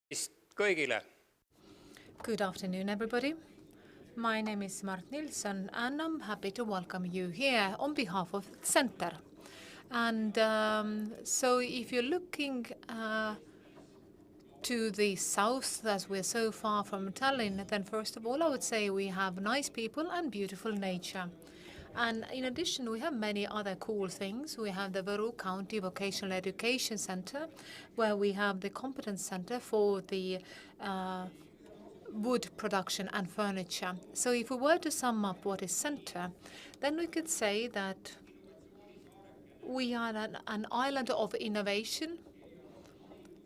Kõigile. Good afternoon, everybody. My name is Mart Nilsson, and I'm happy to welcome you here on behalf of TSENTER. And so if you're looking to the south, as we're so far from Tallinn, then first of all, I would say we have nice people and beautiful nature. And in addition, we have many other cool things. We have the Võru County Vocational Education Center, where we have the competence center for the wood production and furniture. So if we were to sum up what is TSENTER, then we could say that we are an island of innovation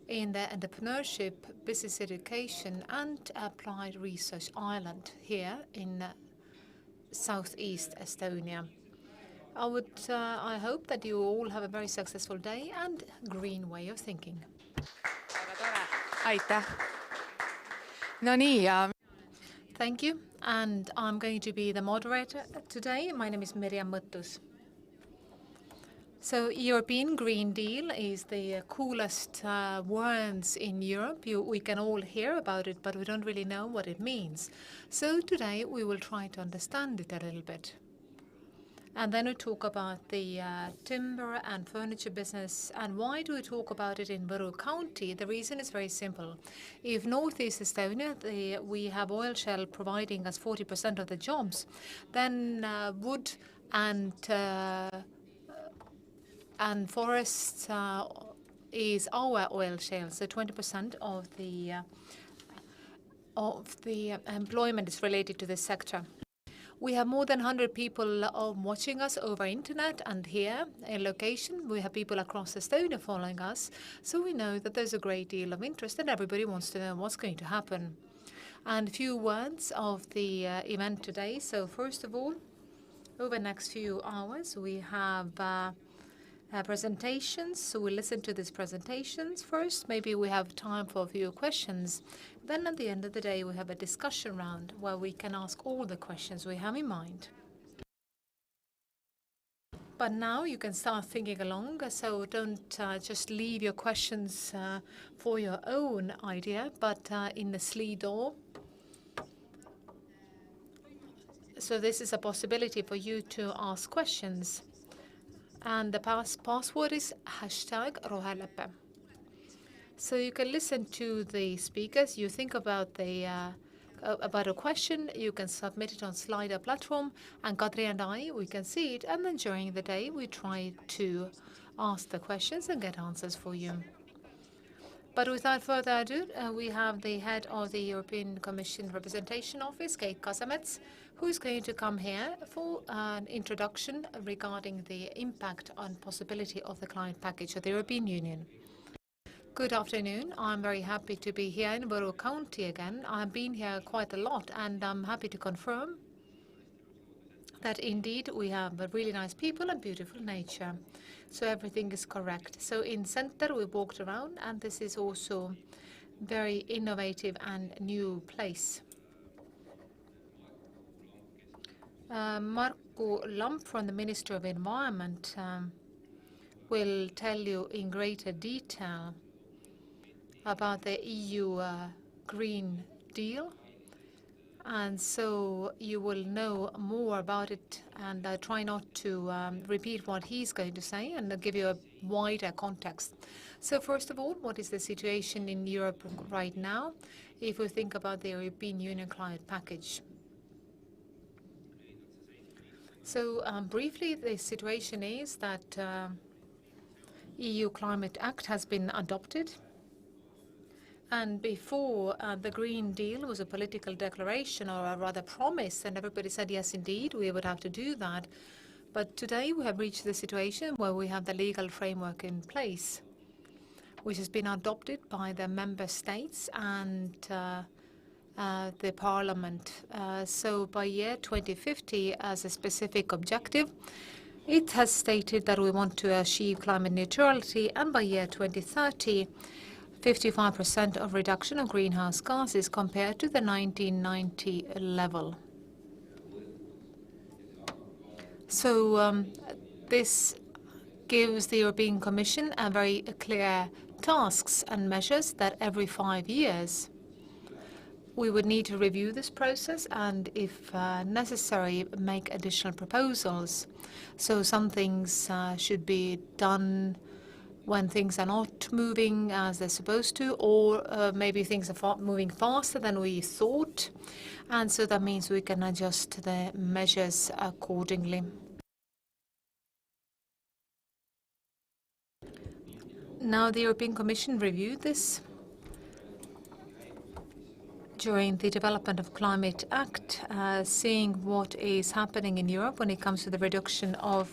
in the entrepreneurship, business education, and applied research island here in southeast Estonia. I hope that you all have a very successful day and green way of thinking. Aitäh. No nii, Thank you, and I'm going to be the moderator today. My name is Mirjam Mõttus. So European Green Deal is the coolest words in Europe. We can all hear about it, but we don't really know what it means. So today we will try to understand it a little bit. And then we talk about the timber and furniture business. And why do we talk about it in Võru County? The reason is very simple. If Northeast Estonia, we have oil shale providing us 40% of the jobs, then wood and forests is our oil shale. So 20% of the employment is related to this sector. We have more than 100 people watching us over internet and here in location. We have people across Estonia following us. So we know that there's a great deal of interest and everybody wants to know what's going to happen. And a few words of the event today. So first of all, over the next few hours, we have presentations. So we'll listen to these presentations first. Maybe we have time for a few questions. Then at the end of the day, we have a discussion round where we can ask all the questions we have in mind. But now you can start thinking along, so don't just leave your questions for your own idea, but in the Slido. So this is a possibility for you to ask questions. And the password is #Roheleppe. So you can listen to the speakers. You think about about a question, you can submit it on Slido platform, and Kadri and we can see it, and then during the day we try to ask the questions and get answers for you. But without further ado, we have the head of the European Commission Representation Office, Keit Kasemets, who is going to come here for an introduction regarding the impact and possibility of the climate package of the European Union. Good afternoon. I'm very happy to be here in Võru County again. I've been here quite a lot, and I'm happy to confirm that indeed we have really nice people and beautiful nature. So everything is correct. So in TSENTER we walked around, and this is also very innovative and new place. Marku Lamp from the Ministry of Environment will tell you in greater detail about the EU Green Deal. And so you will know more about it, and I try not to repeat what he's going to say and give you a wider context. So first of all, what is the situation in Europe right now if we think about the European Union climate package? So briefly, the situation is that EU Climate Act has been adopted. And before, the Green Deal was a political declaration, or a rather promise, and everybody said, yes, indeed, we would have to do that. But today we have reached the situation where we have the legal framework in place, which has been adopted by the member states and the parliament. So by year 2050, as a specific objective, it has stated that we want to achieve climate neutrality, and by year 2030, 55% of reduction of greenhouse gases compared to the 1990 level. So this gives the European Commission a very clear tasks and measures that every 5 years we would need to review this process and, if necessary, make additional proposals. So some things should be done when things are not moving as they're supposed to, or maybe things are moving faster than we thought. And so that means we can adjust the measures accordingly. Now the European Commission reviewed this during the development of Climate Act, seeing what is happening in Europe when it comes to the reduction of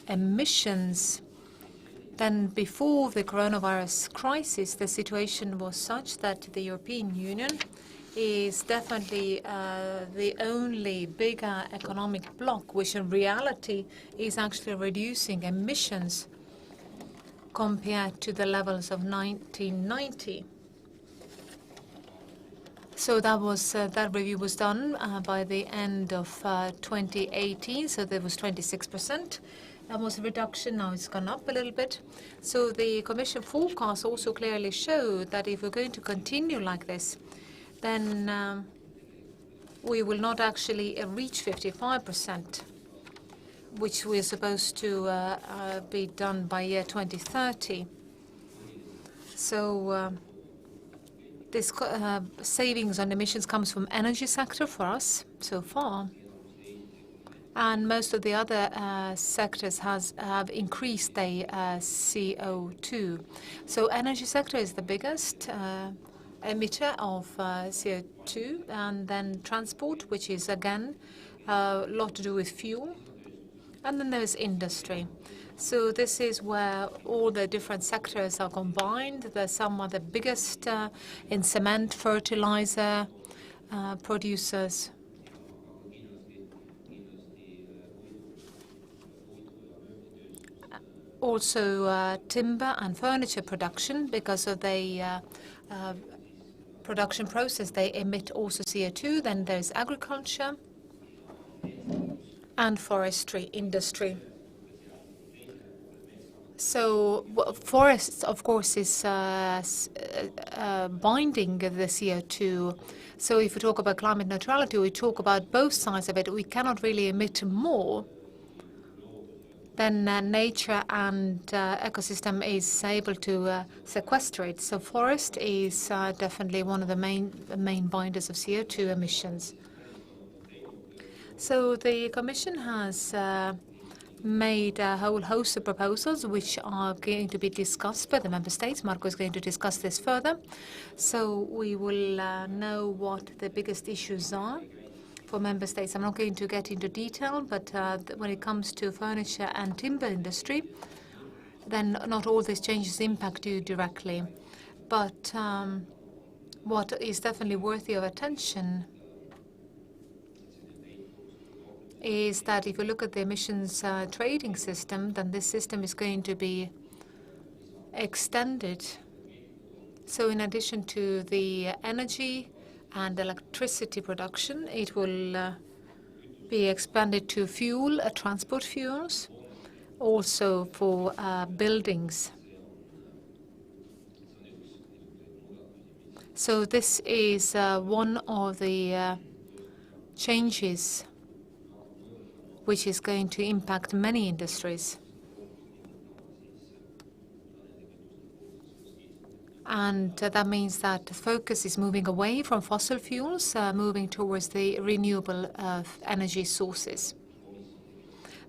emissions. Then before the coronavirus crisis, the situation was such that the European Union is definitely the only bigger economic bloc which in reality is actually reducing emissions compared to the levels of 1990. So that review was done by the end of 2018, so there was 26%. That was a reduction. Now it's gone up a little bit. So the Commission forecast also clearly showed that if we're going to continue like this, then we will not actually reach 55%, which we're supposed to be done by year 2030. So this savings on emissions comes from energy sector for us so far. And most of the other sectors have increased their CO2. So energy sector is the biggest emitter of CO2, and then transport, which is again a lot to do with fuel. And then there's industry. So this is where all the different sectors are combined. There's some of the biggest in cement, fertilizer producers. Also timber and furniture production, because of the production process, they emit also CO2. Then there's agriculture and forestry industry. So forests, of course, is binding the CO2. So if we talk about climate neutrality, we talk about both sides of it. We cannot really emit more than nature and ecosystem is able to sequestrate. So forest is definitely one of the main binders of CO2 emissions. So the Commission has made a whole host of proposals which are going to be discussed by the Member States. Marco is going to discuss this further. So we will know what the biggest issues are for Member States. I'm not going to get into detail, but when it comes to furniture and timber industry, then not all these changes impact you directly. But what is definitely worthy of attention is that if you look at the emissions trading system, then this system is going to be extended. So in addition to the energy and electricity production, it will be expanded to fuel, transport fuels, also for buildings. So this is one of the changes which is going to impact many industries. And that means that the focus is moving away from fossil fuels, moving towards the renewable energy sources.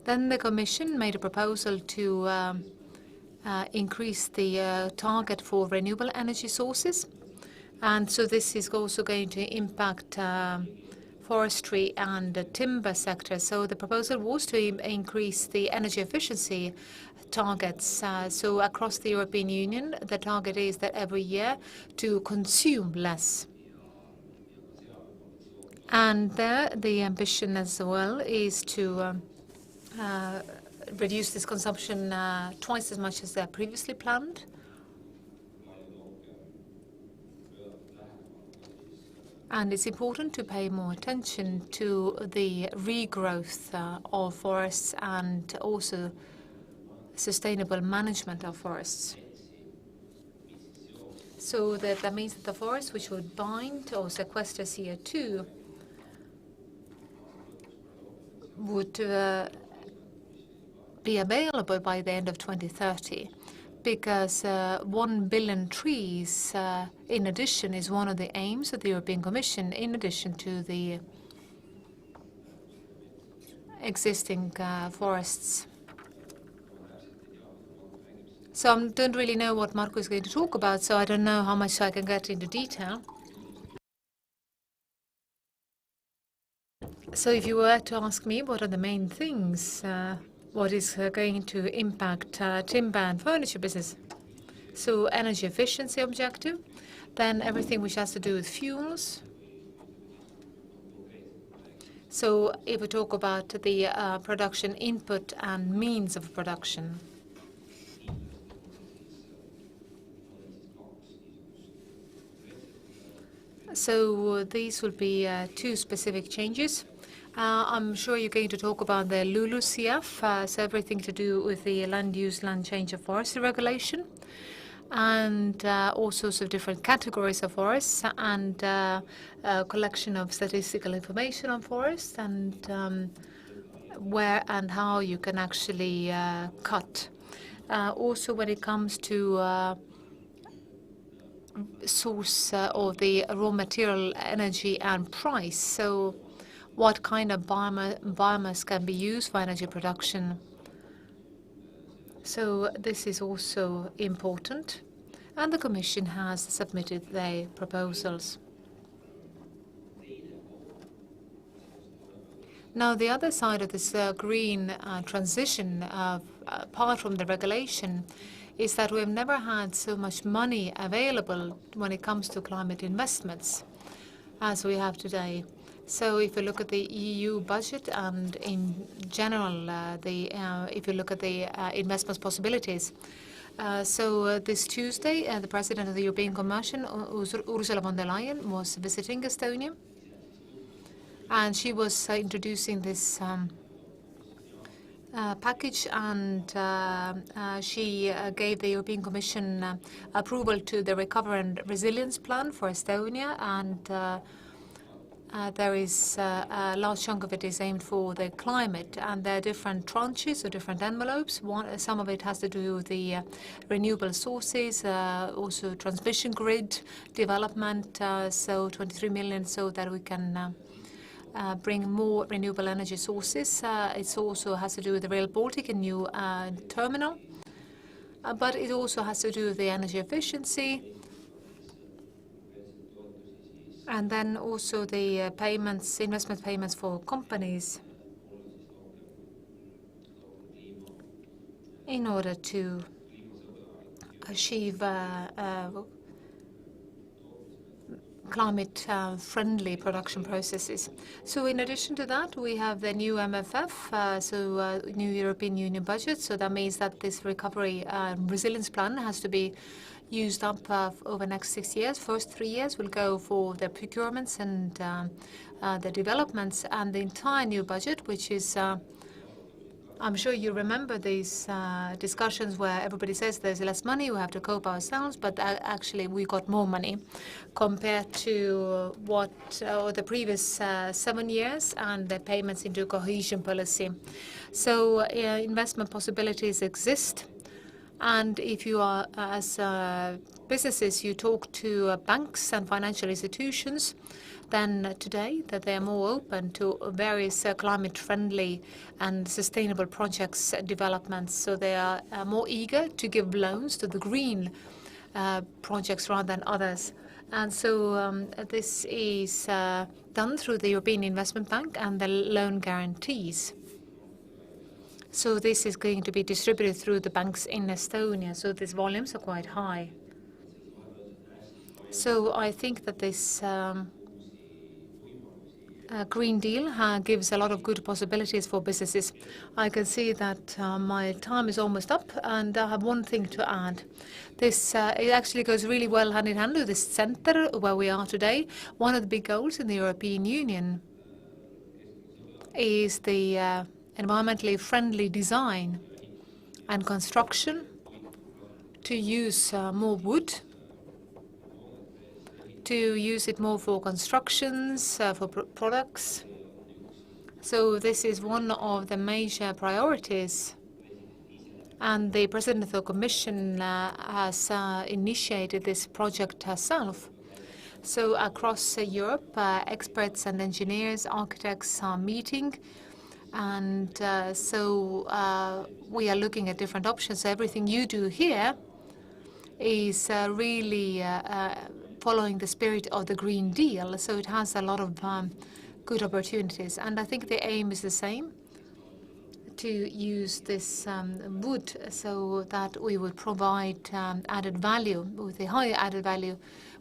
Then the Commission made a proposal to increase the target for renewable energy sources. And so this is also going to impact forestry and timber sector. So the proposal was to increase the energy efficiency targets. So across the European Union, the target is that every year to consume less. And there, the ambition as well is to reduce this consumption twice as much as previously planned. And it's important to pay more attention to the regrowth of forests and also sustainable management of forests. So that means that the forest which would bind or sequester CO2 would be available by the end of 2030, because 1 billion trees in addition is one of the aims of the European Commission, in addition to the existing forests. So I don't really know what Marco is going to talk about, so I don't know how much I can get into detail. So if you were to ask me what are the main things, what is going to impact timber and furniture business, so energy efficiency objective, then everything which has to do with fuels. So if we talk about the production input and means of production. So these will be two specific changes. I'm sure you're going to talk about the LULUCF, so everything to do with the land use, land change of forestry regulation, and all sorts of different categories of forests, and collection of statistical information on forests, and where and how you can actually cut. Also, when it comes to source of the raw material, energy, and price, so what kind of biomass can be used for energy production. So this is also important, and the Commission has submitted their proposals. Now, the other side of this green transition, apart from the regulation, is that we've never had so much money available when it comes to climate investments as we have today. So if you look at the EU budget and in general, if you look at the investment possibilities, so this Tuesday, the President of the European Commission, Ursula von der Leyen, was visiting Estonia, and she was introducing this package, and she gave the European Commission approval to the Recovery and Resilience Plan for Estonia, and there is a large chunk of it is aimed for the climate, and there are different tranches or different envelopes. Some of it has to do with the renewable sources, also transmission grid development, so 23 million, so that we can bring more renewable energy sources. It also has to do with the Rail Baltic, a new terminal, but it also has to do with the energy efficiency. And then also the payments, investment payments for companies in order to achieve climate-friendly production processes. So in addition to that, we have the new MFF, new European Union budget. So that means that this recovery resilience plan has to be used up over the next 6 years. First 3 years will go for the procurements and the developments, and the entire new budget, which is I'm sure you remember these discussions where everybody says there's less money, we have to cope ourselves, but actually we got more money compared to what the previous 7 years and the payments into cohesion policy. So investment possibilities exist. And if you are, as businesses, you talk to banks and financial institutions, then today that they are more open to various climate-friendly and sustainable projects developments. So they are more eager to give loans to the green projects rather than others. And so this is done through the European Investment Bank and the loan guarantees. So this is going to be distributed through the banks in Estonia, so these volumes are quite high. So I think that this Green Deal gives a lot of good possibilities for businesses. I can see that my time is almost up, and I have one thing to add. This it actually goes really well hand in hand with this center where we are today. One of the big goals in the European Union is the environmentally friendly design and construction, to use more wood to use it more for constructions, for products. So this is one of the major priorities. And the President of the Commission has initiated this project herself. So across Europe, experts and engineers, architects are meeting. And we are looking at different options. So everything you do here is really following the spirit of the Green Deal. So it has a lot of good opportunities. And I think the aim is the same, to use this wood so that we would provide added value, with a higher added value,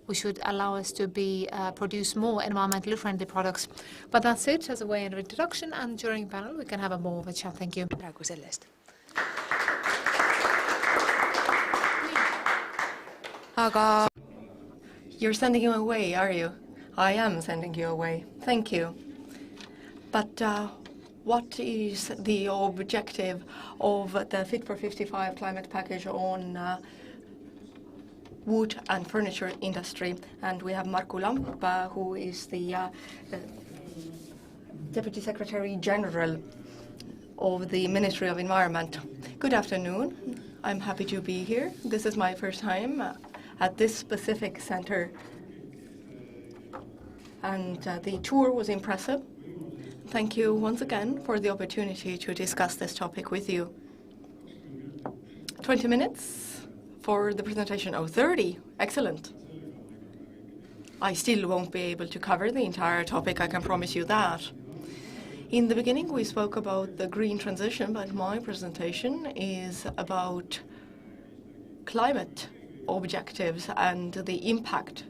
which would allow us to produce more environmentally friendly products. But that's it as a way of introduction, and during panel we can have a more of a chat. Thank you. You're sending him away, are you? I am sending you away. Thank you. But what is the objective of the Fit for 55 climate package on wood and furniture industry? And we have Marku Lamp, who is the Deputy Secretary General of the Ministry of Environment. Good afternoon. I'm happy to be here. This is my first time at this specific center. And the tour was impressive. Thank you once again for the opportunity to discuss this topic with you. 20 minutes for the presentation. Oh, 30. Excellent. I still won't be able to cover the entire topic, I can promise you that. In the beginning, we spoke about the green transition, but my presentation is about climate objectives and the impact.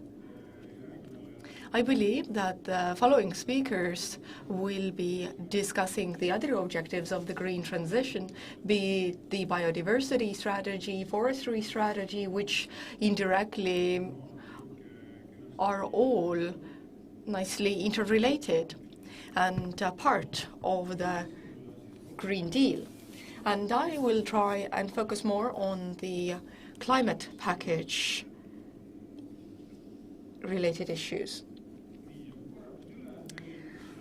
I believe that the following speakers will be discussing the other objectives of the green transition, be it the biodiversity strategy, forestry strategy, which indirectly are all nicely interrelated and part of the Green Deal. And I will try and focus more on the climate package related issues.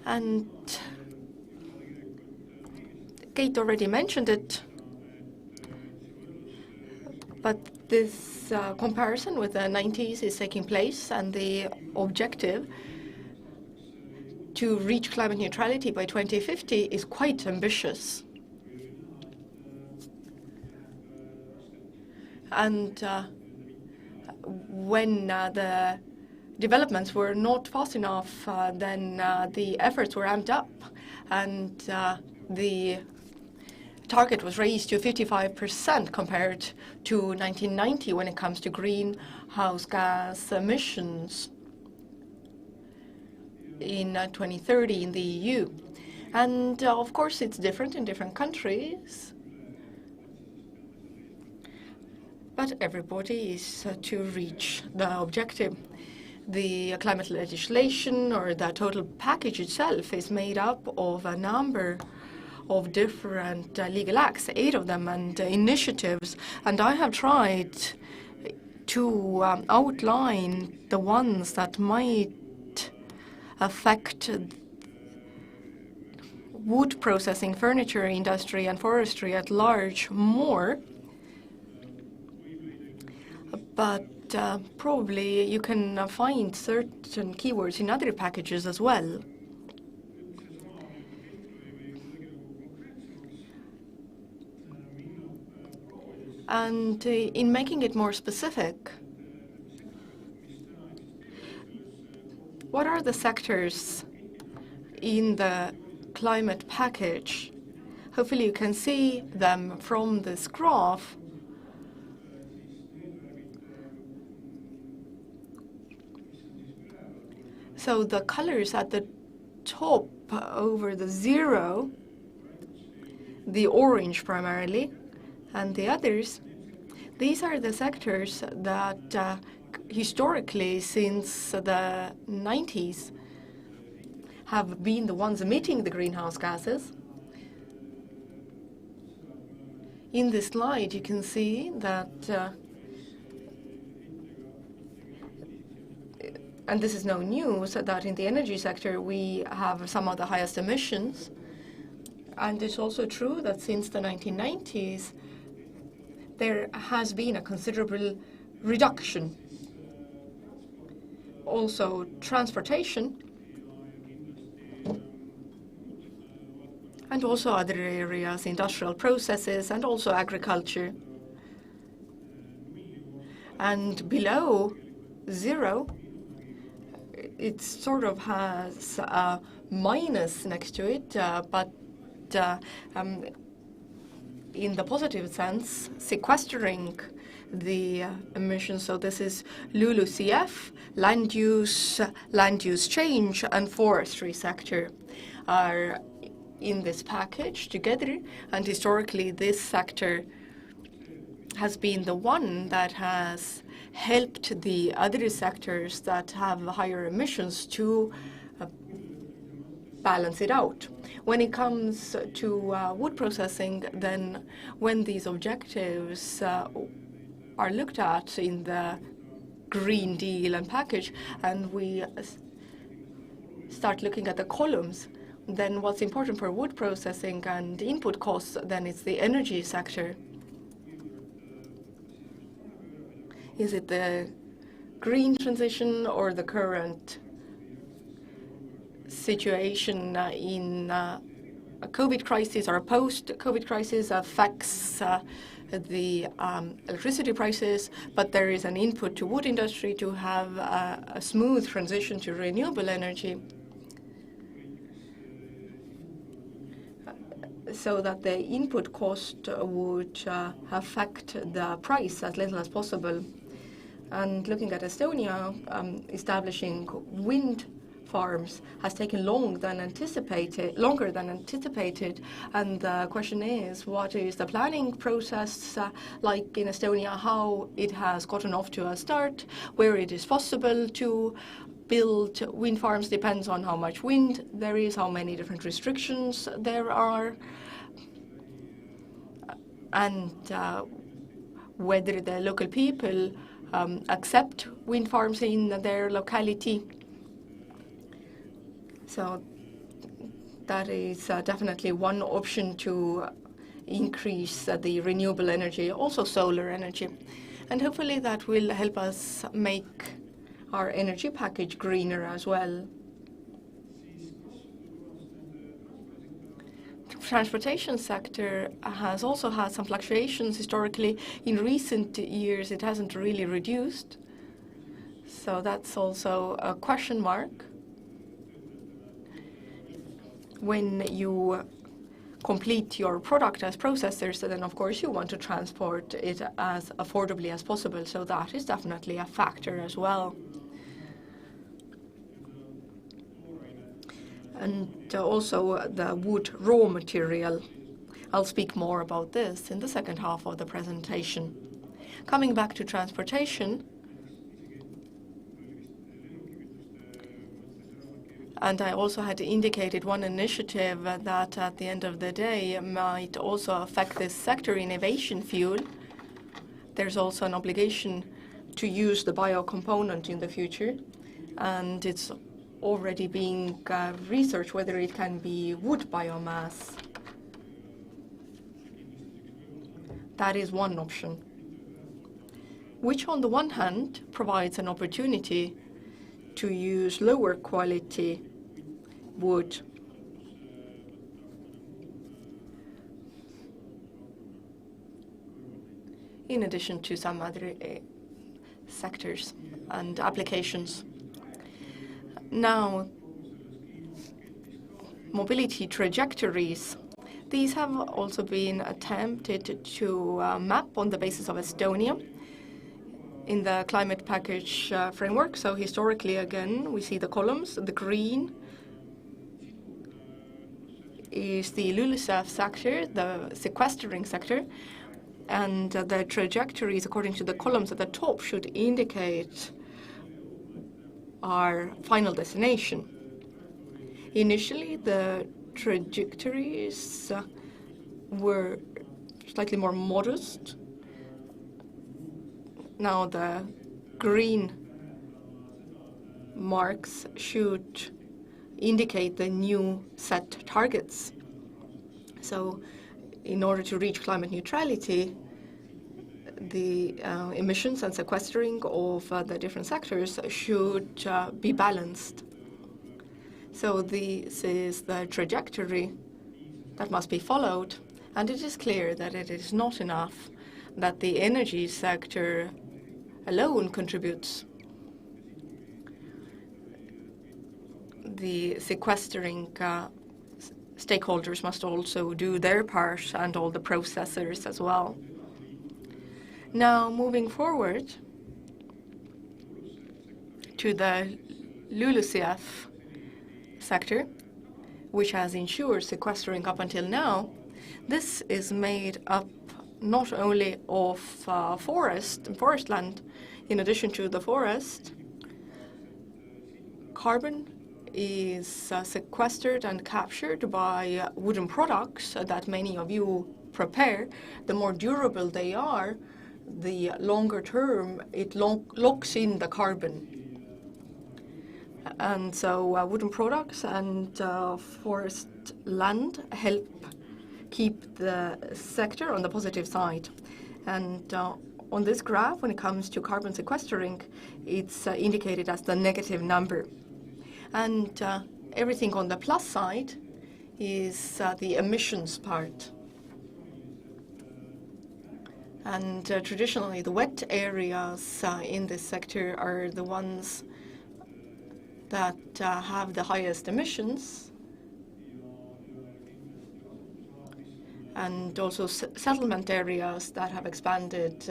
And Kate already mentioned it, but this comparison with the 90s is taking place, and the objective to reach climate neutrality by 2050 is quite ambitious. And when the developments were not fast enough, then the efforts were amped up, and the target was raised to 55% compared to 1990 when it comes to greenhouse gas emissions in 2030 in the EU. And of course, it's different in different countries, but everybody is to reach the objective. The climate legislation, or the total package itself, is made up of a number of different legal acts, 8 of them, and initiatives. And I have tried to outline the ones that might affect wood processing, furniture industry, and forestry at large more. But probably you can find certain keywords in other packages as well. And in making it more specific, what are the sectors in the climate package? Hopefully you can see them from this graph. So the colors at the top over the 0, the orange primarily, and the others, these are the sectors that historically, since the 90s, have been the ones emitting the greenhouse gases. In this slide, you can see that and this is no news, that in the energy sector we have some of the highest emissions. And it's also true that since the 1990s, there has been a considerable reduction. Also, transportation and also other areas, industrial processes and also agriculture. And below zero, it sort of has a minus next to it, but in the positive sense, sequestering the emissions. So this is LULUCF, land use change, and forestry sector are in this package together. And historically, this sector has been the one that has helped the other sectors that have higher emissions to balance it out. When it comes to wood processing, then when these objectives are looked at in the Green Deal and package, and we start looking at the columns, then what's important for wood processing and input costs, then it's the energy sector. Is it the green transition or the current situation in a COVID crisis or a post-COVID crisis affects the electricity prices, but there is an input to wood industry to have a smooth transition to renewable energy, so that the input cost would affect the price as little as possible. And looking at Estonia, establishing wind farms has taken longer than anticipated. And the question is, what is the planning process like in Estonia, how it has gotten off to a start, where it is possible to build wind farms depends on how much wind there is, how many different restrictions there are, and whether the local people accept wind farms in their locality. So that is definitely one option to increase the renewable energy, also solar energy. And hopefully that will help us make our energy package greener as well. Transportation sector has also had some fluctuations historically. In recent years, it hasn't really reduced. So that's also a question mark. When you complete your product as processors, then of course you want to transport it as affordably as possible. So that is definitely a factor as well. And also the wood raw material. I'll speak more about this in the second half of the presentation. Coming back to transportation, and I also had indicated one initiative that at the end of the day might also affect this sector, innovation fuel. There's also an obligation to use the bio component in the future, and it's already being researched whether it can be wood biomass. That is one option, which on the one hand provides an opportunity to use lower quality wood in addition to some other sectors and applications. Now, mobility trajectories. These have also been attempted to map on the basis of Estonia in the climate package framework. So historically, again, we see the columns. The green is the LULUCF sector, the sequestering sector, and the trajectories according to the columns at the top should indicate our final destination. Initially, the trajectories were slightly more modest. Now the green marks should indicate the new set targets. So in order to reach climate neutrality, the emissions and sequestering of the different sectors should be balanced. So this is the trajectory that must be followed, and it is clear that it is not enough that the energy sector alone contributes. The sequestering stakeholders must also do their part, and all the processors as well. Now, moving forward to the LULUCF sector, which has ensured sequestering up until now, this is made up not only of forest land. In addition to the forest, carbon is sequestered and captured by wooden products that many of you prepare. The more durable they are, the longer term it locks in the carbon. And so wooden products and forest land help keep the sector on the positive side. And on this graph, when it comes to carbon sequestering, it's indicated as the negative number. And everything on the plus side is the emissions part. And traditionally, the wet areas in this sector are the ones that have the highest emissions, and also settlement areas that have expanded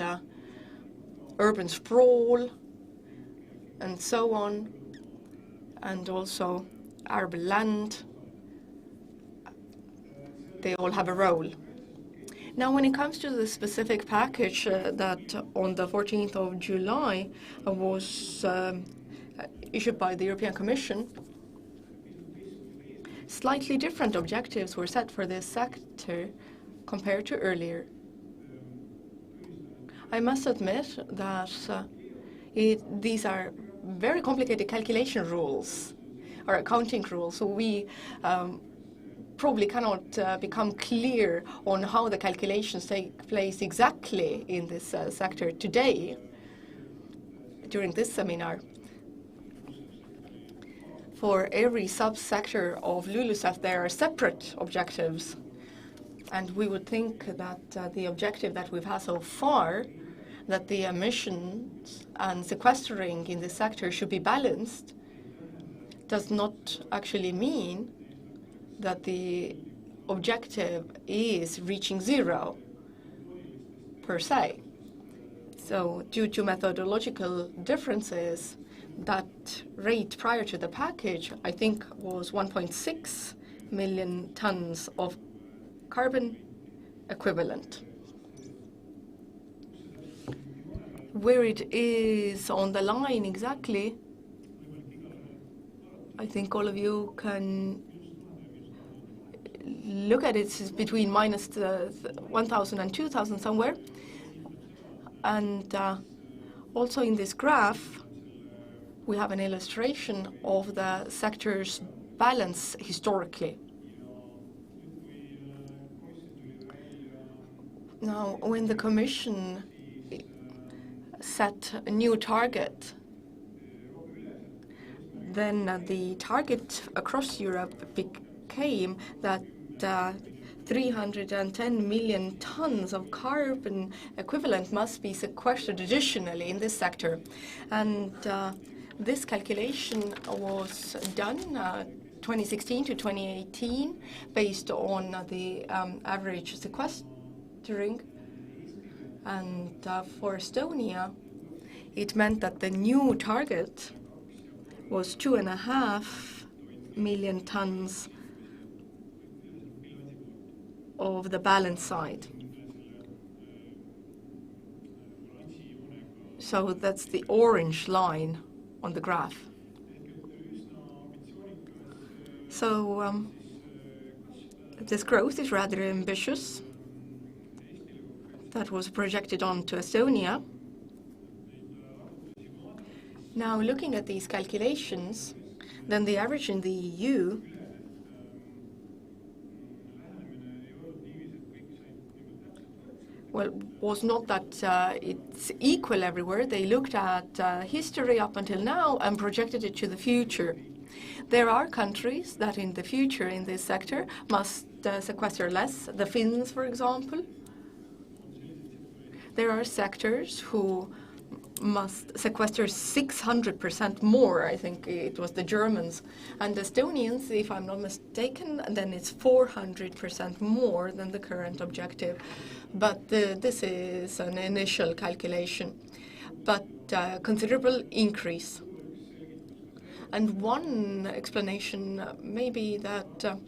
urban sprawl and so on, and also arable land. They all have a role. Now, when it comes to the specific package that on the 14th of July was issued by the European Commission, slightly different objectives were set for this sector compared to earlier. I must admit that these are very complicated calculation rules or accounting rules, so we probably cannot become clear on how the calculations take place exactly in this sector today during this seminar. For every subsector of LULUCF, there are separate objectives. And we would think that the objective that we've had so far, that the emissions and sequestering in this sector should be balanced, does not actually mean that the objective is reaching zero per se. So due to methodological differences, that rate prior to the package, I think, was 1.6 million tons of carbon equivalent. Where it is on the line exactly, I think all of you can look at it. It's between minus 1,000 and 2,000 somewhere. And also in this graph, we have an illustration of the sector's balance historically. Now, when the Commission set a new target, then the target across Europe became that 310 million tons of carbon equivalent must be sequestered additionally in this sector. And this calculation was done 2016 to 2018 based on the average sequestering. And for Estonia, it meant that the new target was 2.5 million tons of the balance side. So that's the orange line on the graph. So this growth is rather ambitious. That was projected onto Estonia. Now, looking at these calculations, then the average in the EU was not that it's equal everywhere. They looked at history up until now and projected it to the future. There are countries that in the future in this sector must sequester less, the Finns, for example. There are sectors who must sequester 600% more. I think it was the Germans. And Estonians, if I'm not mistaken, then it's 400% more than the current objective. But this is an initial calculation. But considerable increase. And one explanation may be that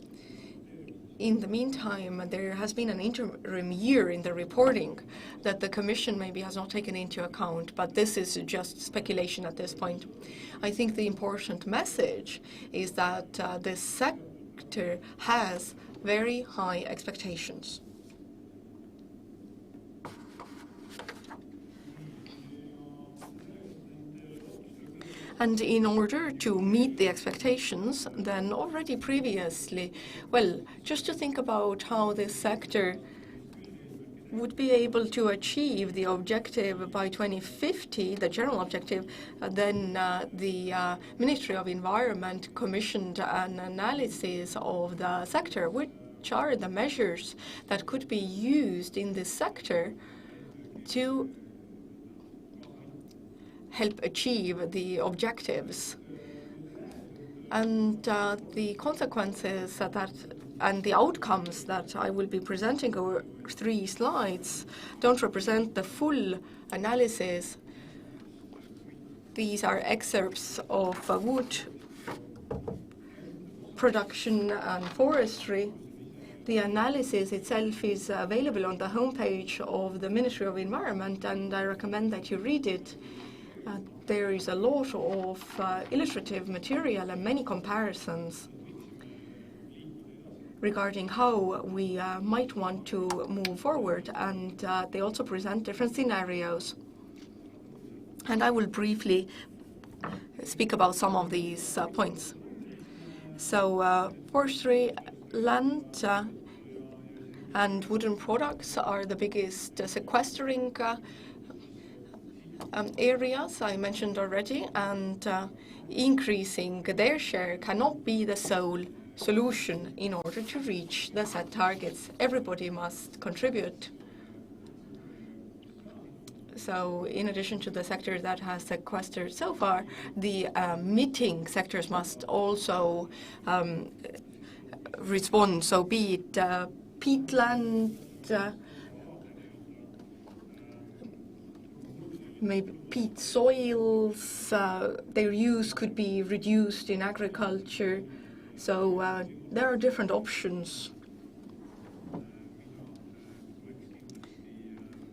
in the meantime, there has been an interim year in the reporting that the Commission maybe has not taken into account, but this is just speculation at this point. I think the important message is that this sector has very high expectations. And in order to meet the expectations, then already previously, well, just to think about how this sector would be able to achieve the objective by 2050, the general objective, then the Ministry of Environment commissioned an analysis of the sector, which are the measures that could be used in this sector to help achieve the objectives. And the consequences that and the outcomes that I will be presenting over 3 slides don't represent the full analysis. These are excerpts of wood production and forestry. The analysis itself is available on the homepage of the Ministry of Environment, and I recommend that you read it. There is a lot of illustrative material and many comparisons regarding how we might want to move forward, and they also present different scenarios. And I will briefly speak about some of these points. So forestry, land and wooden products are the biggest sequestering areas I mentioned already, and increasing their share cannot be the sole solution in order to reach the set targets. Everybody must contribute. So in addition to the sector that has sequestered so far, the emitting sectors must also respond. So be it peatland, maybe peat soils, their use could be reduced in agriculture. So there are different options.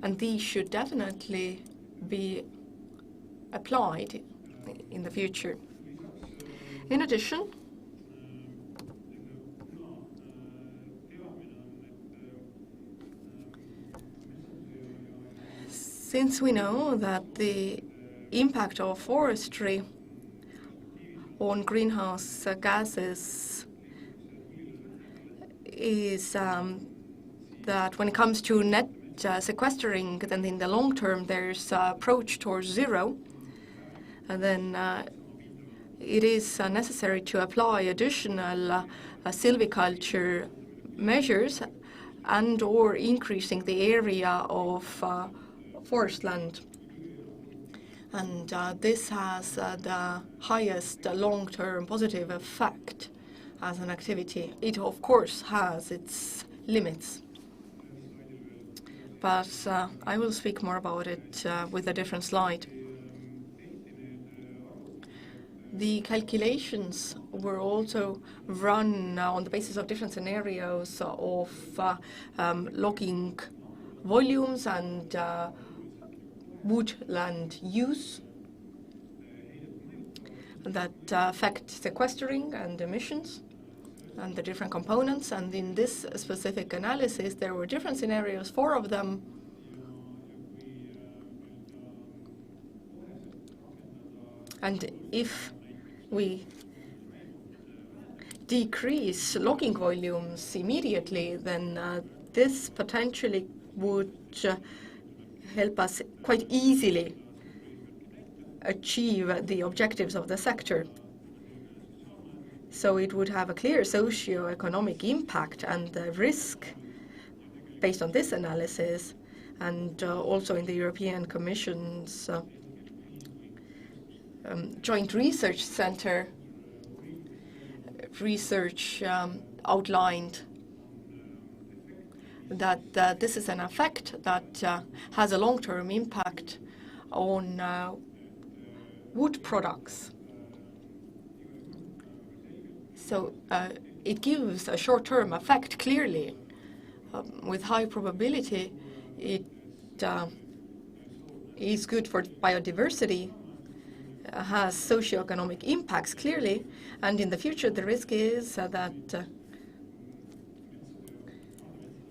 And these should definitely be applied in the future. In addition, since we know that the impact of forestry on greenhouse gases is that when it comes to net sequestering, then in the long term there's approach towards zero, and then it is necessary to apply additional silviculture measures and or increasing the area of forest land. And this has the highest long-term positive effect as an activity. It, of course, has its limits. But I will speak more about it with a different slide. The calculations were also run on the basis of different scenarios of logging volumes and woodland use that affect sequestering and emissions and the different components. And in this specific analysis, there were different scenarios, 4 of them. And if we decrease logging volumes immediately, then this potentially would help us quite easily achieve the objectives of the sector. So it would have a clear socio-economic impact, and the risk based on this analysis, and also in the European Commission's Joint Research Center research outlined that this is an effect that has a long-term impact on wood products. So it gives a short-term effect clearly. With high probability, it is good for biodiversity, has socio-economic impacts clearly, and in the future the risk is that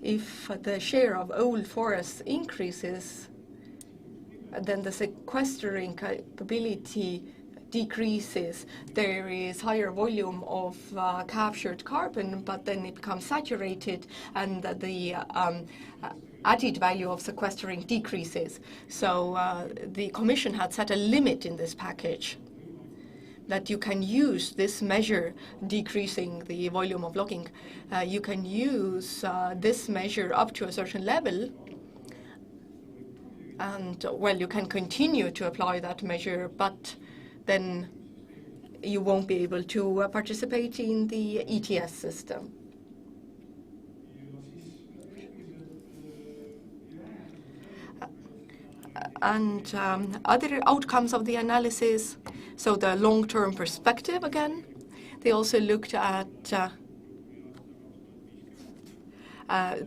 if the share of old forests increases, then the sequestering capability decreases. There is higher volume of captured carbon, but then it becomes saturated, and the added value of sequestering decreases. So the Commission had set a limit in this package that you can use this measure, decreasing the volume of logging. You can use this measure up to a certain level, and, well, you can continue to apply that measure, but then you won't be able to participate in the ETS system. And other outcomes of the analysis, so the long-term perspective again, they also looked at,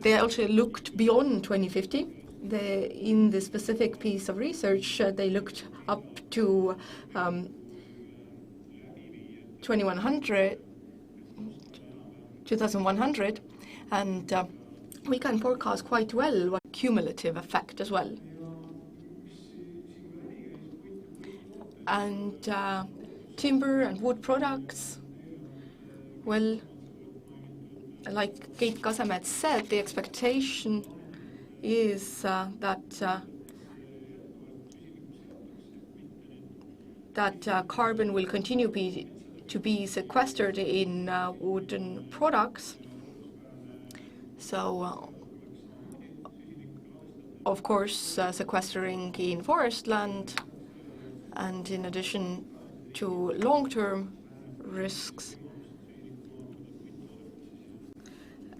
they also looked beyond 2050. In the specific piece of research, they looked up to 2100, and we can forecast quite well what cumulative effect as well. And timber and wood products, well, like Keit Kasemets said, the expectation is that carbon will continue to be sequestered in wooden products. So, of course, sequestering in forest land, and in addition to long-term risks,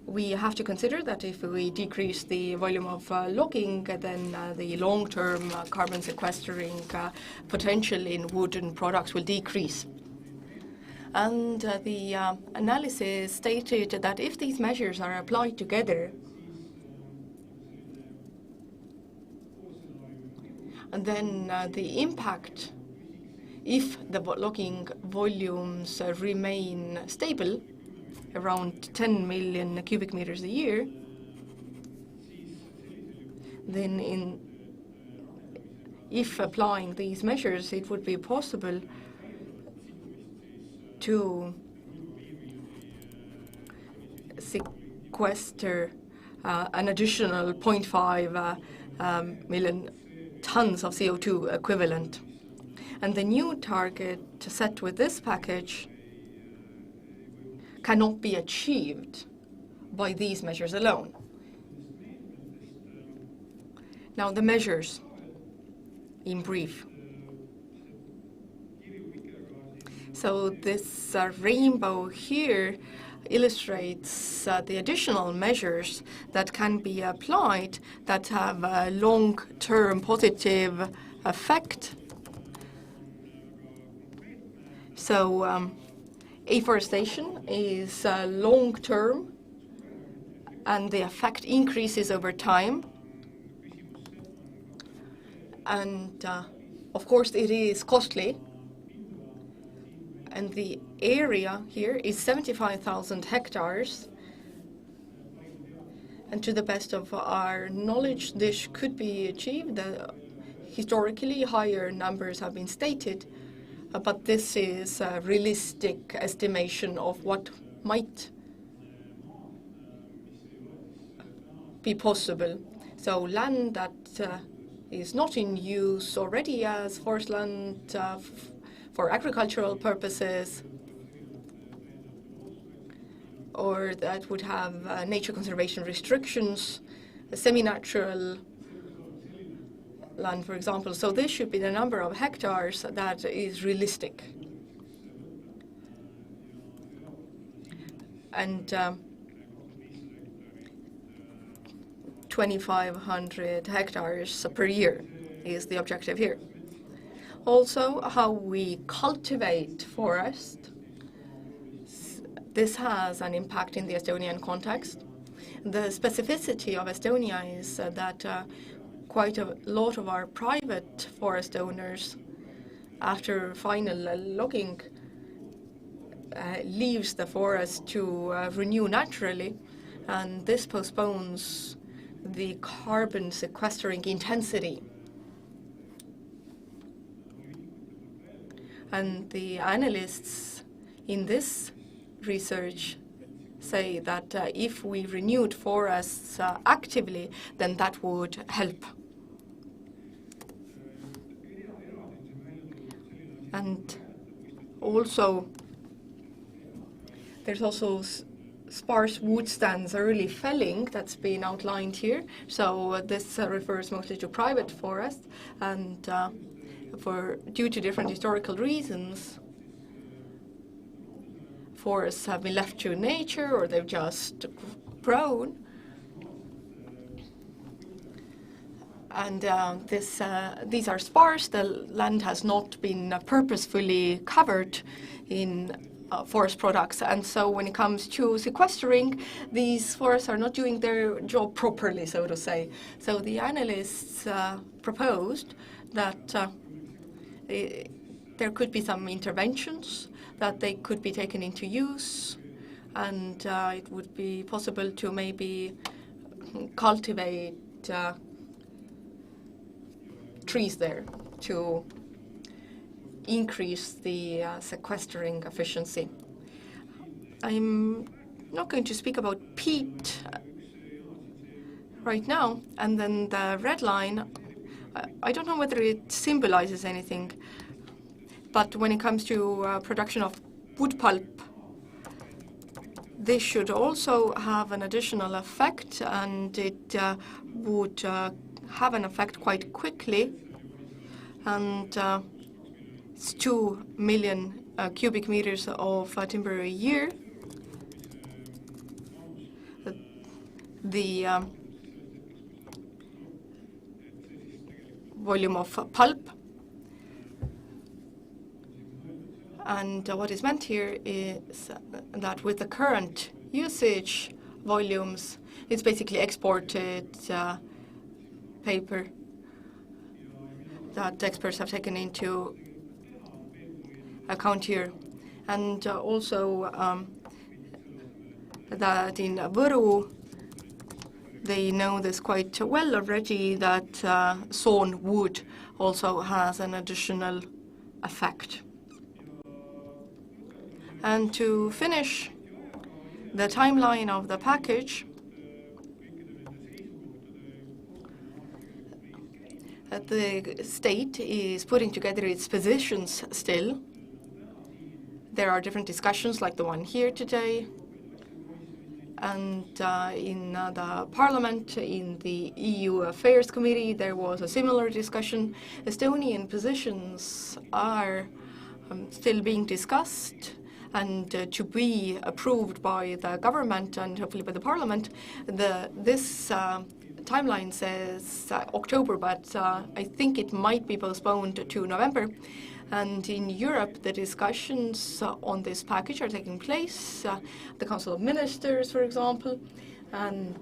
we have to consider that if we decrease the volume of logging, then the long-term carbon sequestering potential in wooden products will decrease. And the analysis stated that if these measures are applied together, and then the impact, if the logging volumes remain stable, around 10 million cubic meters a year, then if applying these measures, it would be possible to sequester an additional 0.5 million tons of CO2 equivalent. And the new target set with this package cannot be achieved by these measures alone. Now, the measures, in brief. So this rainbow here illustrates the additional measures that can be applied that have a long-term positive effect. So afforestation is long-term, and the effect increases over time. And of course, it is costly. And the area here is 75,000 hectares. And to the best of our knowledge, this could be achieved. Historically, higher numbers have been stated, but this is a realistic estimation of what might be possible. So land that is not in use already as forest land for agricultural purposes, or that would have nature conservation restrictions, semi-natural land, for example. So this should be the number of hectares that is realistic. And 2,500 hectares per year is the objective here. Also, how we cultivate forest. This has an impact in the Estonian context. The specificity of Estonia is that quite a lot of our private forest owners, after final logging, leaves the forest to renew naturally, and this postpones the carbon sequestering intensity. And the analysts in this research say that if we renewed forests actively, then that would help. And also, there's also sparse wood stands early felling that's been outlined here. So this refers mostly to private forests, and due to different historical reasons, forests have been left to nature, or they've just grown. And these are sparse. The land has not been purposefully covered in forest products. And so when it comes to sequestering, these forests are not doing their job properly, so to say. So the analysts proposed that there could be some interventions, that they could be taken into use, and it would be possible to maybe cultivate trees there to increase the sequestering efficiency. I'm not going to speak about peat right now. And then the red line, I don't know whether it symbolizes anything, but when it comes to production of wood pulp, this should also have an additional effect, and it would have an effect quite quickly. And it's 2 million cubic meters of timber a year. The volume of pulp. And what is meant here is that with the current usage volumes, it's basically exported paper that experts have taken into account here. And also that in Võru, they know this quite well already, that sawn wood also has an additional effect. And to finish the timeline of the package, the state is putting together its positions still. There are different discussions like the one here today. And in the Parliament, in the EU Affairs Committee, there was a similar discussion. Estonian positions are still being discussed and to be approved by the government and hopefully by the Parliament. This timeline says October, but I think it might be postponed to November. And in Europe, the discussions on this package are taking place, the Council of Ministers, for example. And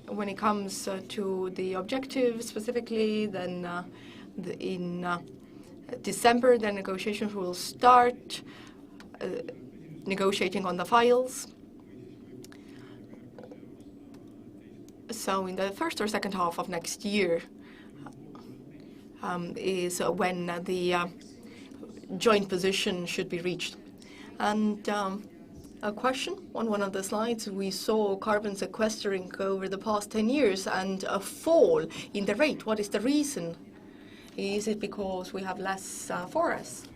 when it comes to the objectives specifically, then in December, the negotiations will start, negotiating on the files. So in the first or second half of next year is when the joint position should be reached. And a question on one of the slides, we saw carbon sequestering over the past 10 years and a fall in the rate. What is the reason? Is it because we have less forest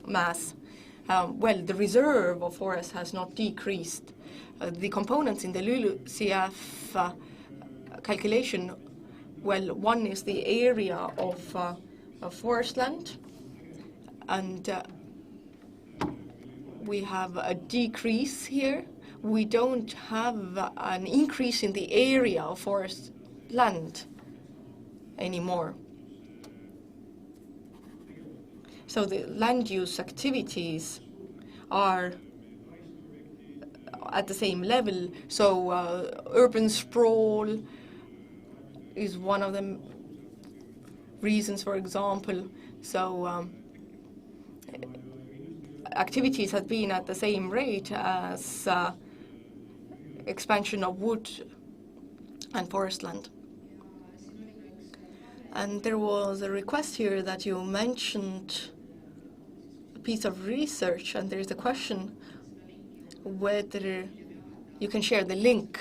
mass? Well, the reserve of forest has not decreased. The components in the LULUCF calculation, well, one is the area of forest land, and we have a decrease here. We don't have an increase in the area of forest land anymore. So the land use activities are at the same level. So urban sprawl is one of the reasons, for example. So activities have been at the same rate as expansion of wood and forest land. And there was a request here that you mentioned a piece of research, and there is a question whether you can share the link.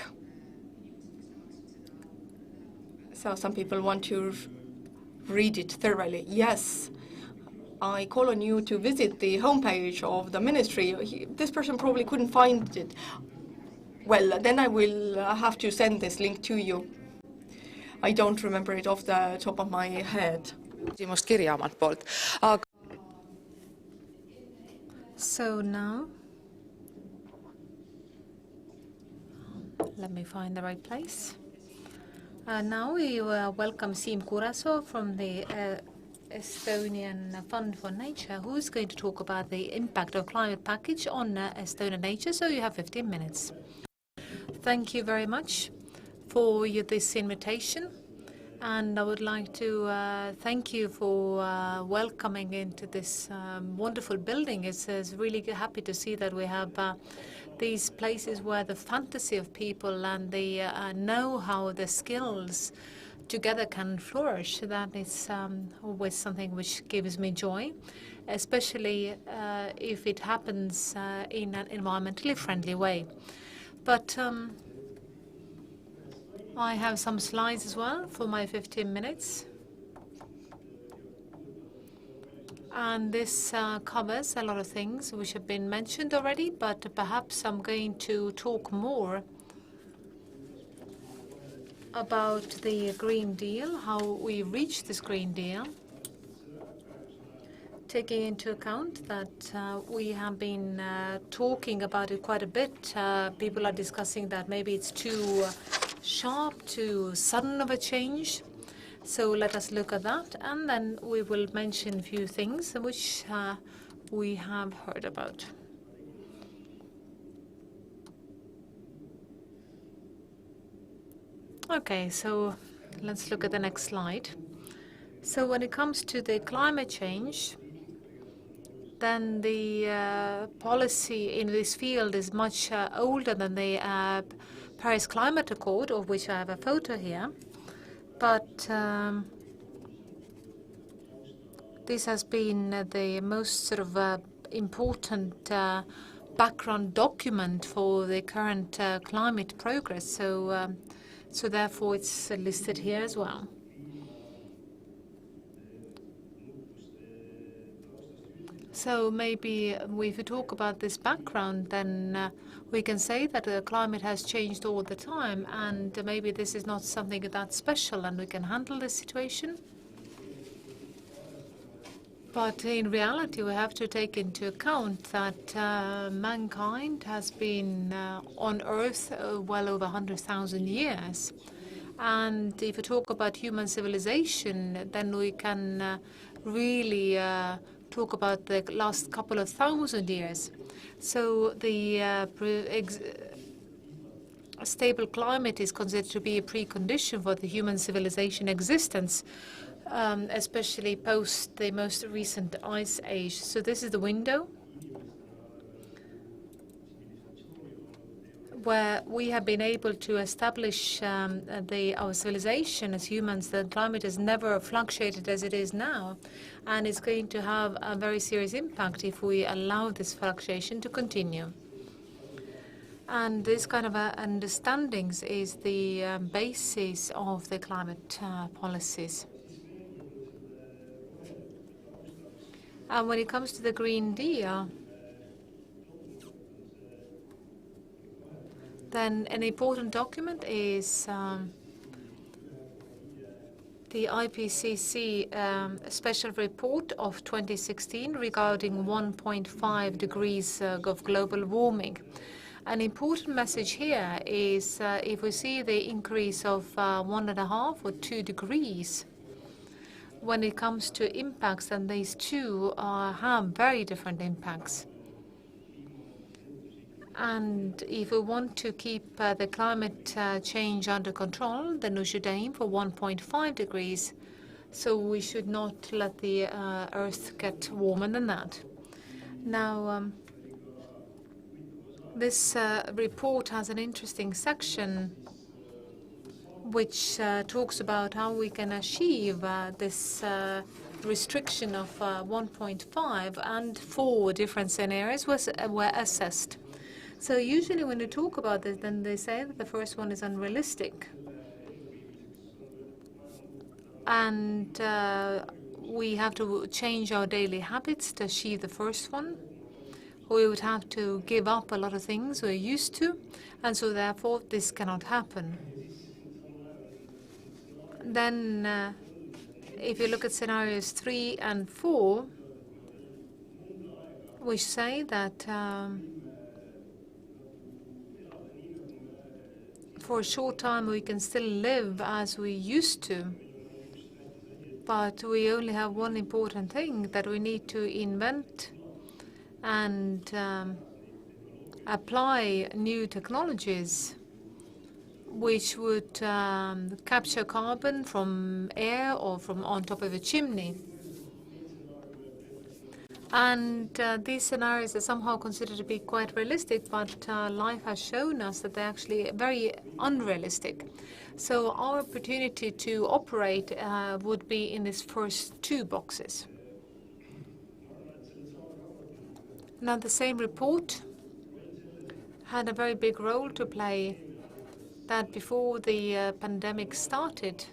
So some people want to read it thoroughly. Yes, I call on you to visit the homepage of the ministry. This person probably couldn't find it. Well, then I will have to send this link to you. I don't remember it off the top of my head. So now, let me find the right place. Now we welcome Siim Kurasoo from the Estonian Fund for Nature, who is going to talk about the impact of climate package on Estonian nature. So you have 15 minutes. Thank you very much for this invitation. And I would like to thank you for welcoming into this wonderful building. It's really happy to see that we have these places where the fantasy of people and the know-how, the skills together can flourish. That is always something which gives me joy, especially if it happens in an environmentally friendly way. But I have some slides as well for my 15 minutes. And this covers a lot of things which have been mentioned already, but perhaps I'm going to talk more about the Green Deal, how we reached this Green Deal, taking into account that we have been talking about it quite a bit. People are discussing that maybe it's too sharp, too sudden of a change. So let us look at that, and then we will mention a few things which we have heard about. Okay, so let's look at the next slide. So when it comes to the climate change, then the policy in this field is much older than the Paris Climate Accord, of which I have a photo here. But this has been the most sort of important background document for the current climate progress. So therefore, it's listed here as well. So maybe if we talk about this background, then we can say that the climate has changed all the time, and maybe this is not something that special, and we can handle this situation. But in reality, we have to take into account that mankind has been on Earth well over 100,000 years. And if we talk about human civilization, then we can really talk about the last couple of thousand years. So the stable climate is considered to be a precondition for the human civilization existence, especially post the most recent ice age. So this is the window where we have been able to establish our civilization as humans, the climate has never fluctuated as it is now, and it's going to have a very serious impact if we allow this fluctuation to continue. And this kind of understandings is the basis of the climate policies. And when it comes to the Green Deal, then an important document is the IPCC special report of 2016 regarding 1.5 degrees of global warming. An important message here is if we see the increase of 1.5 or 2 degrees, when it comes to impacts, then these two have very different impacts. And if we want to keep the climate change under control, then we should aim for 1.5 degrees. So we should not let the Earth get warmer than that. Now, this report has an interesting section which talks about how we can achieve this restriction of 1.5, and 4 different scenarios were assessed. So usually when you talk about this, then they say that the first one is unrealistic. And we have to change our daily habits to achieve the first one. We would have to give up a lot of things we're used to, and so therefore this cannot happen. Then if you look at scenarios 3 and 4, which say that for a short time we can still live as we used to, but we only have one important thing, that we need to invent and apply new technologies which would capture carbon from air or from on top of a chimney. And these scenarios are somehow considered to be quite realistic, but life has shown us that they're actually very unrealistic. So our opportunity to operate would be in these first 2 boxes. Now, the same report had a very big role to play, that before the pandemic started,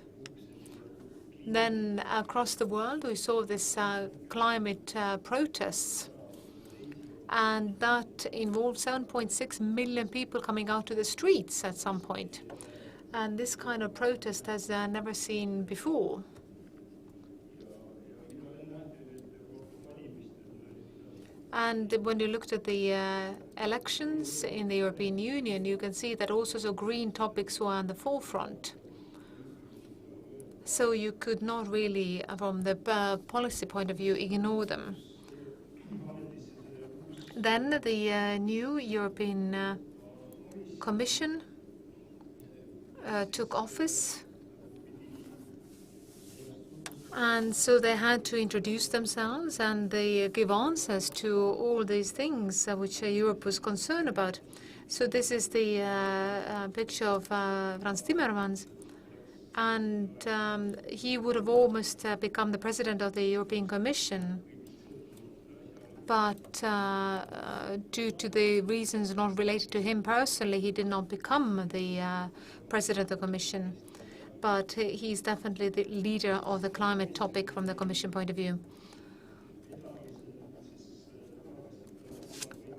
then across the world we saw this climate protests, and that involved 7.6 million people coming out to the streets at some point. And this kind of protest has never seen before. And when you looked at the elections in the European Union, you can see that also the green topics were on the forefront. So you could not really, from the policy point of view, ignore them. Then the new European Commission took office. And so they had to introduce themselves, and they give answers to all these things which Europe was concerned about. So this is the picture of Frans Timmermans. And he would have almost become the president of the European Commission. But due to the reasons not related to him personally, he did not become the president of the Commission. But he's definitely the leader of the climate topic from the Commission point of view.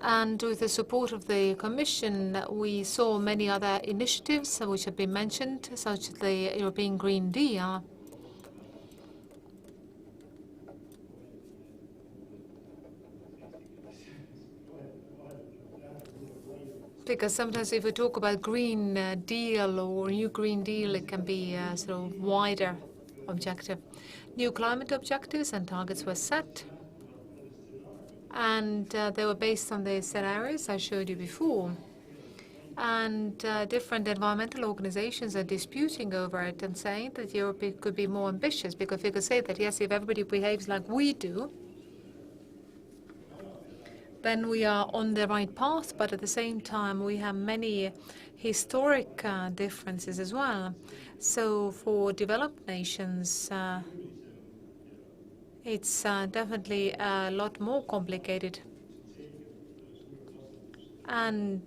And with the support of the Commission, we saw many other initiatives which have been mentioned, such as the European Green Deal. Because sometimes if we talk about Green Deal or New Green Deal, it can be a sort of wider objective. New climate objectives and targets were set. And they were based on the scenarios I showed you before. And different environmental organizations are disputing over it and saying that Europe could be more ambitious, because we could say that, yes, if everybody behaves like we do, then we are on the right path, but at the same time we have many historic differences as well. So for developed nations, it's definitely a lot more complicated. And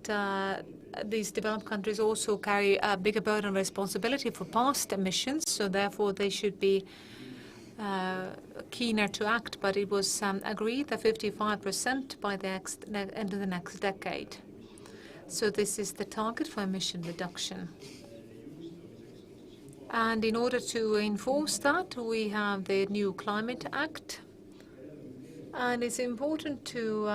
these developed countries also carry a bigger burden of responsibility for past emissions, so therefore they should be keener to act, but it was agreed that 55% by the end of the next decade. So this is the target for emission reduction. And in order to enforce that, we have the new Climate Act. And it's important to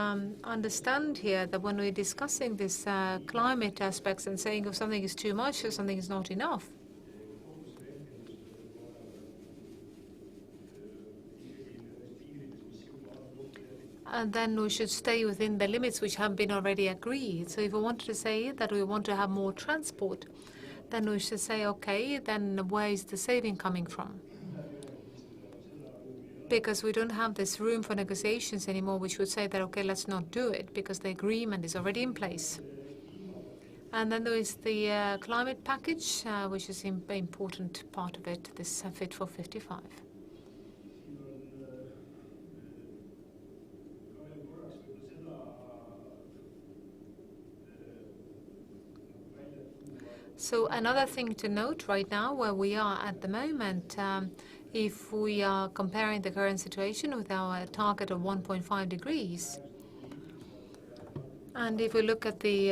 understand here that when we're discussing this climate aspects and saying if something is too much or something is not enough, and then we should stay within the limits which have been already agreed. So if we wanted to say that we want to have more transport, then we should say, okay, then where is the saving coming from? Because we don't have this room for negotiations anymore, which would say that, okay, let's not do it, because the agreement is already in place. And then there is the climate package, which is an important part of it, this Fit for 55. So another thing to note right now, where we are at the moment, if we are comparing the current situation with our target of 1.5 degrees, and if we look at the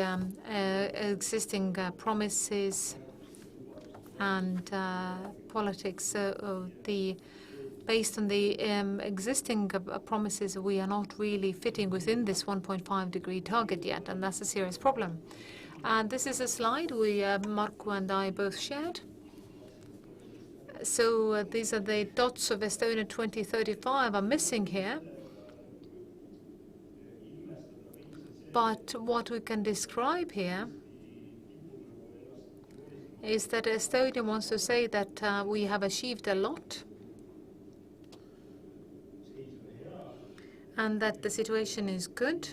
existing promises and politics, based on the existing promises, we are not really fitting within this 1.5 degree target yet, and that's a serious problem. And this is a slide Marko and I both shared. So these are the dots of Estonia 2035 are missing here. But what we can describe here is that Estonia wants to say that we have achieved a lot and that the situation is good.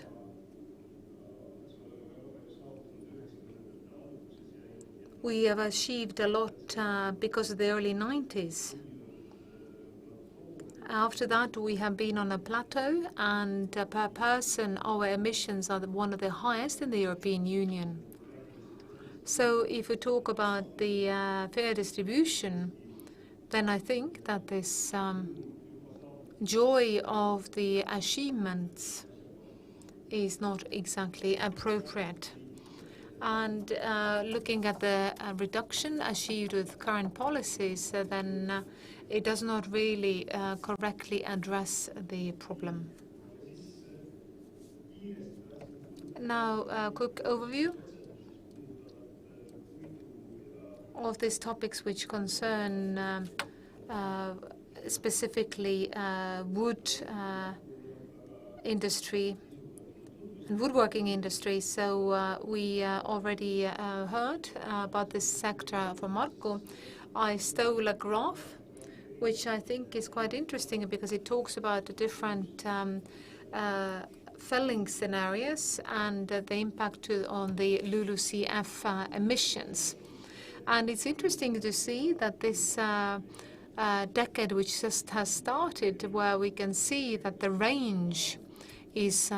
We have achieved a lot because of the early 90s. After that, we have been on a plateau, and per person, our emissions are one of the highest in the European Union. So if we talk about the fair distribution, then I think that this joy of the achievements is not exactly appropriate. And looking at the reduction achieved with current policies, then it does not really correctly address the problem. Now, a quick overview of these topics which concern specifically wood industry and woodworking industry. So we already heard about this sector from Marko. I stole a graph, which I think is quite interesting because it talks about the different felling scenarios and the impact on the LULUCF emissions. And it's interesting to see that this decade, which just has started, where we can see that the range is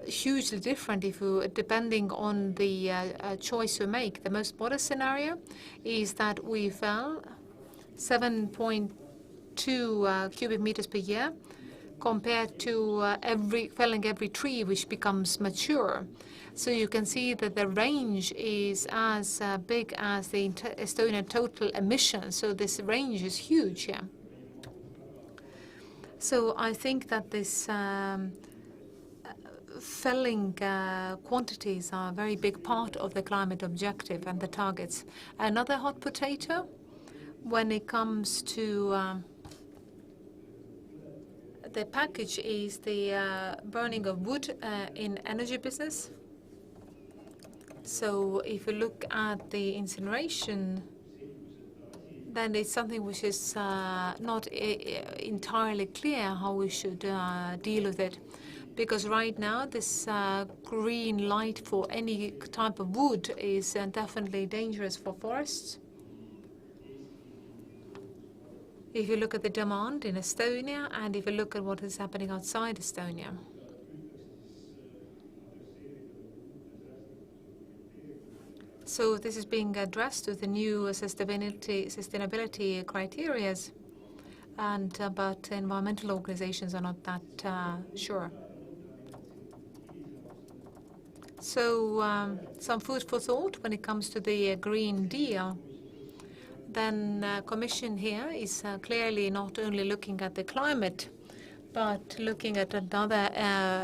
hugely different depending on the choice we make. The most modest scenario is that we fell 7.2 cubic meters per year compared to felling every tree which becomes mature. So you can see that the range is as big as the Estonian total emissions. So this range is huge here. So I think that this felling quantities are a very big part of the climate objective and the targets. Another hot potato when it comes to the package is the burning of wood in energy business. So if you look at the incineration, then it's something which is not entirely clear how we should deal with it. because right now this green light for any type of wood is definitely dangerous for forests. If you look at the demand in Estonia and if you look at what is happening outside Estonia. So this is being addressed with the new sustainability criteria, but environmental organizations are not that sure. So some food for thought when it comes to the Green Deal. Then Commission here is clearly not only looking at the climate, but looking at other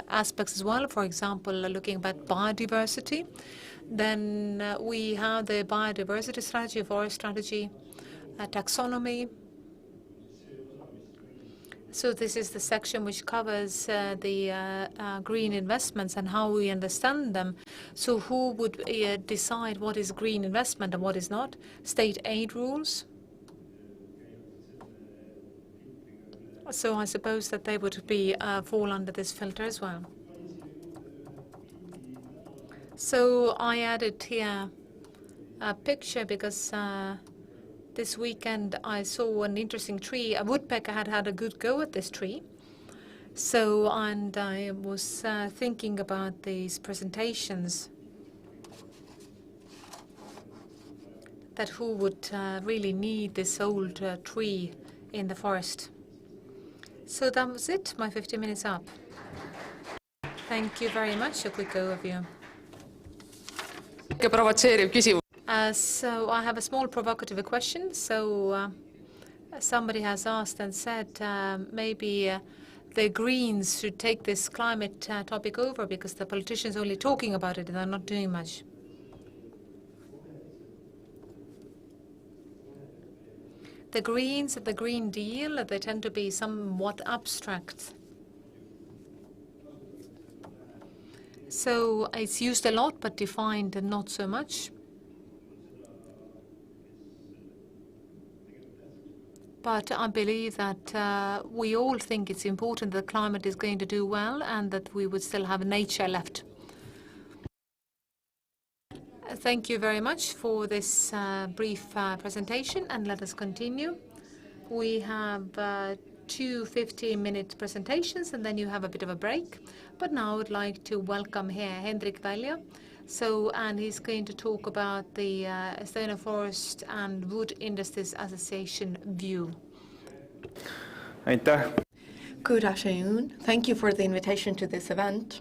aspects as well. For example, looking at biodiversity. Then we have the biodiversity strategy, forest strategy, taxonomy. So this is the section which covers the green investments and how we understand them. So who would decide what is green investment and what is not? State aid rules. So I suppose that they would be fall under this filter as well. So I added here a picture because this weekend I saw an interesting tree. A woodpecker had had a good go at this tree. So, and I was thinking about these presentations, that who would really need this old tree in the forest. So that was it, my 50 minutes up. Thank you very much, a quick overview. So I have a small provocative question. So somebody has asked and said maybe the Greens should take this climate topic over because the politicians are only talking about it and they're not doing much. The Greens and the Green Deal, they tend to be somewhat abstract. So it's used a lot, but defined not so much. But I believe that we all think it's important that the climate is going to do well and that we would still have nature left. Thank you very much for this brief presentation, and let us continue. We have 2 15-minute presentations, and then you have a bit of a break. But now I would like to welcome here Hendrik Välja. And he's going to talk about the Estonian Forest and Wood Industries Association view. Good afternoon. Thank you for the invitation to this event.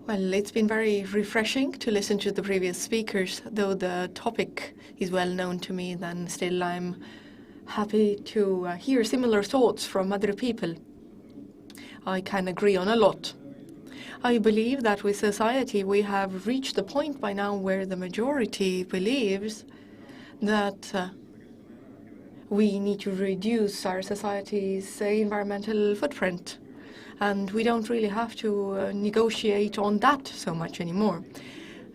Well, it's been very refreshing to listen to the previous speakers. Though the topic is well known to me, then still I'm happy to hear similar thoughts from other people. I can agree on a lot. I believe that with society we have reached the point by now where the majority believes that we need to reduce our society's environmental footprint. And we don't really have to negotiate on that so much anymore.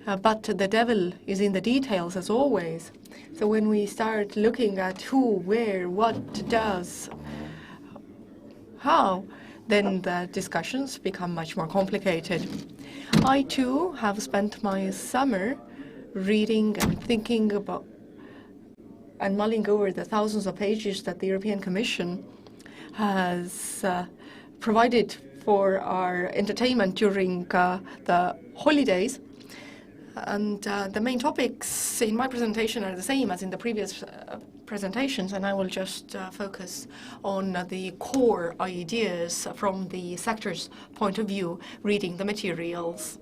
But the devil is in the details, as always. So when we start looking at who, where, what does, how, then the discussions become much more complicated. I, too, have spent my summer reading and thinking about and mulling over the thousands of pages that the European Commission has provided for our entertainment during the holidays. And the main topics in my presentation are the same as in the previous presentations, and I will just focus on the core ideas from the sector's point of view, reading the materials.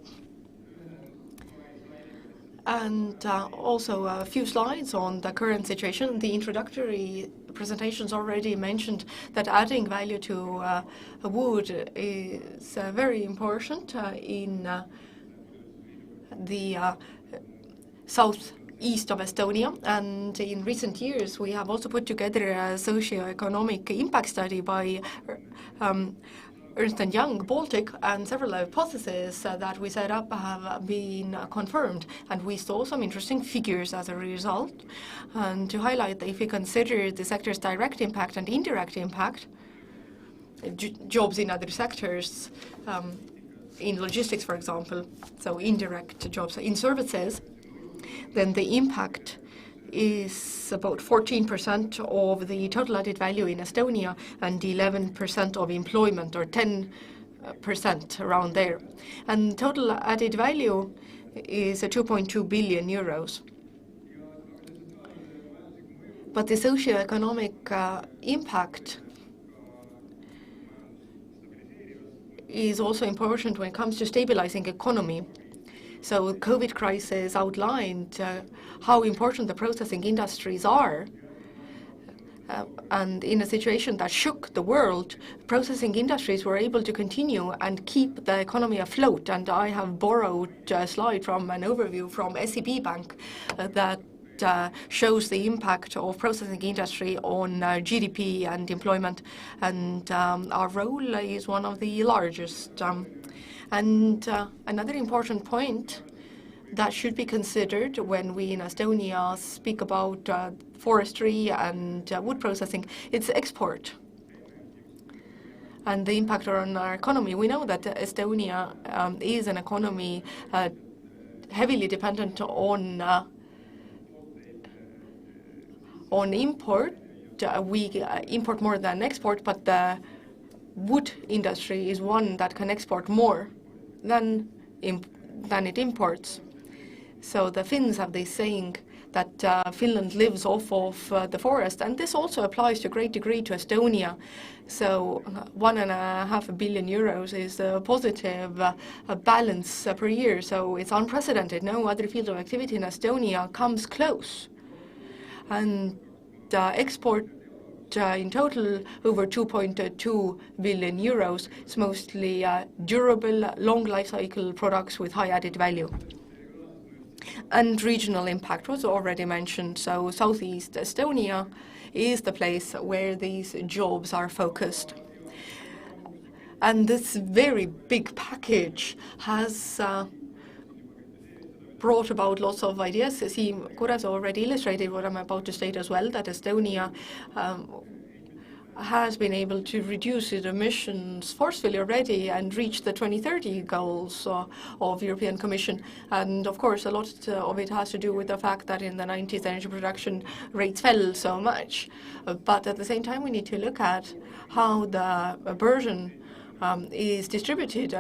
And also a few slides on the current situation. The introductory presentations already mentioned that adding value to wood is very important in the southeast of Estonia. And in recent years, we have also put together a socio-economic impact study by Ernst & Young Baltic, and several hypotheses that we set up have been confirmed, and we saw some interesting figures as a result. And to highlight that if we consider the sector's direct impact and indirect impact, jobs in other sectors, in logistics, for example, so indirect jobs in services, then the impact is about 14% of the total added value in Estonia and 11% of employment, or 10% around there. And total added value is 2.2 billion euros. But the socio-economic impact is also important when it comes to stabilizing economy. So COVID crisis outlined how important the processing industries are. And in a situation that shook the world, processing industries were able to continue and keep the economy afloat. And I have borrowed a slide from an overview from SEB Bank that shows the impact of processing industry on GDP and employment. And our role is one of the largest. Another important point that should be considered when we in Estonia speak about forestry and wood processing, it's export and the impact on our economy. We know that Estonia is an economy heavily dependent on import. We import more than export, but the wood industry is one that can export more than it imports. So the Finns have this saying that Finland lives off of the forest, and this also applies to a great degree to Estonia. So 1.5 billion euros is a positive balance per year, so it's unprecedented. No other field of activity in Estonia comes close. And export in total over 2.2 billion euros. It's mostly durable, long life cycle products with high added value. And regional impact was already mentioned. So Southeast Estonia is the place where these jobs are focused. And this very big package has brought about lots of ideas. Siim Kuras already illustrated what I'm about to state as well, that Estonia has been able to reduce its emissions forcefully already and reach the 2030 goals of European Commission. And of course, a lot of it has to do with the fact that in the 90s energy production rates fell so much. But at the same time, we need to look at how the burden is distributed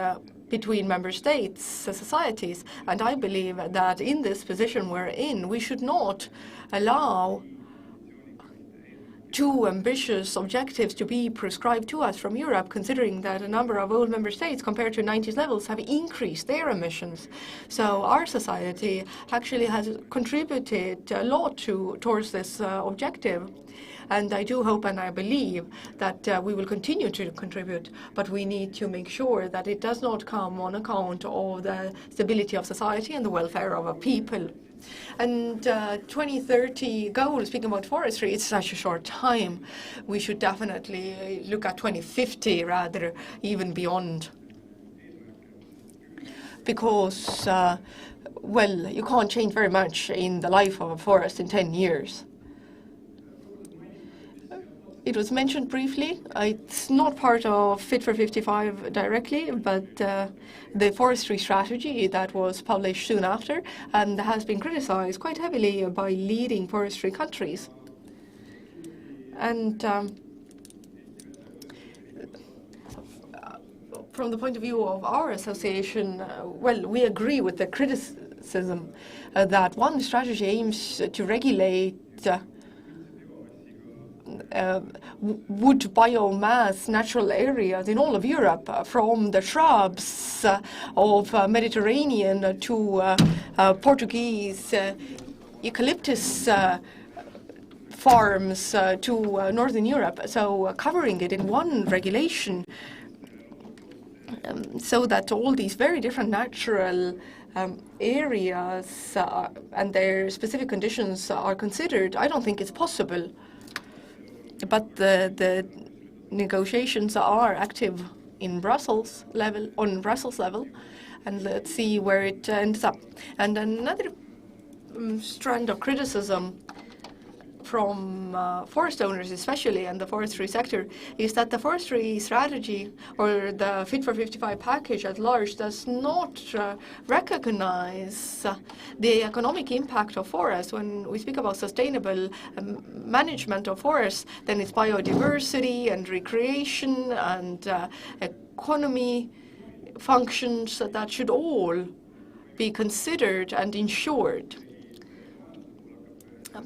between member states, societies. And I believe that in this position we're in, we should not allow too ambitious objectives to be prescribed to us from Europe, considering that a number of old member states, compared to 90s levels, have increased their emissions. So our society actually has contributed a lot towards this objective. And I do hope and I believe that we will continue to contribute, but we need to make sure that it does not come on account of the stability of society and the welfare of our people. And 2030 goal, speaking about forestry, it's such a short time. We should definitely look at 2050 rather, even beyond. Because, well, you can't change very much in the life of a forest in 10 years. It was mentioned briefly. It's not part of Fit for 55 directly, but the forestry strategy that was published soon after and has been criticized quite heavily by leading forestry countries. And from the point of view of our association, well, we agree with the criticism that one strategy aims to regulate wood biomass natural areas in all of Europe, from the shrubs of Mediterranean to Portuguese eucalyptus farms to Northern Europe. So covering it in one regulation so that all these very different natural areas and their specific conditions are considered, I don't think it's possible. But the negotiations are active in Brussels level, and let's see where it ends up. And another strand of criticism from forest owners especially and the forestry sector is that the forestry strategy or the Fit for 55 package at large does not recognize the economic impact of forests. When we speak about sustainable management of forests, then it's biodiversity and recreation and economy functions that should all be considered and ensured.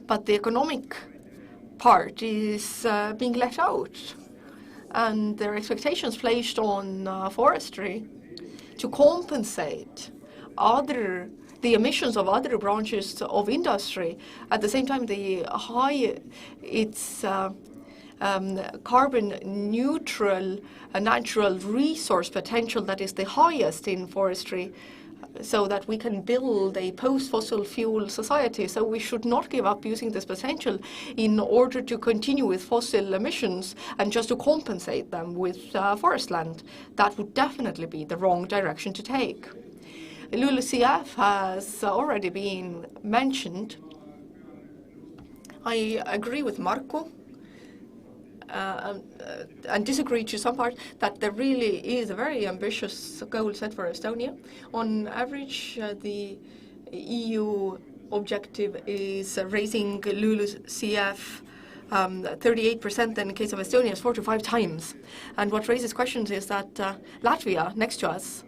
But the economic part is being left out, and there are expectations placed on forestry to compensate the emissions of other branches of industry. At the same time, its carbon neutral natural resource potential that is the highest in forestry, so that we can build a post-fossil fuel society. So we should not give up using this potential in order to continue with fossil emissions and just to compensate them with forest land. That would definitely be the wrong direction to take. LULUCF has already been mentioned. I agree with Marko and disagree to some part that there really is a very ambitious goal set for Estonia. On average, the EU objective is raising LULUCF 38%, in the case of Estonia, is 4 to 5 times. And what raises questions is that Latvia, next to us,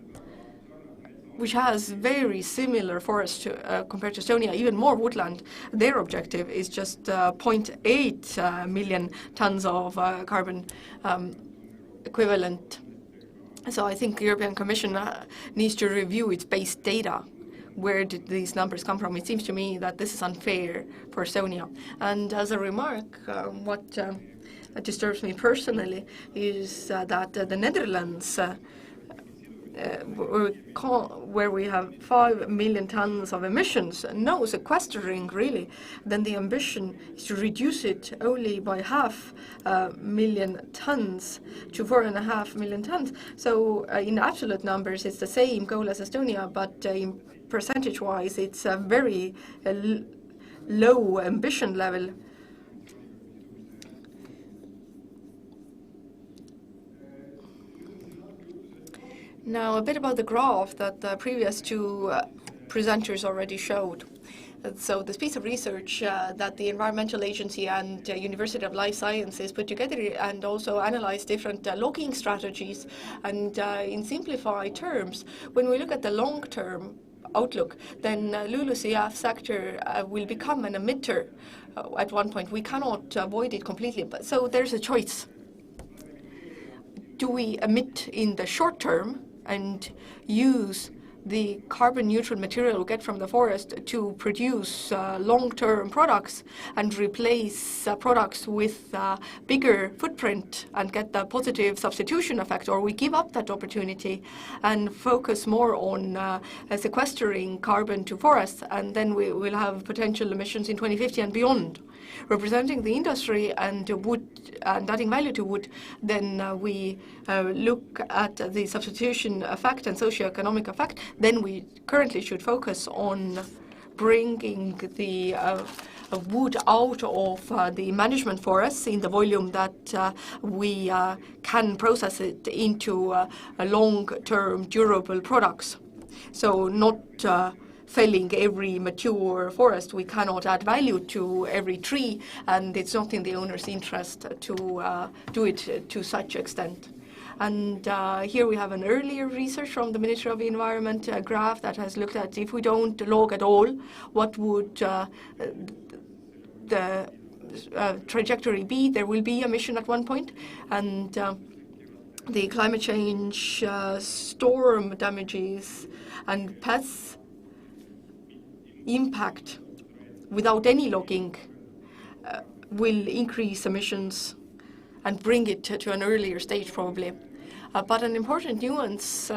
which has very similar forests compared to Estonia, even more woodland, their objective is just 0.8 million tons of carbon equivalent. So I think the European Commission needs to review its base data. Where did these numbers come from? It seems to me that this is unfair for Estonia. And as a remark, what disturbs me personally is that the Netherlands, where we have 5 million tons of emissions, no sequestering really, then the ambition is to reduce it only by 500,000 tons to 4.5 million tons. So in absolute numbers, it's the same goal as Estonia, but in percentage-wise, it's a very low ambition level. Now, a bit about the graph that the previous two presenters already showed. So this piece of research that the Environmental Agency and University of Life Sciences put together and also analyzed different logging strategies. And in simplified terms, when we look at the long-term outlook, then LULUCF sector will become an emitter at one point. We cannot avoid it completely, but so there's a choice. Do we emit in the short term and use the carbon neutral material we get from the forest to produce long-term products and replace products with bigger footprint and get the positive substitution effect, or we give up that opportunity and focus more on sequestering carbon to forests, and then we will have potential emissions in 2050 and beyond. Representing the industry and wood and adding value to wood, then we look at the substitution effect and socio-economic effect. Then we currently should focus on bringing the wood out of the management forests in the volume that we can process it into long-term durable products. So not felling every mature forest. We cannot add value to every tree, and it's not in the owner's interest to do it to such extent. And here we have an earlier research from the Ministry of the Environment graph that has looked at if we don't log at all, what would the trajectory be? There will be emission at one point, and the climate change, storm damages, and pests impact without any logging will increase emissions and bring it to an earlier stage probably. But an important nuance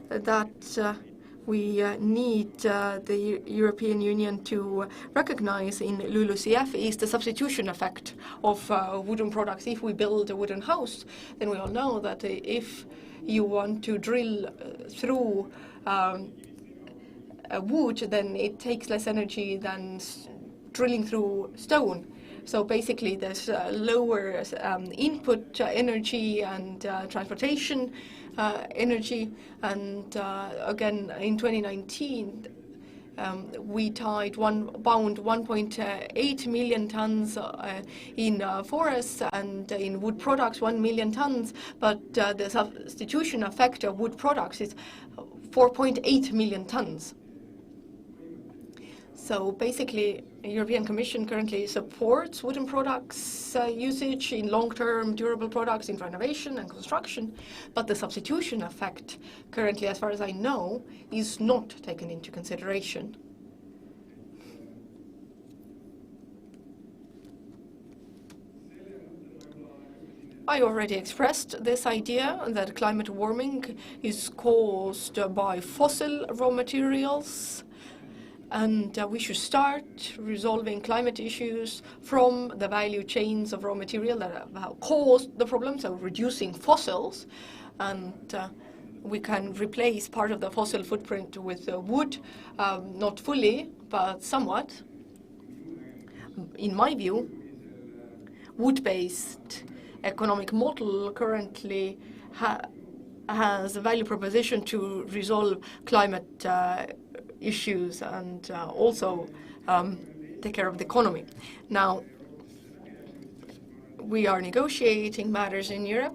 that we need the European Union to recognize in LULUCF is the substitution effect of wooden products. If we build a wooden house, then we all know that if you want to drill through wood, then it takes less energy than drilling through stone. So basically there's lower input energy and transportation energy. And again, in 2019, we bound 1.8 million tons in forests, and in wood products 1 million tons, but the substitution effect of wood products is 4.8 million tons. So basically, the European Commission currently supports wooden products usage in long-term durable products in renovation and construction, but the substitution effect currently, as far as I know, is not taken into consideration. I already expressed this idea that climate warming is caused by fossil raw materials, and we should start resolving climate issues from the value chains of raw material that have caused the problem, so reducing fossils. And we can replace part of the fossil footprint with wood, not fully, but somewhat. In my view, wood-based economic model currently has a value proposition to resolve climate issues and also take care of the economy. Now, we are negotiating matters in Europe,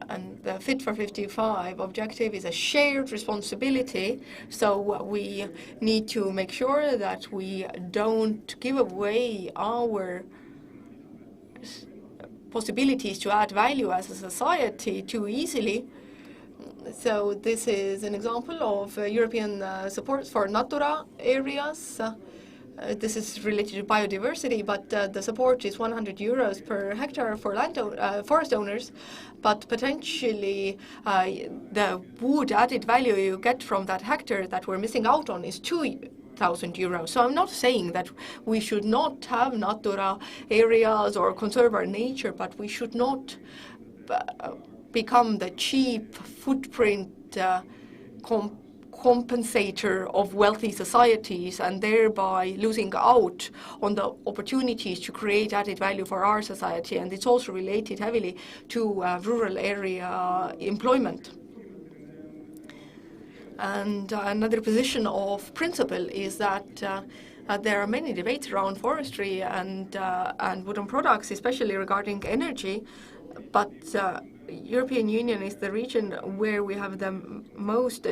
and the Fit for 55 objective is a shared responsibility, so we need to make sure that we don't give away our possibilities to add value as a society too easily. So this is an example of European support for Natura areas. This is related to biodiversity, but the support is 100 euros per hectare for forest owners. But potentially the wood added value you get from that hectare that we're missing out on is 2,000 euros. So I'm not saying that we should not have Natura areas or conserve our nature, but we should not become the cheap footprint compensator of wealthy societies and thereby losing out on the opportunities to create added value for our society. And it's also related heavily to rural area employment. And another position of principle is that there are many debates around forestry and wooden products, especially regarding energy, but European Union is the region where we have the most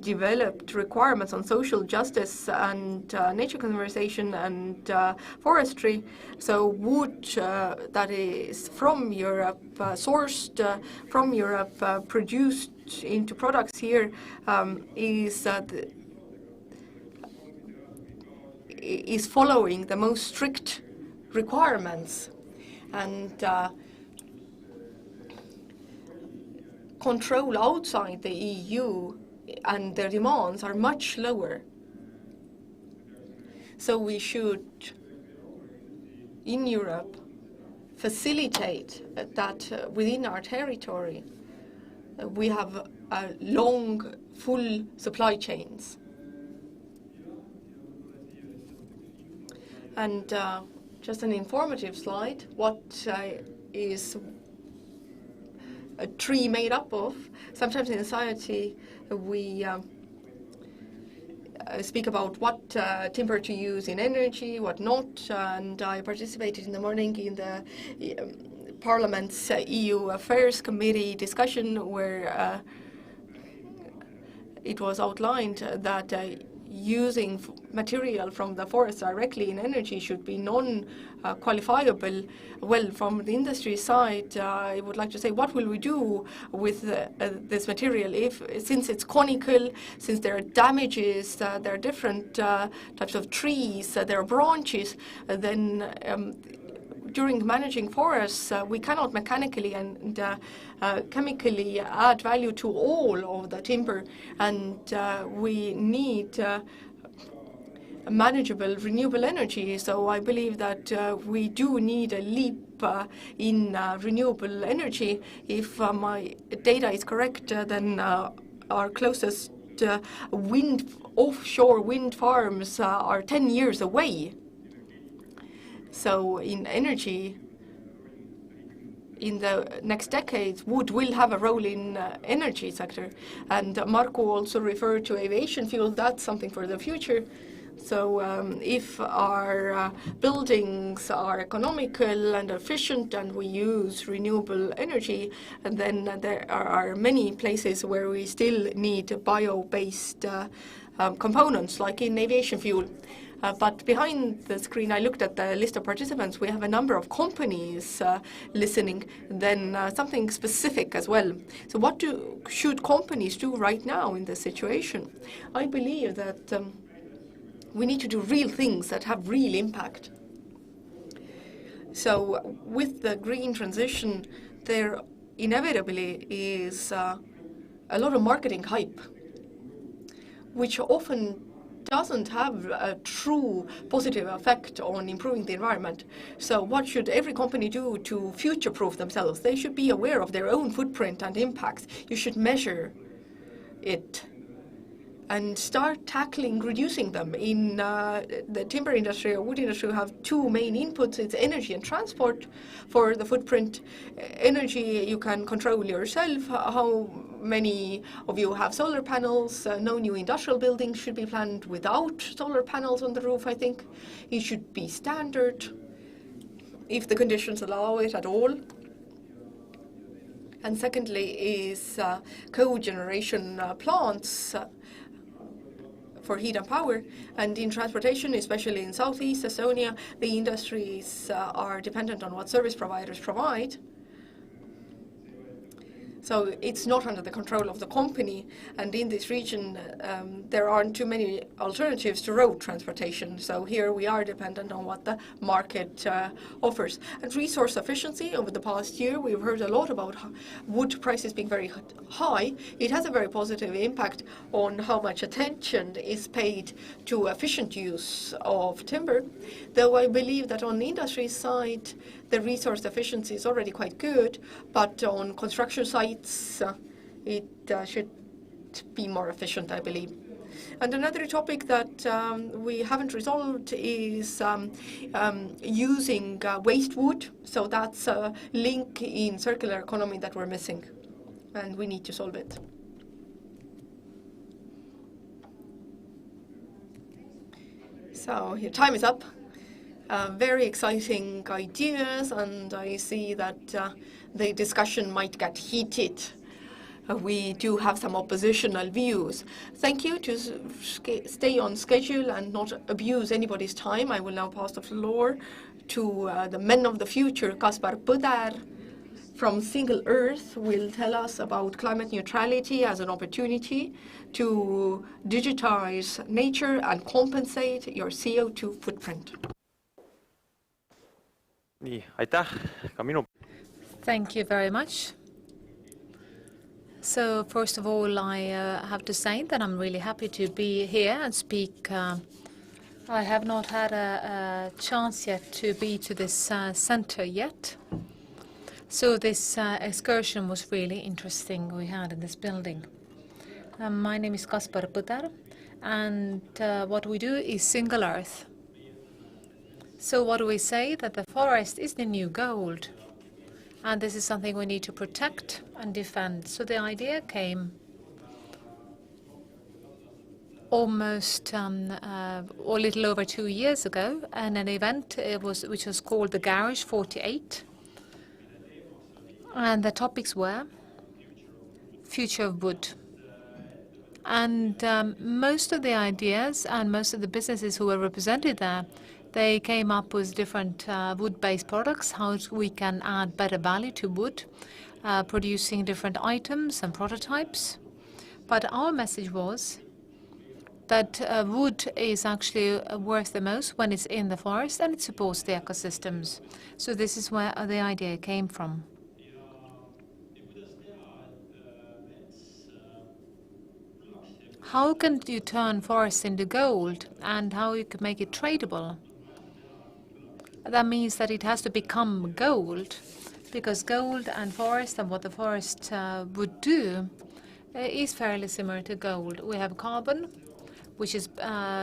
developed requirements on social justice and nature conservation and forestry. So wood that is from Europe, sourced from Europe, produced into products here is following the most strict requirements, and control outside the EU and their demands are much lower. So we should, in Europe, facilitate that within our territory we have long, full supply chains. And just an informative slide, what is a tree made up of? Sometimes in society we speak about what timber to use in energy, what not, and I participated in the morning in the Parliament's EU Affairs Committee discussion where it was outlined that using material from the forest directly in energy should be non-qualifiable. Well, from the industry side, I would like to say, what will we do with this material since it's conical, since there are damages, there are different types of trees, there are branches, then during managing forests, we cannot mechanically and chemically add value to all of the timber, and we need manageable renewable energy. So I believe that we do need a leap in renewable energy. If my data is correct, then our closest offshore wind farms are 10 years away So in energy, in the next decades, wood will have a role in energy sector. And Marco also referred to aviation fuel. That's something for the future. So if our buildings are economical and efficient and we use renewable energy, and then there are many places where we still need bio-based components, like in aviation fuel. But behind the screen, I looked at the list of participants. We have a number of companies listening, then something specific as well. So what should companies do right now in this situation? I believe that we need to do real things that have real impact. So with the green transition, there inevitably is a lot of marketing hype, which often doesn't have a true positive effect on improving the environment. So what should every company do to future-proof themselves? They should be aware of their own footprint and impacts. You should measure it and start tackling reducing them. In the timber industry or wood industry, we have two main inputs. It's energy and transport. For the footprint, energy you can control yourself. How many of you have solar panels? No new industrial buildings should be planned without solar panels on the roof, I think. It should be standard, if the conditions allow it at all. And secondly is cogeneration plants for heat and power. And in transportation, especially in Southeast Estonia, the industries are dependent on what service providers provide. So it's not under the control of the company. And in this region, there aren't too many alternatives to road transportation. So here we are dependent on what the market offers. And resource efficiency, over the past year, we've heard a lot about wood prices being very high. It has a very positive impact on how much attention is paid to efficient use of timber. Though I believe that on the industry side, the resource efficiency is already quite good, but on construction sites, it should be more efficient, I believe. And another topic that we haven't resolved is using waste wood. So that's a link in circular economy that we're missing, and we need to solve it. So your time is up. Very exciting ideas, and I see that the discussion might get heated. We do have some oppositional views. Thank you to stay on schedule and not abuse anybody's time. I will now pass the floor to the men of the future. Kaspar Põder from Single Earth will tell us about climate neutrality as an opportunity to digitize nature and compensate your CO2 footprint. Thank you very much. So first of all, I have to say that I'm really happy to be here and speak. I have not had a chance yet to be to this center yet. So this excursion was really interesting we had in this building. My name is Kaspar Põder, and what we do is Single Earth. So what do we say? That the forest is the new gold. And this is something we need to protect and defend. So the idea came almost a little over 2 years ago, and an event which was called the Garage 48. And the topics were future of wood. And most of the ideas and most of the businesses who were represented there, they came up with different wood-based products, how we can add better value to wood, producing different items and prototypes. But our message was that wood is actually worth the most when it's in the forest and it supports the ecosystems. So this is where the idea came from. How can you turn forests into gold and how you can make it tradable? That means that it has to become gold, because gold and forest and what the forest would do is fairly similar to gold. We have carbon, which is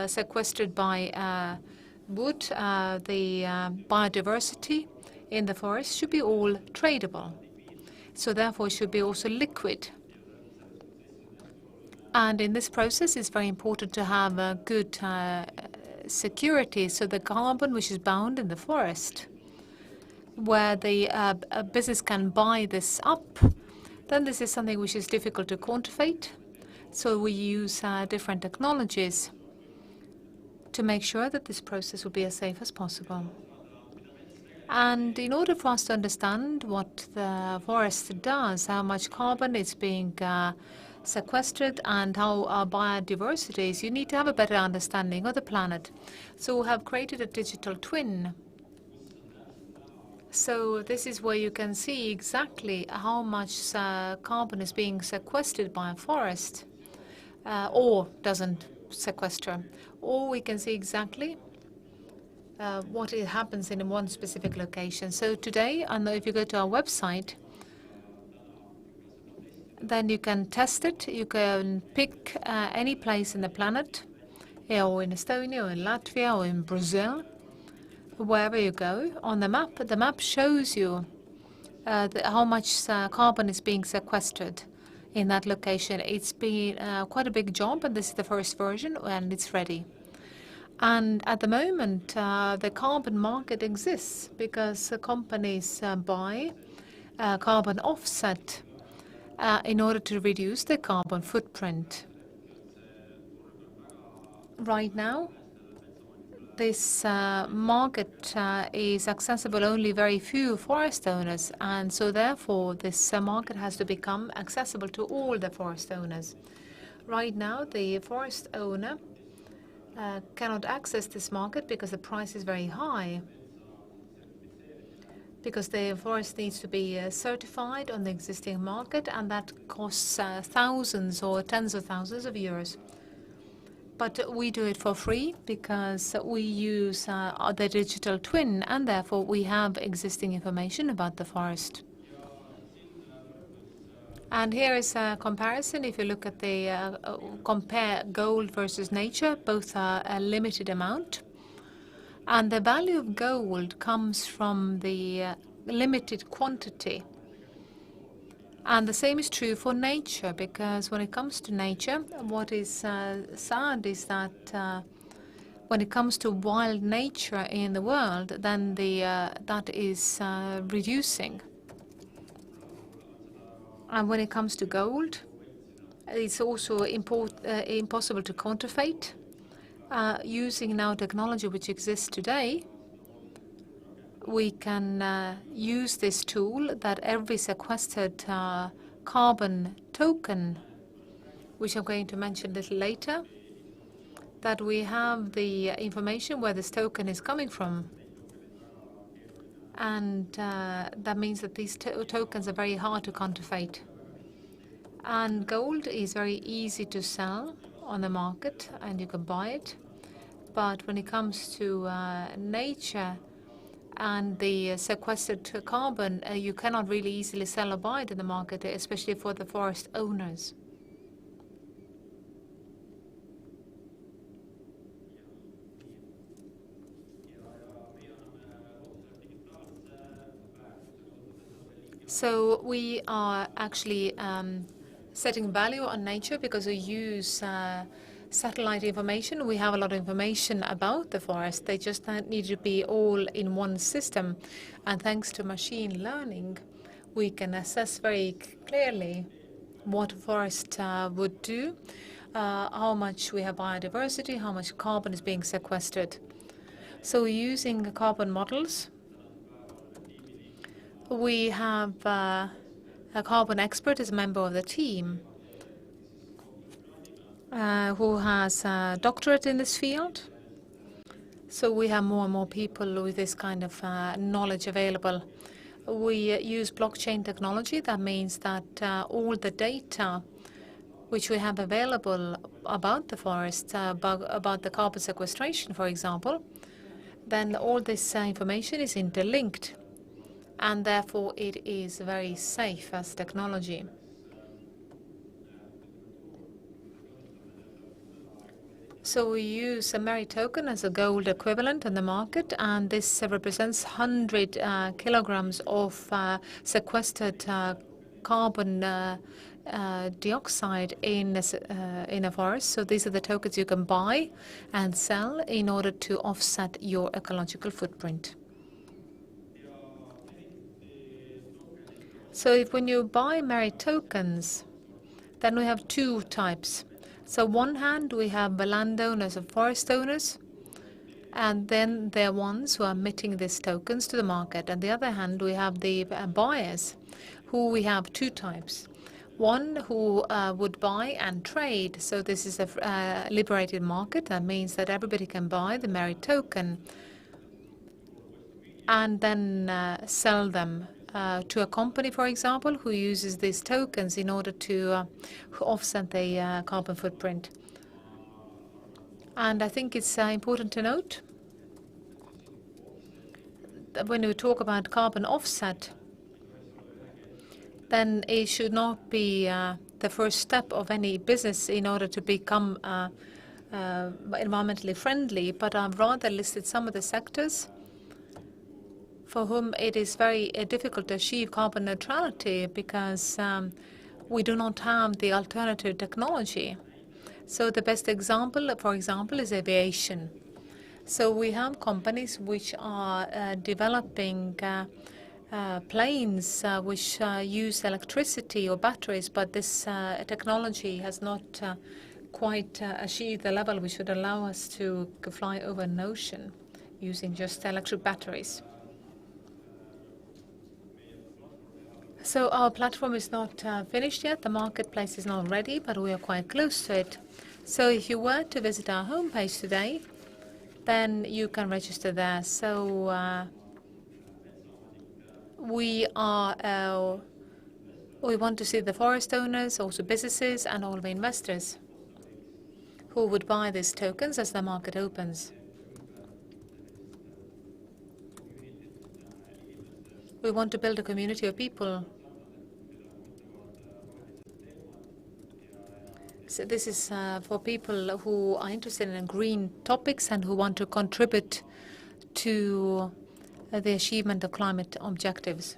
sequestered by wood, the biodiversity in the forest should be all tradable. So therefore, it should be also liquid. And in this process, it's very important to have a good security. So the carbon which is bound in the forest, where the business can buy this up, then this is something which is difficult to quantitate. So we use different technologies to make sure that this process will be as safe as possible. And in order for us to understand what the forest does, how much carbon is being sequestered and how our biodiversity is, you need to have a better understanding of the planet. So we have created a digital twin. So this is where you can see exactly how much carbon is being sequestered by a forest or doesn't sequester. Or we can see exactly what happens in one specific location. So today, if you go to our website, then you can test it. You can pick any place in the planet, or in Estonia, or in Latvia, or in Brazil, wherever you go. On the map shows you how much carbon is being sequestered in that location. It's been quite a big job, and this is the first version, and it's ready. And at the moment, the carbon market exists because companies buy carbon offset in order to reduce their carbon footprint. Right now, this market is accessible only very few forest owners, and so therefore this market has to become accessible to all the forest owners. Right now, the forest owner cannot access this market because the price is very high, because the forest needs to be certified on the existing market, and that costs thousands or tens of thousands of euros. But we do it for free because we use the digital twin, and therefore we have existing information about the forest. And here is a comparison. If you look at the compare gold versus nature, both are a limited amount. And the value of gold comes from the limited quantity. And the same is true for nature, because when it comes to nature, what is sad is that when it comes to wild nature in the world, then that is reducing. And when it comes to gold, it's also impossible to quantitate. Using now technology which exists today, we can use this tool that every sequestered carbon token, which I'm going to mention a little later, that we have the information where this token is coming from. And that means that these tokens are very hard to quantitate. And gold is very easy to sell on the market, and you can buy it. But when it comes to nature and the sequestered carbon, you cannot really easily sell or buy it in the market, especially for the forest owners. So we are actually setting value on nature because we use satellite information. We have a lot of information about the forest. They just need to be all in one system. And thanks to machine learning, we can assess very clearly what a forest would do, how much we have biodiversity, how much carbon is being sequestered. So using carbon models, we have a carbon expert as a member of the team who has a doctorate in this field. So we have more and more people with this kind of knowledge available. We use blockchain technology. That means that all the data which we have available about the forest, about the carbon sequestration, for example, then all this information is interlinked. And therefore, it is very safe as technology. So we use a merit token as a gold equivalent on the market, and this represents 100 kilograms of sequestered carbon dioxide in a forest. So these are the tokens you can buy and sell in order to offset your ecological footprint. So when you buy merit tokens, then we have two types. So one hand, we have the landowners and forest owners, and then there are ones who are emitting these tokens to the market. On the other hand, we have the buyers, who we have two types. One who would buy and trade. So this is a liberated market. That means that everybody can buy the merit token and then sell them to a company, for example, who uses these tokens in order to offset the carbon footprint. And I think it's important to note that when we talk about carbon offset, then it should not be the first step of any business in order to become environmentally friendly, but I've rather listed some of the sectors for whom it is very difficult to achieve carbon neutrality because we do not have the alternative technology. So the best example, for example, is aviation. So we have companies which are developing planes which use electricity or batteries, but this technology has not quite achieved the level which would allow us to fly over an ocean using just electric batteries. So our platform is not finished yet. The marketplace is not ready, but we are quite close to it. So if you were to visit our homepage today, then you can register there. So we want to see the forest owners, also businesses, and all the investors who would buy these tokens as the market opens. We want to build a community of people. So this is for people who are interested in green topics and who want to contribute to the achievement of climate objectives.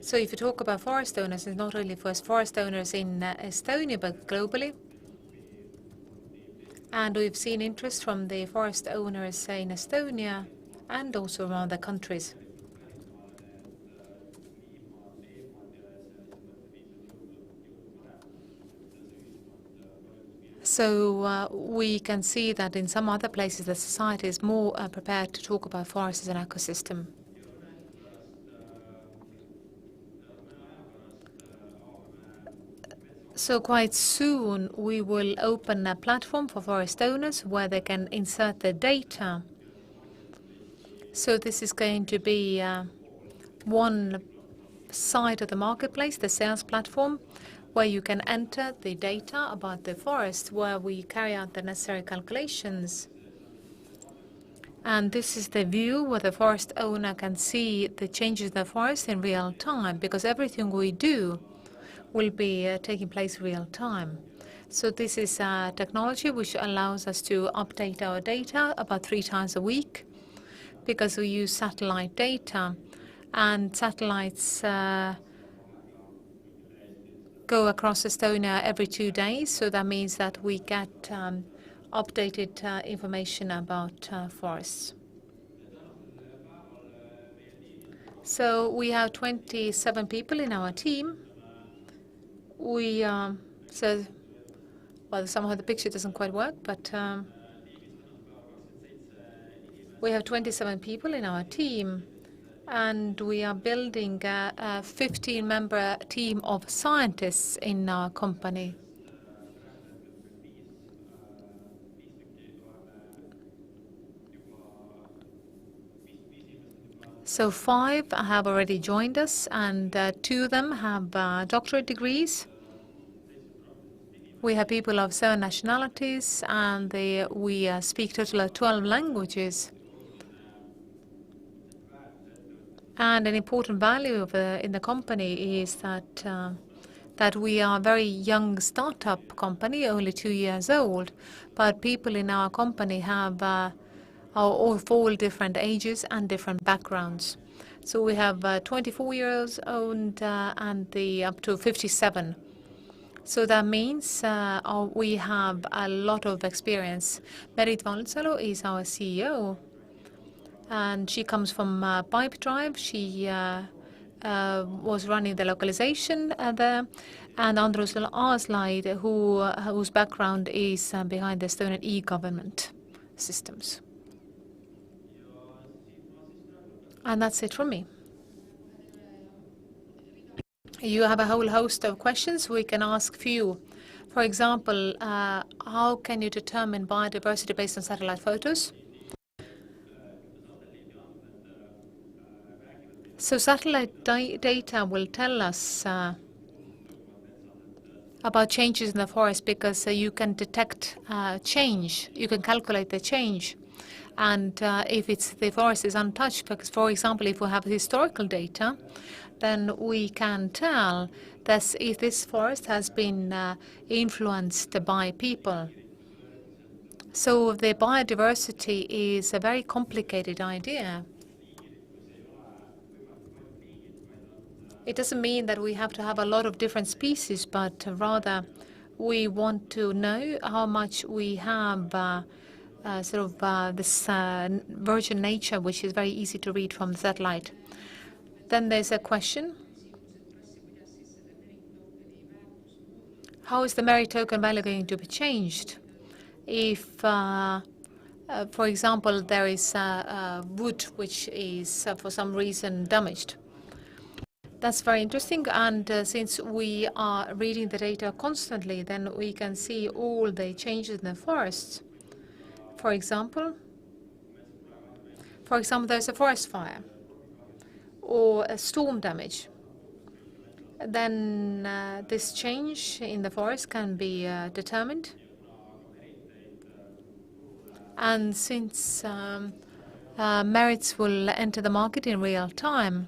So if you talk about forest owners, it's not only for forest owners in Estonia, but globally. And we've seen interest from the forest owners in Estonia and also around the countries. So we can see that in some other places the society is more prepared to talk about forests as an ecosystem. So quite soon we will open a platform for forest owners where they can insert their data. So this is going to be one side of the marketplace, the sales platform, where you can enter the data about the forest, where we carry out the necessary calculations. And this is the view where the forest owner can see the changes in the forest in real time, because everything we do will be taking place real time. So this is a technology which allows us to update our data about 3 times a week, because we use satellite data, and satellites go across Estonia every 2 days. So that means that we get updated information about forests. So we have 27 people in our team. Well, somehow the picture doesn't quite work, but we have 27 people in our team, and we are building a 15-member team of scientists in our company. So 5 have already joined us, and 2 of them have doctorate degrees. We have people of 7 nationalities, and we speak a total of 12 languages. And an important value in the company is that we are a very young startup company, only 2 years old, but people in our company have are of all different ages and different backgrounds. So we have 24 years old and up to 57. So that means we have a lot of experience. Merit Valsalu is our CEO, and she comes from Pipe Drive. She was running the localization there, and Andrus Aaslaid, whose background is behind the Estonian e-government systems. And that's it from me. You have a whole host of questions. We can ask few. For example, how can you determine biodiversity based on satellite photos? So satellite data will tell us about changes in the forest because you can detect change. You can calculate the change. And if the forest is untouched, because, for example, if we have historical data, then we can tell that if this forest has been influenced by people. So the biodiversity is a very complicated idea. It doesn't mean that we have to have a lot of different species, but rather we want to know how much we have this virgin nature, which is very easy to read from the satellite. Then there's a question. How is the merit token value going to be changed if, for example, there is wood which is for some reason damaged? That's very interesting, and since we are reading the data constantly, then we can see all the changes in the forests. For example, there's a forest fire or a storm damage. Then this change in the forest can be determined. And since merits will enter the market in real time,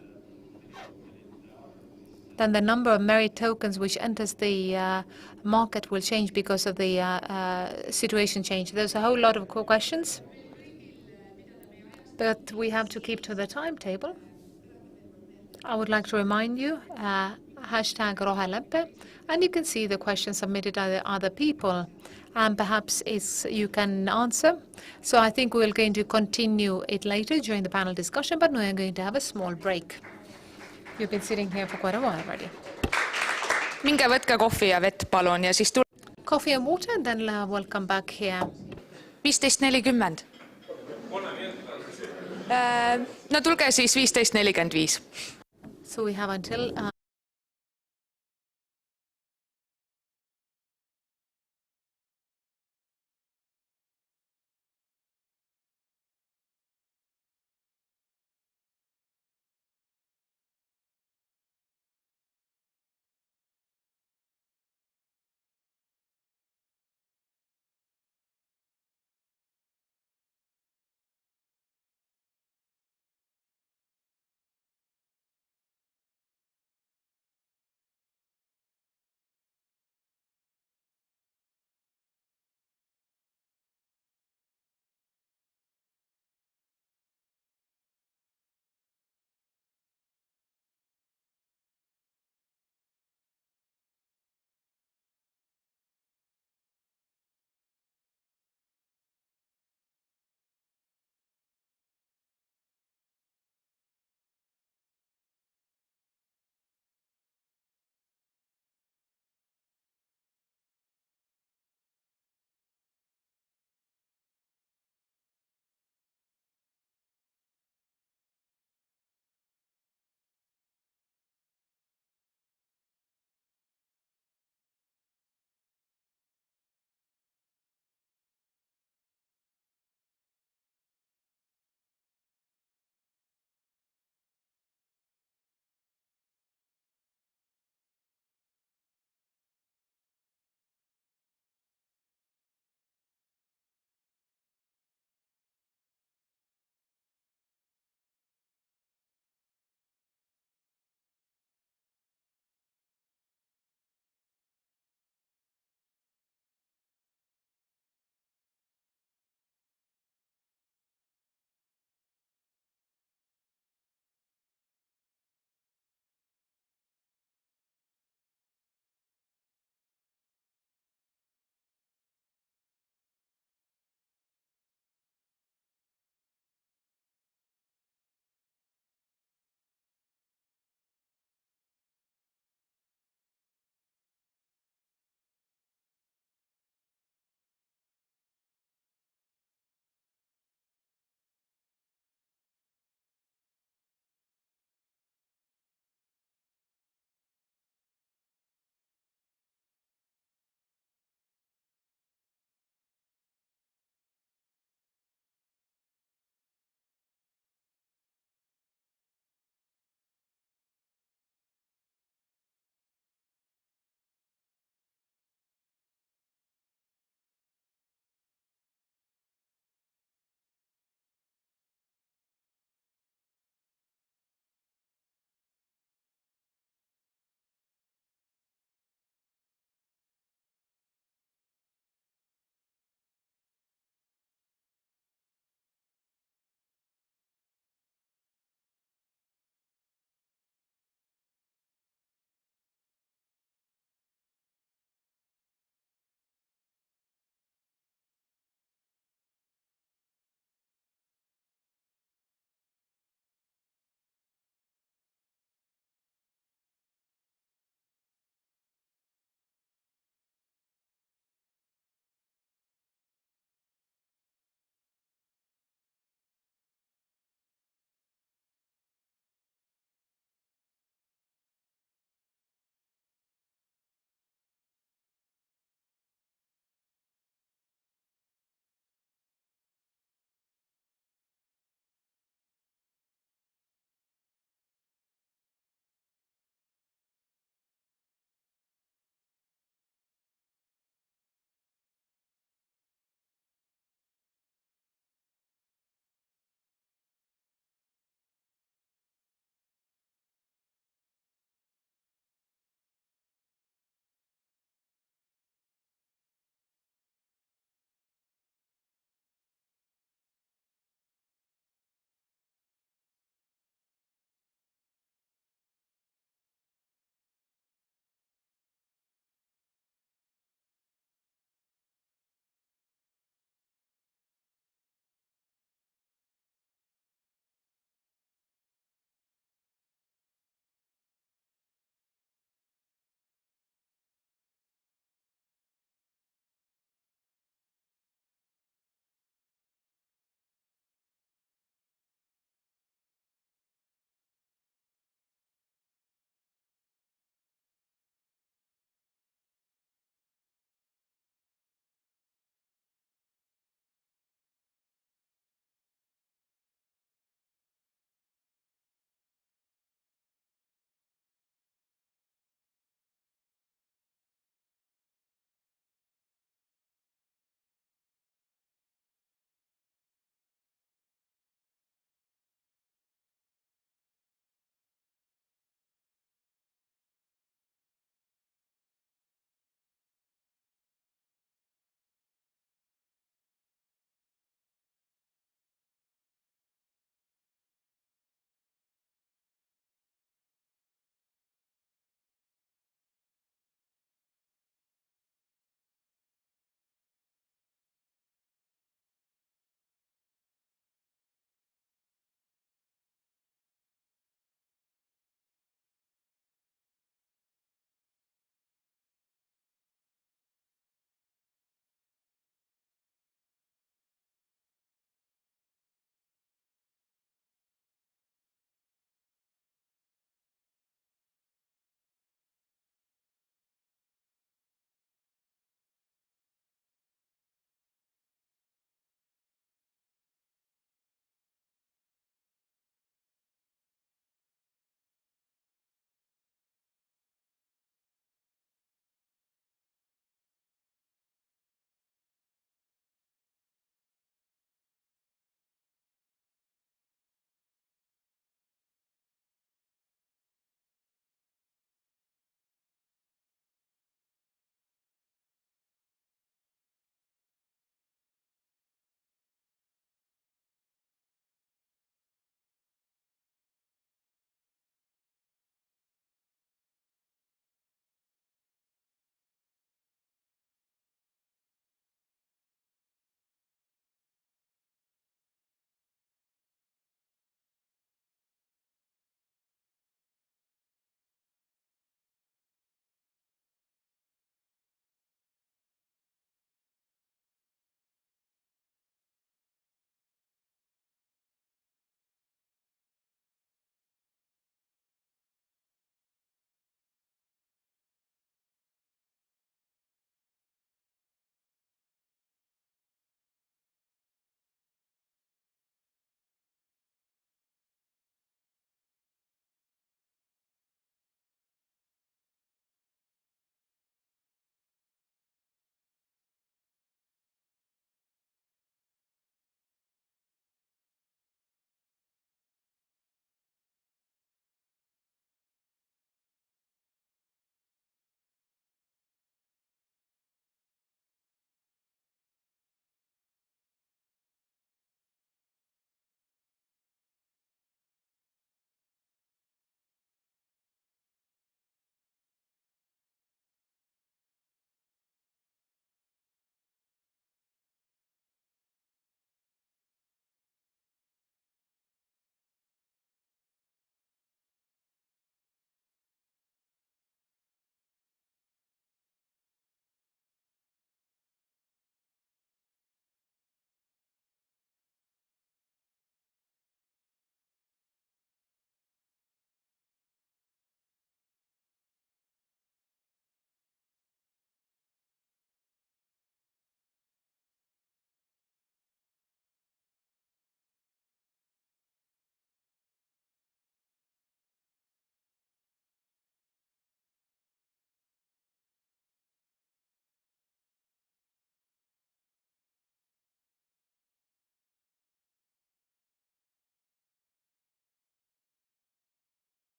then the number of merit tokens which enters the market will change because of the situation change. There's a whole lot of questions, but we have to keep to the timetable. I would like to remind you, hashtag Roheleppe, and you can see the questions submitted by the other people, and perhaps you can answer. So I think we're going to continue it later during the panel discussion, but now we're going to have a small break. You've been sitting here for quite a while already. Minge võtke kohvi ja vett, palun, ja siis Coffee and water, and then we'll come back here. 15:40. No tulge siis 15:45. So we have until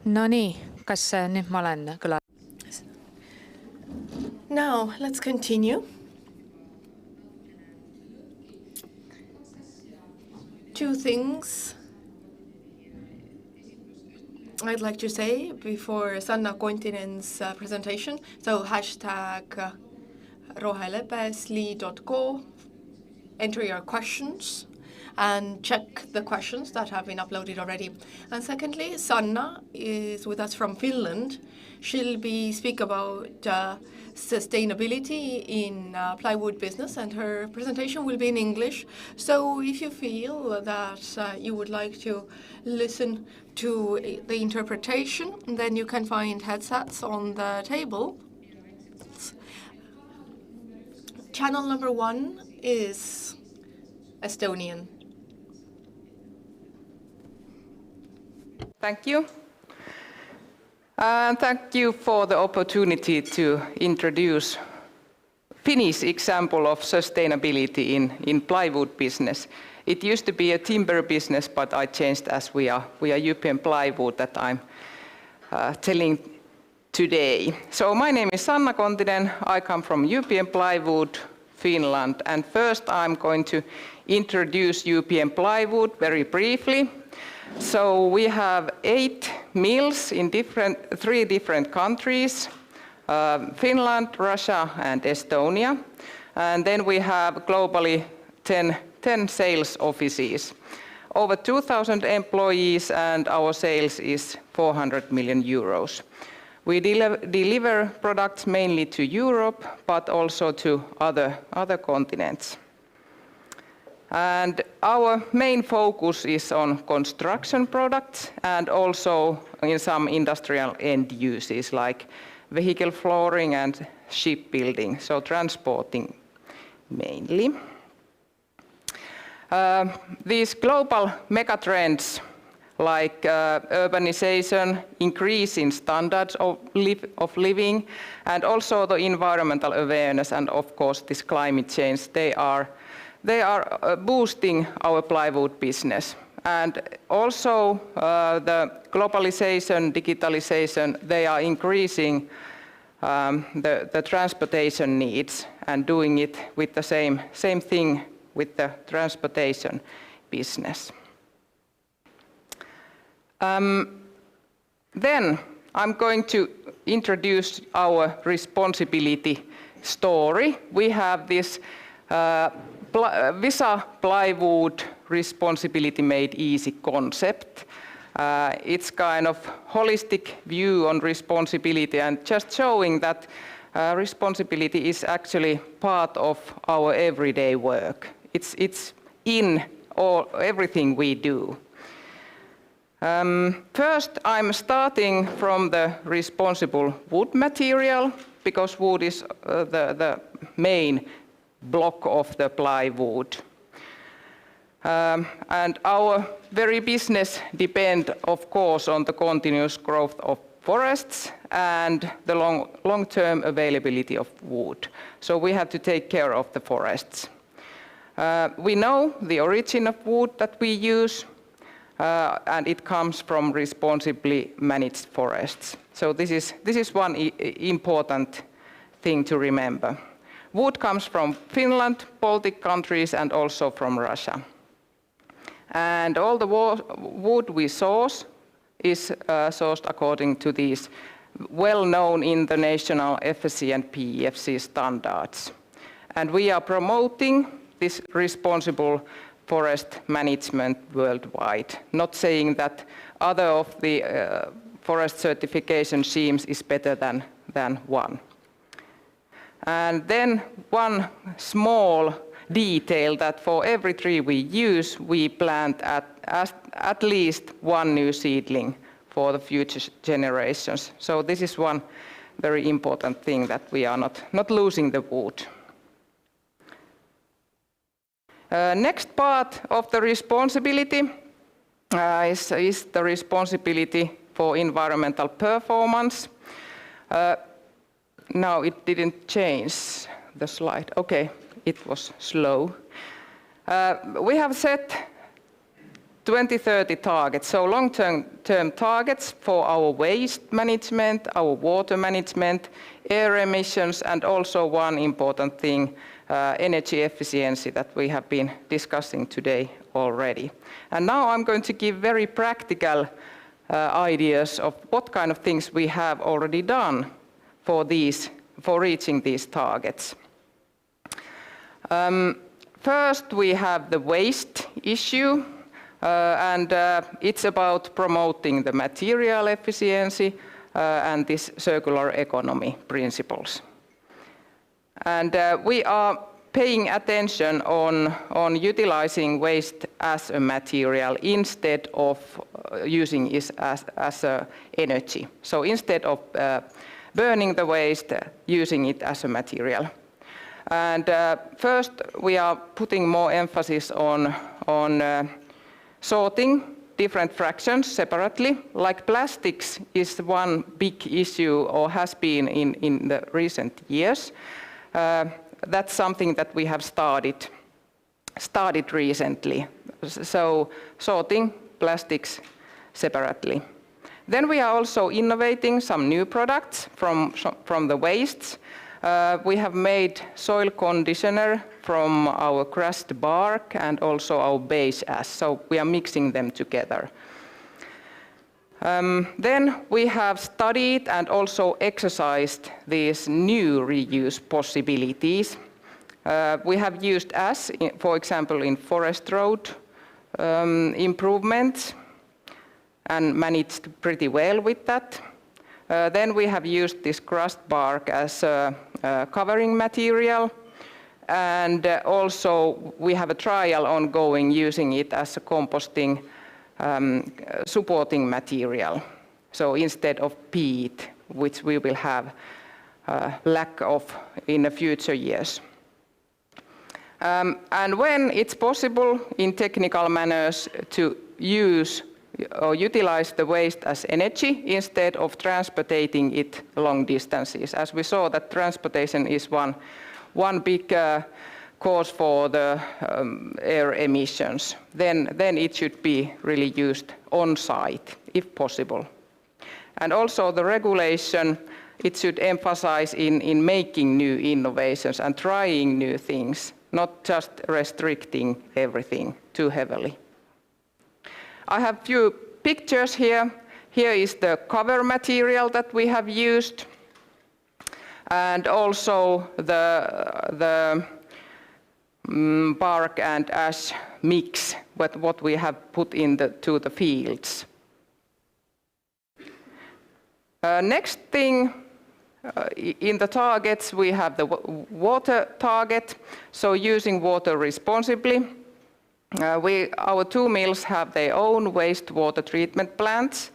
No nii, kas nüüd ma olen kõla? Now, let's continue. Two things I'd like to say before Sanna Kontinen's presentation. So hashtag roheleppe.sli.co, enter your questions and check the questions that have been uploaded already. And secondly, Sanna is with us from Finland. She'll speak about sustainability in plywood business, and her presentation will be in English. So if you feel that you would like to listen to the interpretation, then you can find headsets on the table. Channel number 1 is Estonian. Thank you. Thank you for the opportunity to introduce Finnish example of sustainability in plywood business. It used to be a timber business, but I changed as we are European plywood that I'm telling today. So my name is Sanna Kontinen. I come from European plywood, Finland. And first I'm going to introduce European plywood very briefly. So we have 8 mills in 3 different countries, Finland, Russia, and Estonia. And then we have globally 10 sales offices, over 2,000 employees, and our sales is 400 million euros. We deliver products mainly to Europe, but also to other continents. And our main focus is on construction products and also in some industrial end uses like vehicle flooring and shipbuilding, so transporting mainly. These global megatrends like urbanization, increase in standards of living, and also the environmental awareness, and of course this climate change, they are boosting our plywood business. And also the globalization, digitalization, they are increasing the transportation needs and doing it with the same thing with the transportation business. Then I'm going to introduce our responsibility story. We have this Visa plywood responsibility made easy concept. It's kind of holistic view on responsibility and just showing that responsibility is actually part of our everyday work. It's in everything we do. First, I'm starting from the responsible wood material, because wood is the main block of the plywood. And our very business depends, of course, on the continuous growth of forests and the long-term availability of wood. So we have to take care of the forests. We know the origin of wood that we use, and it comes from responsibly managed forests. So this is one important thing to remember. Wood comes from Finland, Baltic countries, and also from Russia. And all the wood we source is sourced according to these well-known international FSC and PEFC standards. And we are promoting this responsible forest management worldwide, not saying that other of the forest certification schemes is better than one. And then one small detail that for every tree we use, we plant at least one new seedling for the future generations. So this is one very important thing, that we are not losing the wood. Next part of the responsibility is the responsibility for environmental performance. Now it didn't change the slide. Okay, it was slow. We have set 2030 targets, so long-term targets for our waste management, our water management, air emissions, and also one important thing, energy efficiency that we have been discussing today already. And now I'm going to give very practical ideas of what kind of things we have already done for reaching these targets. First, we have the waste issue, and it's about promoting the material efficiency and this circular economy principles. And we are paying attention on utilizing waste as a material instead of using it as energy. So instead of burning the waste, using it as a material. And first, we are putting more emphasis on sorting different fractions separately. Like plastics is one big issue, or has been in the recent years. That's something that we have started recently. So sorting plastics separately. Then we are also innovating some new products from the wastes. We have made soil conditioner from our crushed bark and also our beige ash, so we are mixing them together. Then we have studied and also exercised these new reuse possibilities. We have used ash, for example, in forest road improvements, and managed pretty well with that. Then we have used this crushed bark as a covering material, and also we have a trial ongoing using it as a composting supporting material. So instead of peat, which we will have lack of in the future years. And when it's possible in technical manners to use or utilize the waste as energy instead of transporting it long distances. As we saw that transportation is one big cause for the air emissions, then it should be really used on site if possible. And also the regulation, it should emphasize in making new innovations and trying new things, not just restricting everything too heavily. I have a few pictures here. Here is the cover material that we have used, and also the bark and ash mix, what we have put into the fields. Next thing, in the targets, we have the water target, so using water responsibly. Our 2 mills have their own wastewater treatment plants,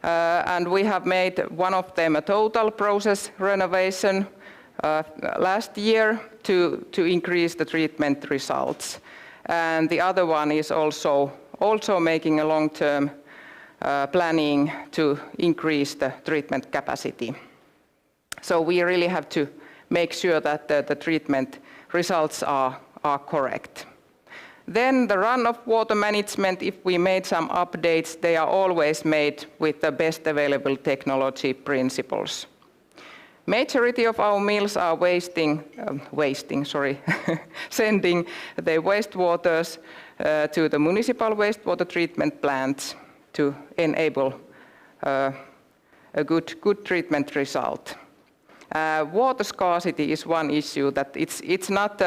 and we have made one of them a total process renovation last year to increase the treatment results. And the other one is also making a long-term planning to increase the treatment capacity. So we really have to make sure that the treatment results are correct. Then the runoff water management, if we made some updates, they are always made with the best available technology principles. Majority of our mills are sending their wastewaters to the municipal wastewater treatment plants to enable a good treatment result. Water scarcity is one issue that it's not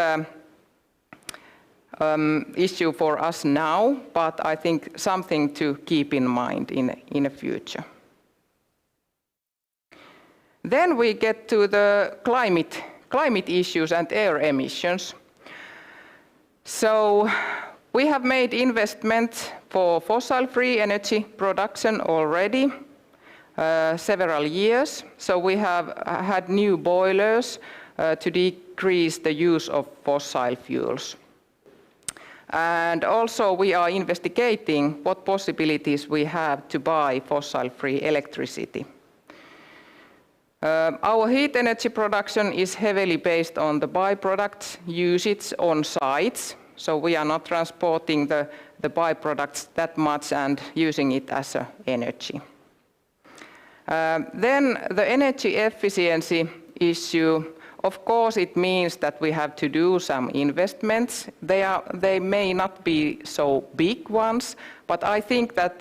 issue for us now, but I think something to keep in mind in the future. Then we get to the climate issues and air emissions. So we have made investments for fossil-free energy production already several years. So we have had new boilers to decrease the use of fossil fuels. And also we are investigating what possibilities we have to buy fossil-free electricity. Our heat energy production is heavily based on the byproducts usage on sites, so we are not transporting the the byproducts that much and using it as energy. Then the energy efficiency issue, of course it means that we have to do some investments. They may not be so big ones, but I think that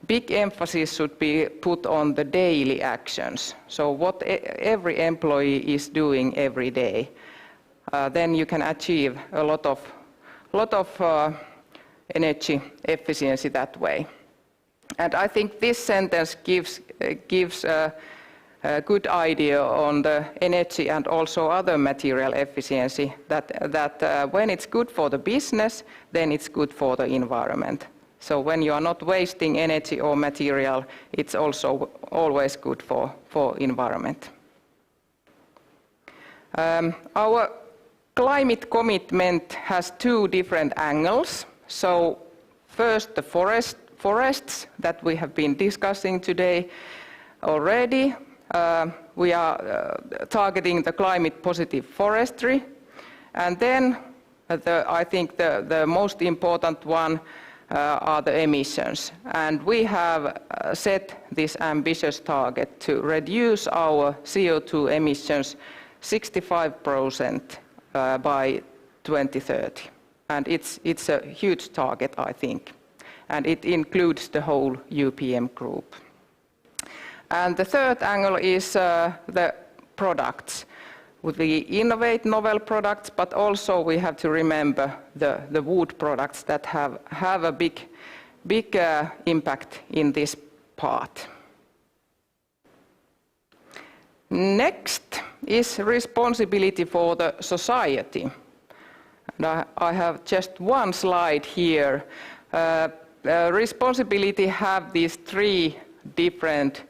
big emphasis should be put on the daily actions. So what every employee is doing every day, then you can achieve a lot of energy efficiency that way. And I think this sentence gives a good idea on the energy and also other material efficiency, that when it's good for the business, then it's good for the environment. So when you are not wasting energy or material, it's also always good for environment. Our climate commitment has two different angles. So first, the forests that we have been discussing today already. We are targeting the climate positive forestry. And then I think the most important one are the emissions. And we have set this ambitious target to reduce our CO2 emissions 65% by 2030. And it's a huge target, I think. And it includes the whole UPM group. And the third angle is the products. We innovate novel products, but also we have to remember the wood products that have a big impact in this part. Next is responsibility for the society. And I have just one slide here. Responsibility have these three different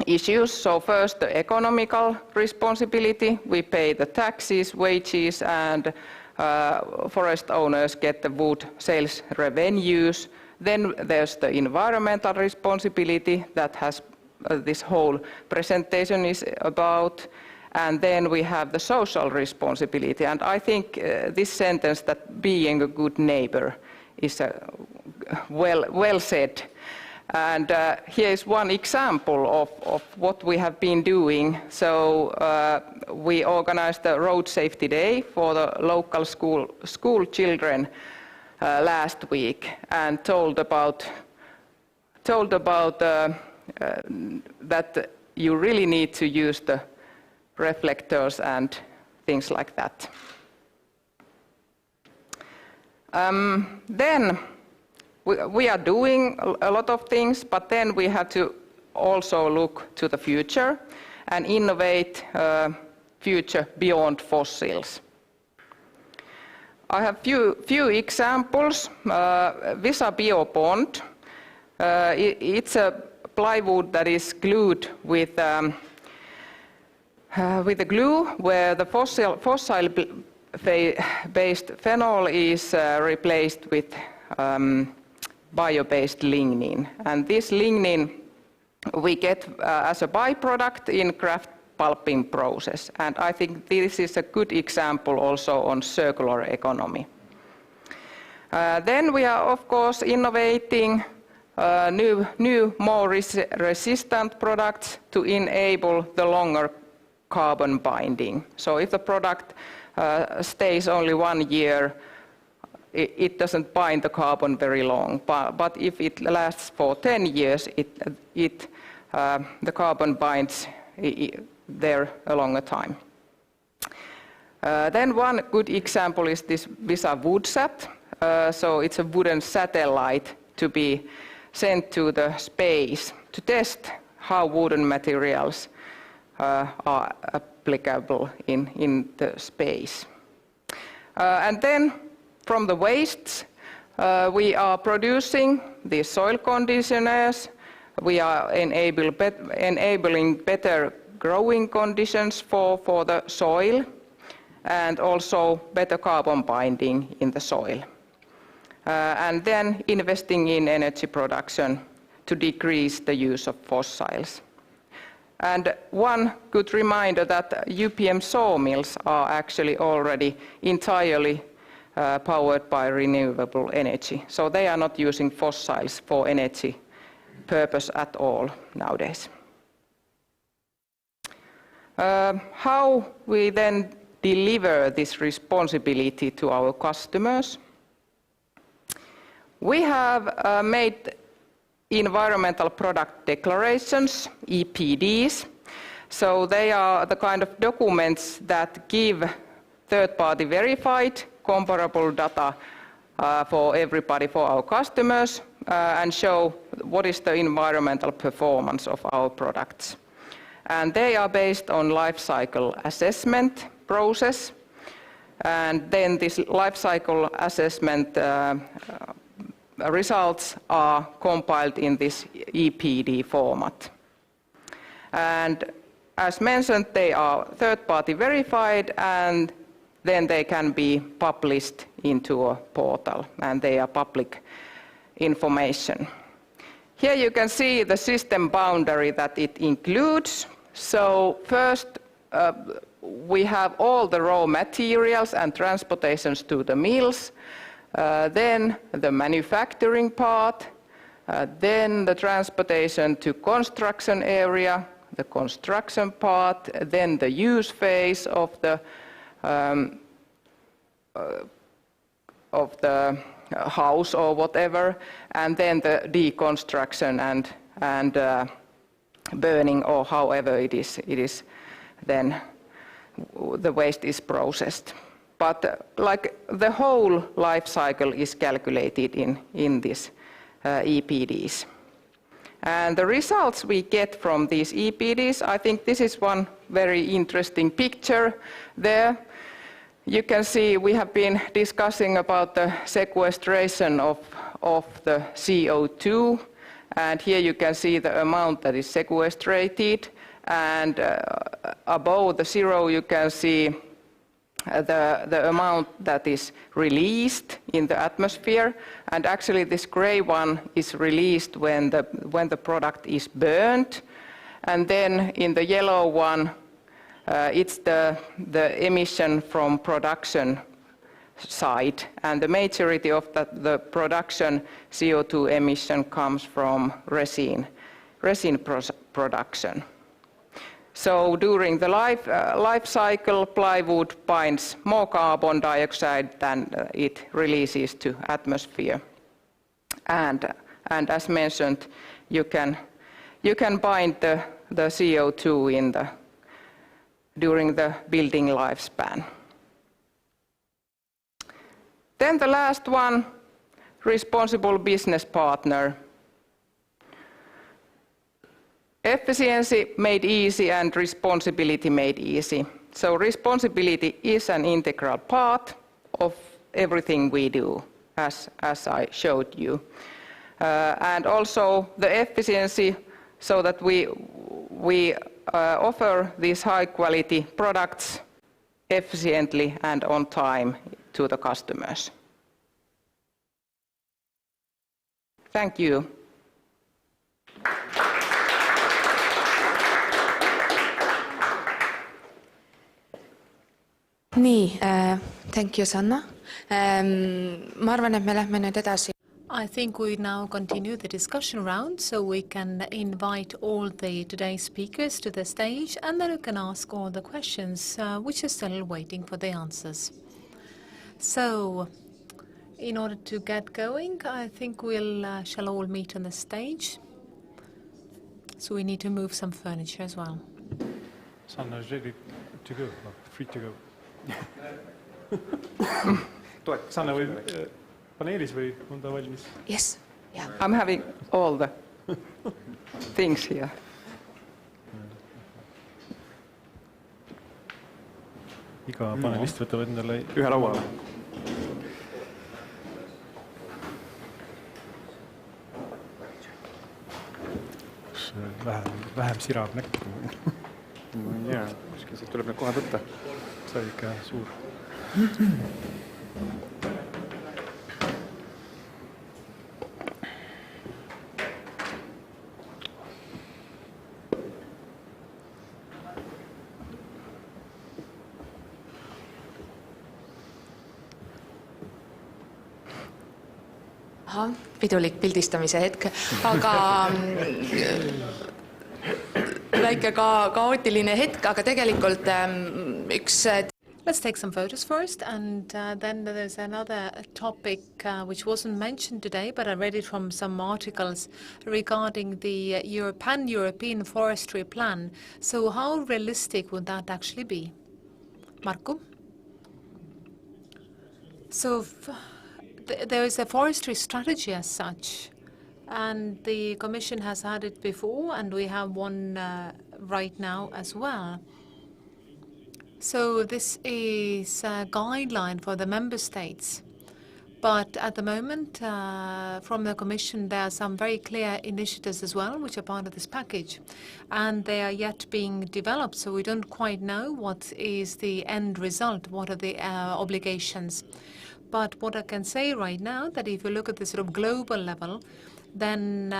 issues. So first, the economical responsibility. We pay the taxes, wages, and forest owners get the wood sales revenues. Then there's the environmental responsibility that has this whole presentation is about. And then we have the social responsibility. And I think this sentence, that being a good neighbor, is well said. And here is one example of what we have been doing. So we organized the Road Safety Day for the local school children last week, and told about that you really need to use the reflectors and things like that. Then we are doing a lot of things, but then we have to also look to the future and innovate future beyond fossils. I have few examples. Visa Bio Bond. It's a plywood that is glued with a glue where the fossil-based phenol is replaced with bio-based lignin. And this lignin we get as a byproduct in kraft pulping process. And I think this is a good example also on circular economy. Then we are, of course, innovating new more resistant products to enable the longer carbon binding. So if the product stays only 1 year, it doesn't bind the carbon very long. But if it lasts for 10 years, the carbon binds there a longer time. Then one good example is this Visa WoodSat. So it's a wooden satellite to be sent to the space to test how wooden materials are applicable in the space. And then from the wastes, we are producing these soil conditioners. We are enabling better growing conditions for the soil, and also better carbon binding in the soil. And then investing in energy production to decrease the use of fossils. And one good reminder that UPM sawmills are actually already entirely powered by renewable energy. So they are not using fossils for energy purpose at all nowadays. How we then deliver this responsibility to our customers? We have made environmental product declarations, EPDs. So they are the kind of documents that give third-party verified, comparable data for everybody, for our customers, and show what is the environmental performance of our products. And they are based on life cycle assessment process. And then this life cycle assessment results are compiled in this EPD format. And as mentioned, they are third-party verified, and then they can be published into a portal, and they are public information. Here you can see the system boundary that it includes. So first, we have all the raw materials and transportations to the mills, then the manufacturing part, then the transportation to construction area, the construction part, then the use phase of the house or whatever, and then the deconstruction and burning, or however it is then the waste is processed. But like the whole life cycle is calculated in this EPDs. And the results we get from these EPDs, I think this is one very interesting picture there. You can see we have been discussing about the sequestration of the CO2, and here you can see the amount that is sequestrated, and above the zero you can see the amount that is released in the atmosphere, and actually this gray one is released when the product is burned, and then in the yellow one it's the emission from production side, and the majority of the production CO2 emission comes from resin production. So during the life cycle, plywood binds more carbon dioxide than it releases to atmosphere. And as mentioned, you can bind the CO2 during the building lifespan. Then the last one, responsible business partner. Efficiency made easy and responsibility made easy. So responsibility is an integral part of everything we do, as I showed you. And also the efficiency, so that we offer these high quality products efficiently and on time to the customers. Thank you. Nii, thank you, Sanna. Ma arvan, et me lähme nüüd edasi. I think we now continue the discussion round, so we can invite all the today's speakers to the stage, and then we can ask all the questions which are still waiting for the answers. So, in order to get going, I think we'll shall all meet on the stage. So we need to move some furniture as well. Sanna is ready to go, free to go. Sanna võib paneelis või on ta valmis? Yes. Yeah. I'm having all the things here. Iga panelist võtab endale ühe laua. Vähem sirab näkku. Ma ei tea, kuskil siit tuleb need kohad võtta. See on ikka suur. ahah, pidulik pildistamise hetk, aga väike kaootiline hetk, aga tegelikult üks... Let's take some photos first, and then there's another topic which wasn't mentioned today, but I read it from some articles regarding the pan-European forestry plan. So how realistic would that actually be? Markku? So there is a forestry strategy as such, and the Commission has had it before, and we have one right now as well. So this is a guideline for the member states. But at the moment, from the Commission, there are some very clear initiatives as well, which are part of this package. And they are yet being developed, so we don't quite know what is the end result, what are the obligations. But what I can say right now, that if you look at the sort of global level, then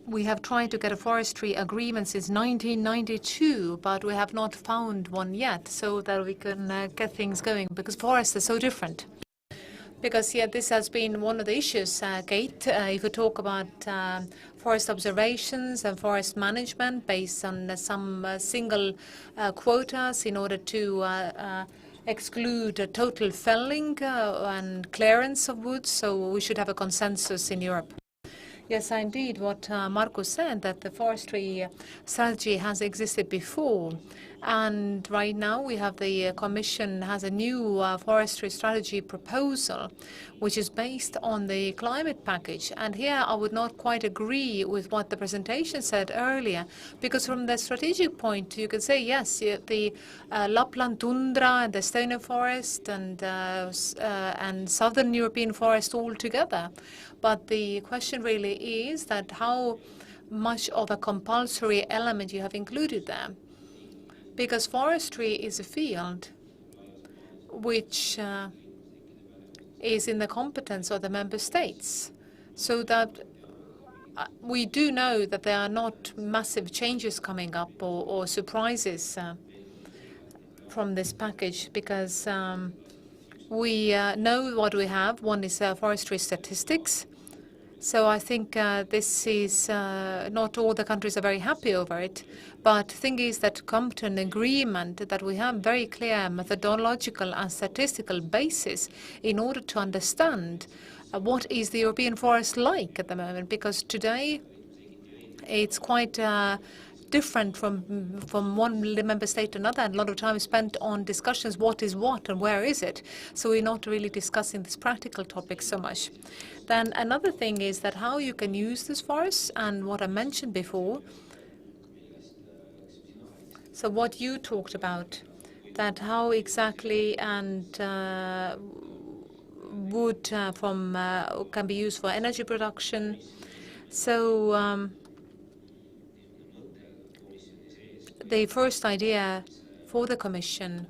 we have tried to get a forestry agreement since 1992, but we have not found one yet, so that we can get things going, because forests are so different. Because, yeah, this has been one of the issues, Kate, if you talk about forest observations and forest management based on some single quotas in order to exclude total felling and clearance of woods, so we should have a consensus in Europe. Yes, indeed, what Markus said, that the forestry strategy has existed before. And right now we have the Commission has a new forestry strategy proposal, which is based on the climate package. And here I would not quite agree with what the presentation said earlier, because from the strategic point, you can say, yes, the Lapland tundra and the Estonian forest and southern European forest all together. But the question really is that how much of a compulsory element you have included there. Because forestry is a field which is in the competence of the member states. So that we do know that there are not massive changes coming up or surprises from this package, because we know what we have. One is forestry statistics. So I think this is not all the countries are very happy over it. But the thing is that come to an agreement that we have very clear methodological and statistical basis in order to understand what is the European forest like at the moment. Because today it's quite different from one member state to another, and a lot of time spent on discussions what is what and where is it. So we're not really discussing this practical topic so much. Then another thing is that how you can use this forest, and what I mentioned before. So what you talked about, that how exactly and wood can be used for energy production. So the first idea for the Commission,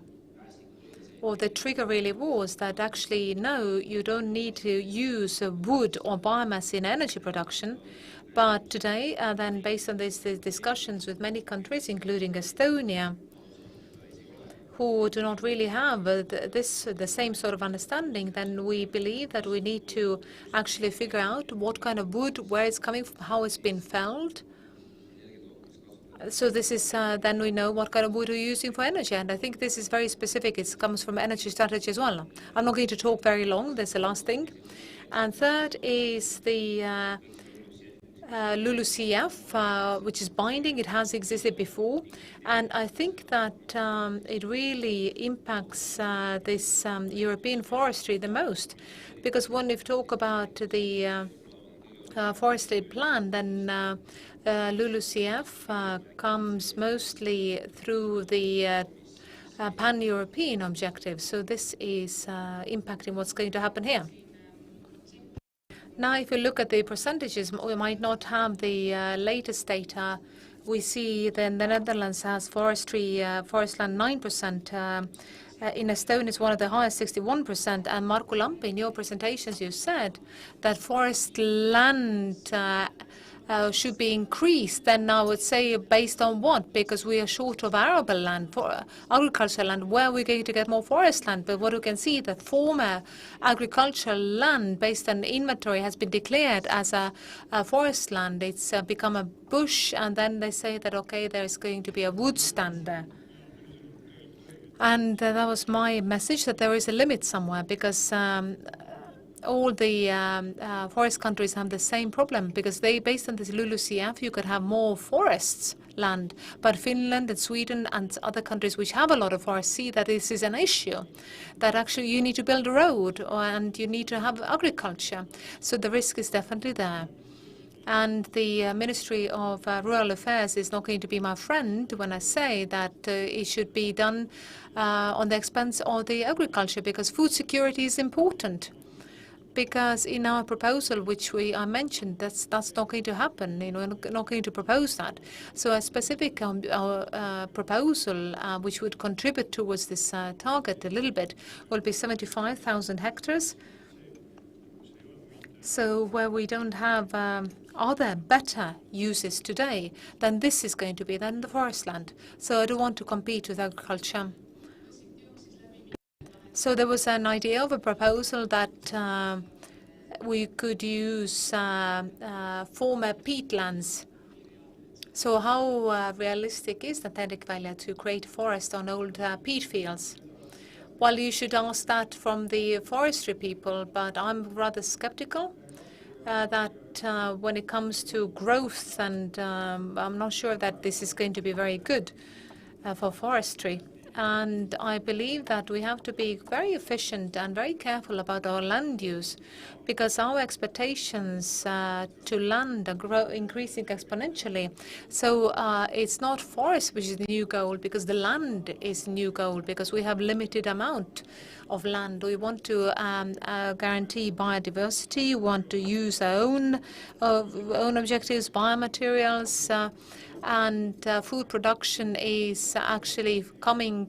or the trigger really was that actually, no, you don't need to use wood or biomass in energy production. But today, then based on these discussions with many countries, including Estonia, who do not really have the same sort of understanding, then we believe that we need to actually figure out what kind of wood, where it's coming from, how it's been felled. So this is, then we know what kind of wood we're using for energy. And I think this is very specific. It comes from energy strategy as well. I'm not going to talk very long. That's the last thing. And third is the LULUCF, which is binding. It has existed before. And I think that it really impacts this European forestry the most. Because when we talk about the forestry plan, then LULUCF comes mostly through the pan-European objective. So this is impacting what's going to happen here. Now, if you look at the percentages, we might not have the latest data. We see then the Netherlands has forest land 9%. In Estonia, it's one of the highest, 61%. And Markku Lampi, in your presentations, you said that forest land should be increased, then I would say based on what? Because we are short of arable land, for agricultural land. Where are we going to get more forest land? But what you can see that former agricultural land based on inventory has been declared as a forest land. It's become a bush, and then they say that, okay, there is going to be a wood stand there. And that was my message, that there is a limit somewhere, because all the forest countries have the same problem, because they, based on this LULUCF, you could have more forests land. But Finland and Sweden and other countries which have a lot of forests see that this is an issue, that actually you need to build a road and you need to have agriculture. So the risk is definitely there. And the Ministry of Rural Affairs is not going to be my friend when I say that it should be done on the expense of the agriculture, because food security is important. Because in our proposal, which I mentioned, that's not going to happen. You know, we're not going to propose that. So a specific proposal which would contribute towards this target a little bit will be 75,000 hectares. So where we don't have other better uses today, then this is going to be then the forest land. So I don't want to compete with agriculture. So there was an idea of a proposal that we could use former peatlands. So how realistic is that Tendikvälja to create forest on old peat fields? Well, you should ask that from the forestry people, but I'm rather skeptical that when it comes to growth, and I'm not sure that this is going to be very good for forestry. And I believe that we have to be very efficient and very careful about our land use, because our expectations to land are increasing exponentially. So it's not forest which is the new goal, because the land is new goal, because we have limited amount of land. We want to guarantee biodiversity, we want to use our own objectives, biomaterials, and food production is actually coming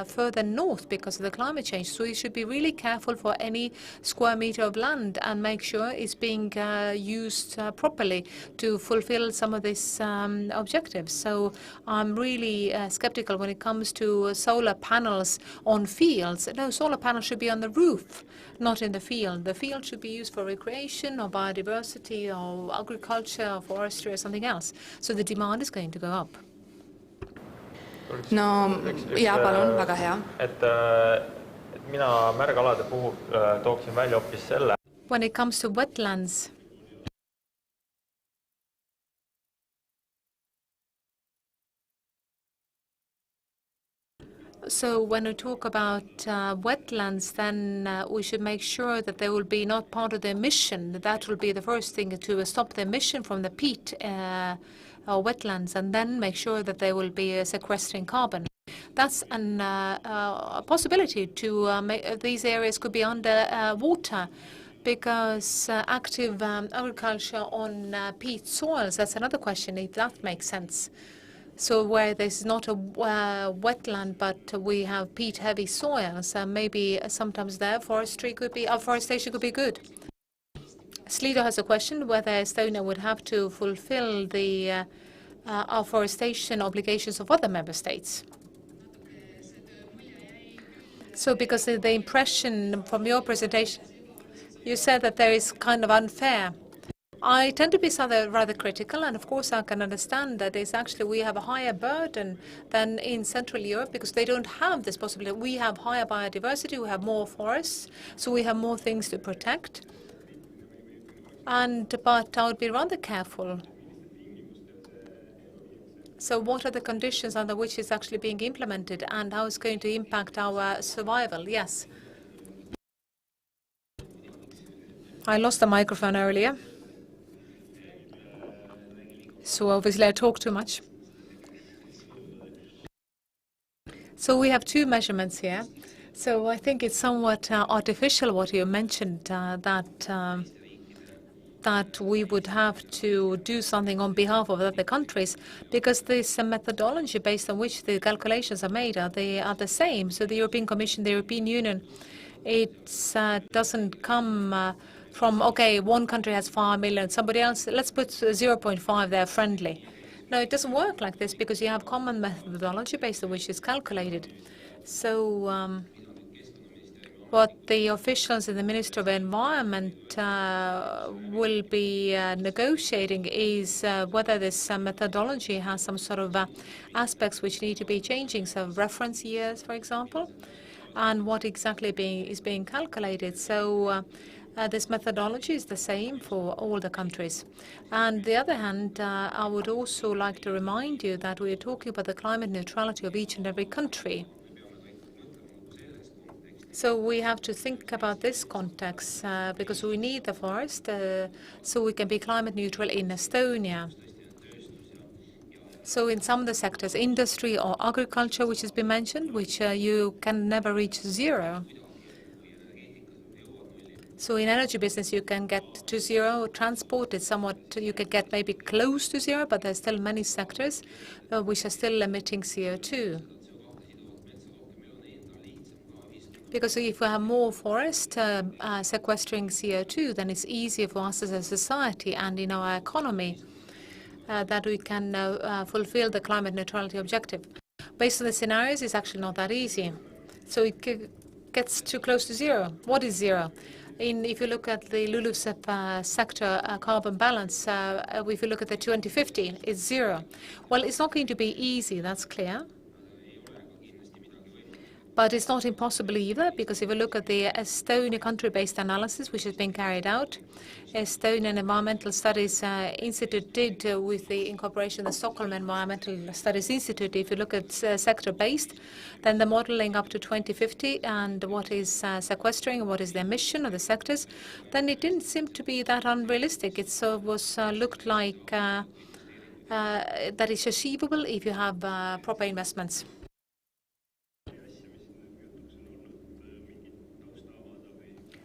further north because of the climate change. So we should be really careful for any square meter of land and make sure it's being used properly to fulfill some of these objectives. So I'm really skeptical when it comes to solar panels on fields. No, solar panels should be on the roof, not in the field. The field should be used for recreation or biodiversity or agriculture or forestry or something else. So the demand is going to go up. No, jaa, palun, väga hea. Et mina märgalade puhul tooksin välja hoopis selle. When it comes to wetlands, so when we talk about wetlands, then we should make sure that they will be not part of the emission. That will be the first thing, to stop the emission from the peat wetlands, and then make sure that they will be sequestering carbon. That's a possibility to make these areas could be under water, because active agriculture on peat soils, that's another question, if that makes sense. So where there's not a wetland, but we have peat-heavy soils, maybe sometimes there forestry could be, afforestation could be good. Slido has a question whether Estonia would have to fulfill the afforestation obligations of other member states. So because the impression from your presentation, you said that there is kind of unfair. I tend to be rather critical, and of course I can understand that it's actually we have a higher burden than in Central Europe because they don't have this possibility. We have higher biodiversity, we have more forests, so we have more things to protect. But I would be rather careful. So what are the conditions under which it's actually being implemented and how it's going to impact our survival? Yes. I lost the microphone earlier. So obviously I talk too much. So we have two measurements here. So I think it's somewhat artificial what you mentioned, that we would have to do something on behalf of other countries, because this methodology based on which the calculations are made are the same. So the European Commission, the European Union, it doesn't come from, okay, one country has 5 million, somebody else, let's put 0.5 there, friendly. No, it doesn't work like this because you have common methodology based on which it's calculated. So what the officials in the Ministry of Environment will be negotiating is whether this methodology has some sort of aspects which need to be changing, so reference years, for example, and what exactly is being calculated. So this methodology is the same for all the countries. On the other hand, I would also like to remind you that we are talking about the climate neutrality of each and every country. So we have to think about this context because we need the forest so we can be climate neutral in Estonia. So in some of the sectors, industry or agriculture, which has been mentioned, which you can never reach zero. So in energy business, you can get to zero. Transport is somewhat, you can get maybe close to zero, but there's still many sectors which are still emitting CO2. Because if we have more forest sequestering CO2, then it's easier for us as a society and in our economy that we can fulfill the climate neutrality objective. Based on the scenarios, it's actually not that easy. So it gets too close to zero. What is zero? If you look at the LULUCF sector carbon balance, if you look at the 2050, it's zero. Well, it's not going to be easy, that's clear. But it's not impossible either, because if you look at the Estonia country-based analysis, which has been carried out, Estonian Environmental Studies Institute did with the incorporation of the Stockholm Environmental Studies Institute. If you look at sector-based, then the modeling up to 2050 and what is sequestering, what is the emission of the sectors, then it didn't seem to be that unrealistic. It was looked like that is achievable if you have proper investments.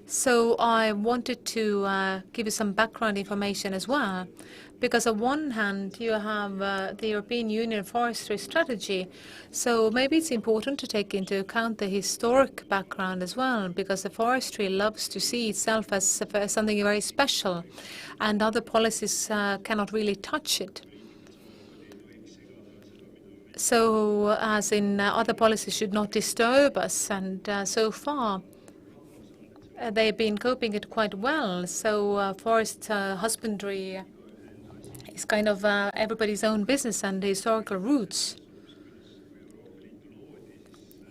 So I wanted to give you some background information as well, because on one hand you have the European Union Forestry Strategy, so maybe it's important to take into account the historic background as well, because the forestry loves to see itself as something very special, and other policies cannot really touch it. So as in other policies should not disturb us, and so far they've been coping it quite well. So forest husbandry is kind of everybody's own business, and the historical roots.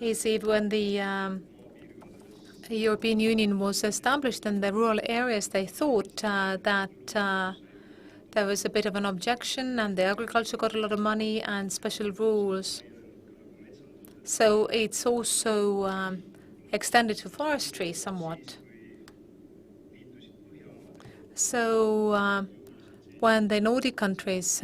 You see, when the European Union was established in the rural areas, they thought that there was a bit of an objection, and the agriculture got a lot of money and special rules. So it's also extended to forestry somewhat. So when the Nordic countries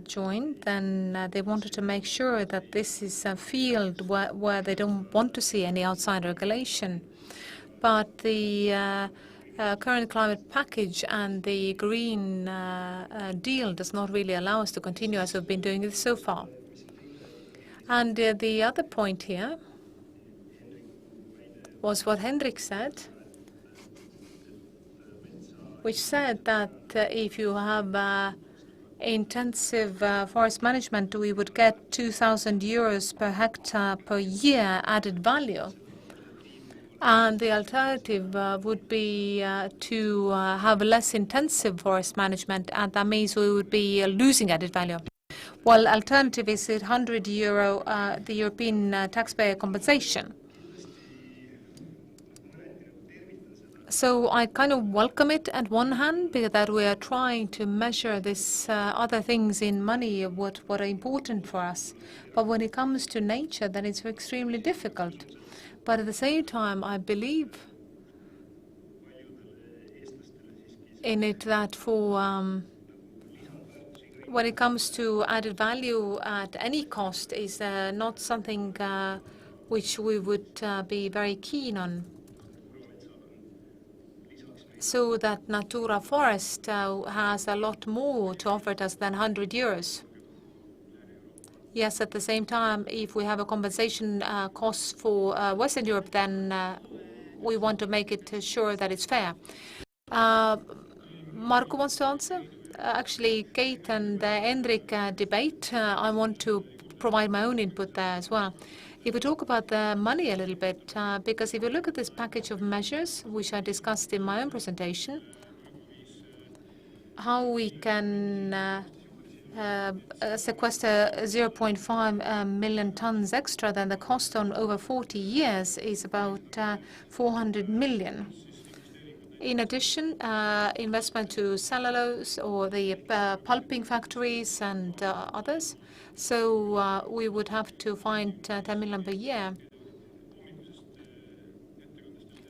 joined, then they wanted to make sure that this is a field where they don't want to see any outside regulation. But the current climate package and the Green Deal does not really allow us to continue as we've been doing it so far. And the other point here was what Hendrik said, which said that if you have intensive forest management, we would get 2,000 euros per hectare per year added value. And the alternative would be to have less intensive forest management, and that means we would be losing added value. Well, alternative is €100, the European taxpayer compensation. So I kind of welcome it at one hand, because that we are trying to measure this other things in money, what are important for us. But when it comes to nature, then it's extremely difficult. But at the same time, I believe in it that for when it comes to added value at any cost is not something which we would be very keen on. So that Natura forest has a lot more to offer us than 100 euros. Yes, at the same time, if we have a compensation cost for Western Europe, then we want to make it sure that it's fair. Marko wants to answer. Actually, Kate and Hendrik debate. I want to provide my own input there as well. If we talk about the money a little bit, because if you look at this package of measures, which I discussed in my own presentation, how we can sequester 0.5 million tons extra, then the cost on over 40 years is about 400 million. In addition, investment to cellulose or the pulping factories and others. So we would have to find 10 million per year.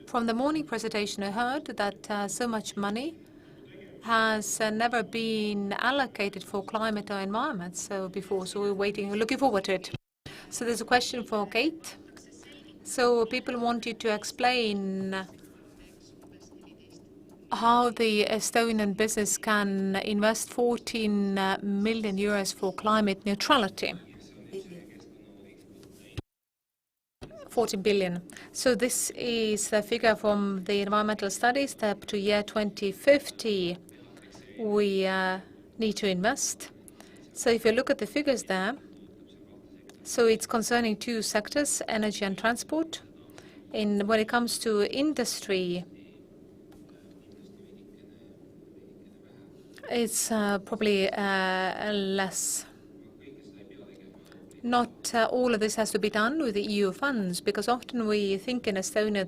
From the morning presentation, I heard that so much money has never been allocated for climate or environment before. So we're waiting, looking forward to it. So there's a question for Kate. So people want you to explain how the Estonian business can invest 14 million euros for climate neutrality. 14 billion. So this is the figure from the environmental studies that up to year 2050 we need to invest. So if you look at the figures there, so it's concerning two sectors, energy and transport. When it comes to industry, it's probably less. Not all of this has to be done with the EU funds, because often we think in Estonia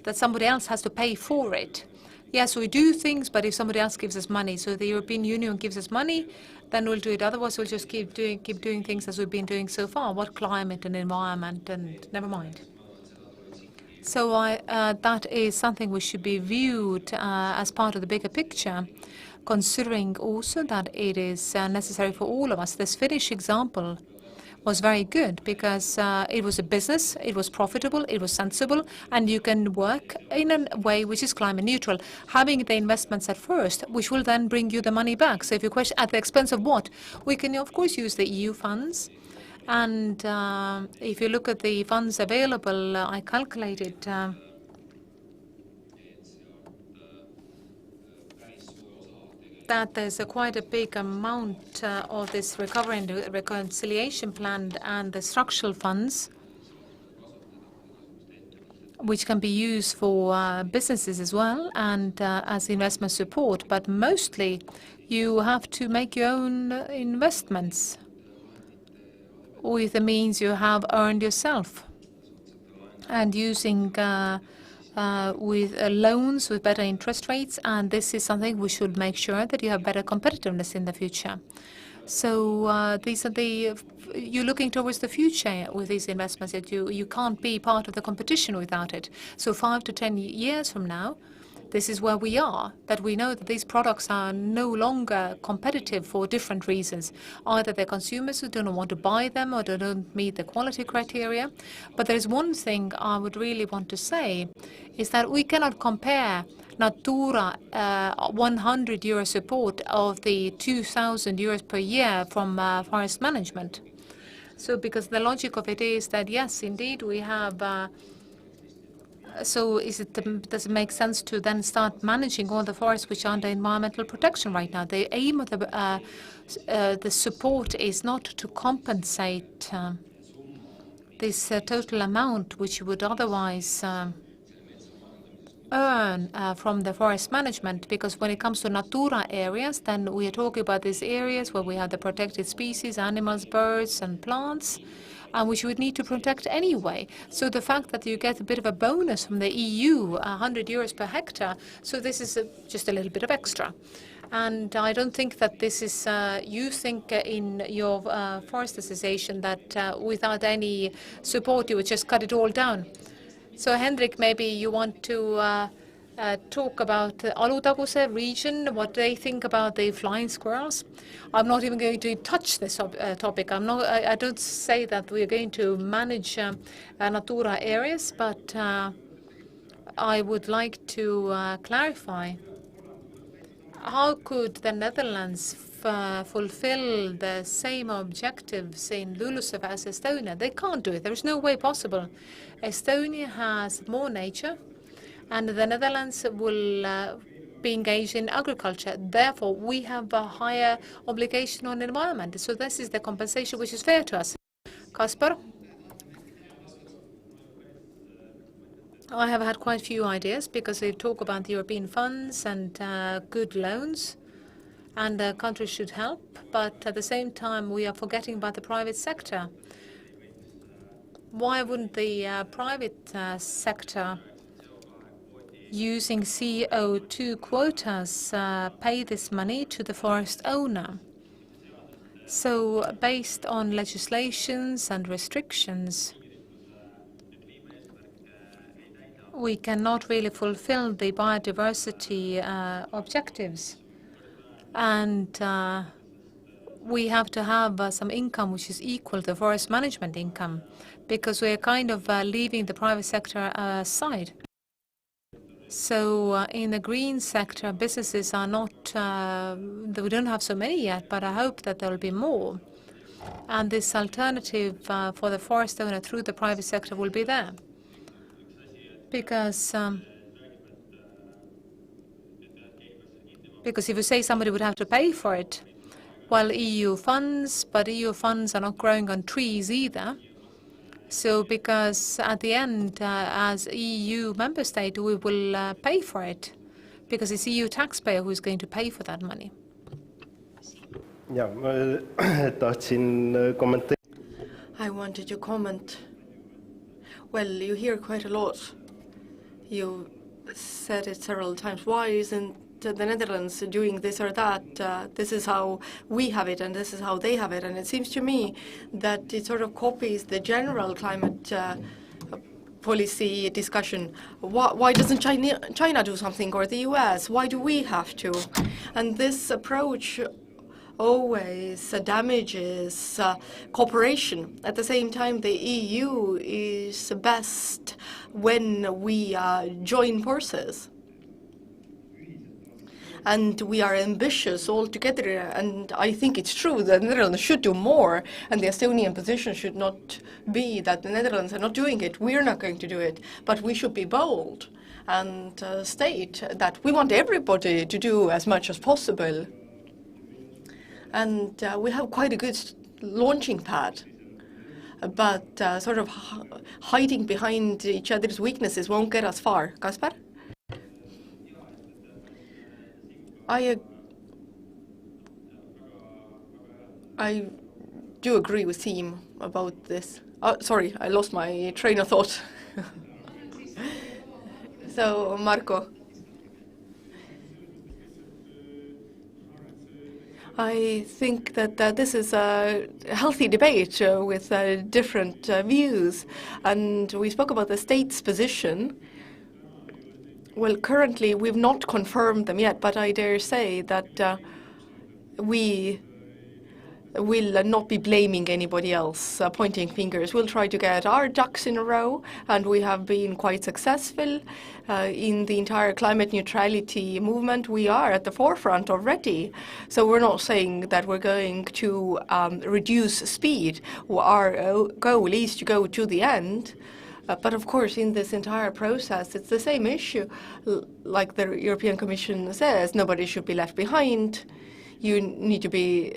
that somebody else has to pay for it. Yes, we do things, but if somebody else gives us money, so the European Union gives us money, then we'll do it. Otherwise, we'll just keep doing things as we've been doing so far. What climate and environment, and never mind. So that is something which should be viewed as part of the bigger picture, considering also that it is necessary for all of us. This Finnish example was very good because it was a business, it was profitable, it was sensible, and you can work in a way which is climate neutral, having the investments at first, which will then bring you the money back. So if you question at the expense of what, we can of course use the EU funds. And if you look at the funds available, I calculated that there's quite a big amount of this recovery and reconciliation plan and the structural funds, which can be used for businesses as well and as investment support. But mostly you have to make your own investments with the means you have earned yourself, and using with loans with better interest rates, and this is something we should make sure that you have better competitiveness in the future. So these are you're looking towards the future with these investments, that you can't be part of the competition without it. So 5 to 10 years from now, this is where we are, that we know that these products are no longer competitive for different reasons. Either they're consumers who don't want to buy them or they don't meet the quality criteria. But there is one thing I would really want to say, is that we cannot compare Natura 100 euro support of the 2,000 euros per year from forest management. So because the logic of it is that, yes, indeed, we have so does it make sense to then start managing all the forests which are under environmental protection right now? The aim of the support is not to compensate this total amount which you would otherwise earn from the forest management, because when it comes to Natura areas, then we are talking about these areas where we have the protected species, animals, birds and plants, which you would need to protect anyway. So the fact that you get a bit of a bonus from the EU, 100 euros per hectare, so this is just a little bit of extra. And I don't think that this is, you think in your forest association that without any support you would just cut it all down. So Hendrik, maybe you want to talk about the Alutaguse region, what they think about the flying squirrels. I'm not even going to touch this topic. I don't say that we're going to manage Natura areas, but I would like to clarify. How could the Netherlands fulfill the same objectives in LULUCF as Estonia? They can't do it. There's no way possible. Estonia has more nature, and the Netherlands will be engaged in agriculture. Therefore, we have a higher obligation on environment. So this is the compensation which is fair to us. Kaspar? I have had quite a few ideas because they talk about the European funds and good loans, and countries should help, but at the same time we are forgetting about the private sector. Why wouldn't the private sector using CO2 quotas pay this money to the forest owner? So based on legislations and restrictions, we cannot really fulfill the biodiversity objectives. And we have to have some income which is equal to forest management income, because we are kind of leaving the private sector aside. So in the green sector, businesses are not, we don't have so many yet, but I hope that there will be more. And this alternative for the forest owner through the private sector will be there. Because if you say somebody would have to pay for it, well, EU funds, but EU funds are not growing on trees either. So because at the end, as EU member state, we will pay for it, because it's EU taxpayer who is going to pay for that money. I wanted to comment. Well, you hear quite a lot. You said it several times. Why isn't the Netherlands doing this or that? This is how we have it and this is how they have it. And it seems to me that it sort of copies the general climate policy discussion. Why doesn't China do something, or the US? Why do we have to? And this approach always damages cooperation. At the same time, the EU is best when we join forces. And we are ambitious all together, and I think it's true that the Netherlands should do more, and the Estonian position should not be that the Netherlands are not doing it, we're not going to do it, but we should be bold and state that we want everybody to do as much as possible. And we have quite a good launching pad, but sort of hiding behind each other's weaknesses won't get us far. Kaspar? I do agree with Siim about this. Oh, sorry, I lost my train of thought. So, Marko. I think that this is a healthy debate with different views, and we spoke about the state's position. Well, currently we've not confirmed them yet, but I dare say that we will not be blaming anybody else, pointing fingers. We'll try to get our ducks in a row, and we have been quite successful in the entire climate neutrality movement. We are at the forefront already, so we're not saying that we're going to reduce speed. Our goal is to go to the end. But of course, in this entire process, it's the same issue. Like the European Commission says, nobody should be left behind. You need to be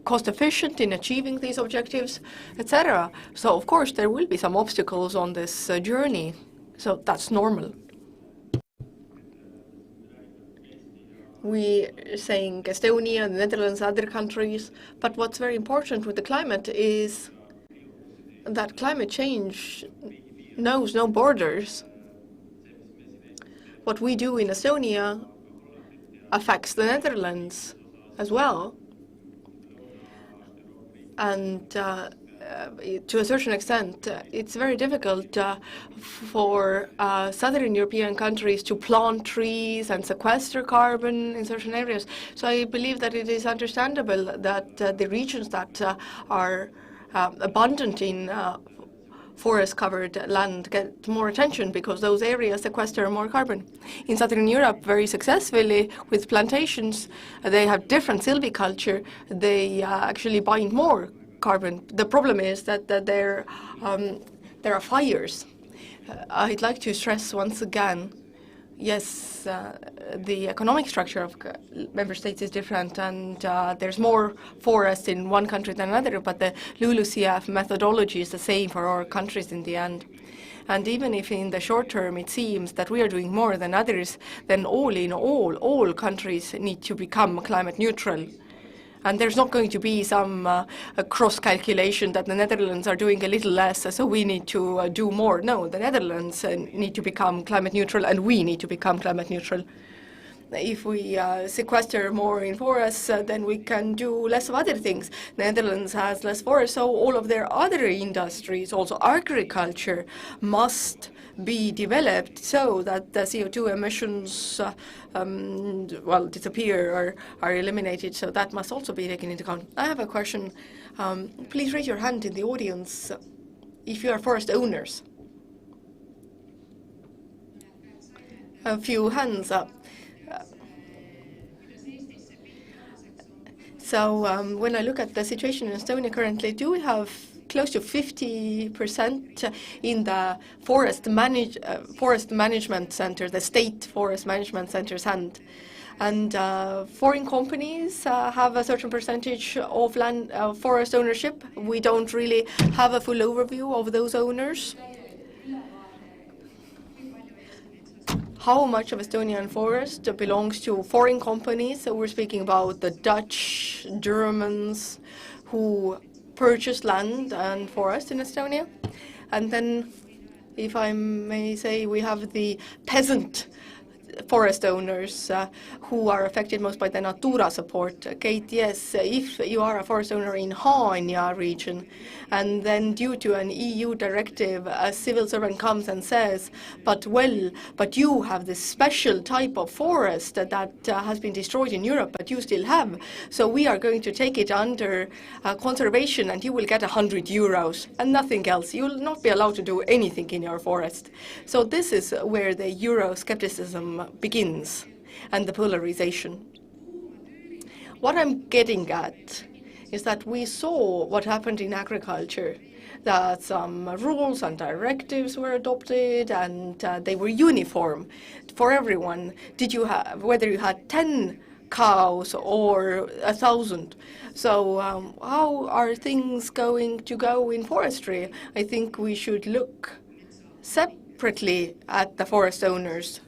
cost efficient in achieving these objectives, etc. So of course there will be some obstacles on this journey. So that's normal. We're saying Estonia, the Netherlands, other countries, but what's very important with the climate is that climate change knows no borders. What we do in Estonia affects the Netherlands as well. And to a certain extent, it's very difficult for southern European countries to plant trees and sequester carbon in certain areas. So I believe that it is understandable that the regions that are abundant in forest-covered land get more attention, because those areas sequester more carbon. In Southern Europe, very successfully with plantations, they have different silviculture. They actually bind more carbon. The problem is that there are fires. I'd like to stress once again, yes, the economic structure of member states is different, and there's more forest in one country than another, but the LULUCF methodology is the same for our countries in the end. And even if in the short term it seems that we are doing more than others, then all in all countries need to become climate neutral. And there's not going to be some cross-calculation that the Netherlands are doing a little less, so we need to do more. No, the Netherlands need to become climate neutral, and we need to become climate neutral. If we sequester more in forests, then we can do less of other things. The Netherlands has less forests, so all of their other industries, also agriculture, must be developed so that the CO2 emissions disappear or are eliminated. So that must also be taken into account. I have a question. Please raise your hand in the audience if you are forest owners. A few hands up. So when I look at the situation in Estonia currently, do we have close to 50% in the forest management center, the state forest management center's hand? And foreign companies have a certain percentage of land forest ownership. We don't really have a full overview of those owners. How much of Estonian forest belongs to foreign companies? So we're speaking about the Dutch, Germans, who purchase land and forest in Estonia. And then, if I may say, we have the peasant forest owners who are affected most by the Natura support. Kate, yes, if you are a forest owner in Haanja region, and then due to an EU directive, a civil servant comes and says, but you have this special type of forest that has been destroyed in Europe, but you still have. So we are going to take it under conservation, and you will get €100 and nothing else. You will not be allowed to do anything in your forest. So this is where the Euroscepticism begins and the polarization. What I'm getting at is that we saw what happened in agriculture, that some rules and directives were adopted, and they were uniform for everyone. Whether you had 10 cows or 1,000. So how are things going to go in forestry? I think we should look separately at the forest owners.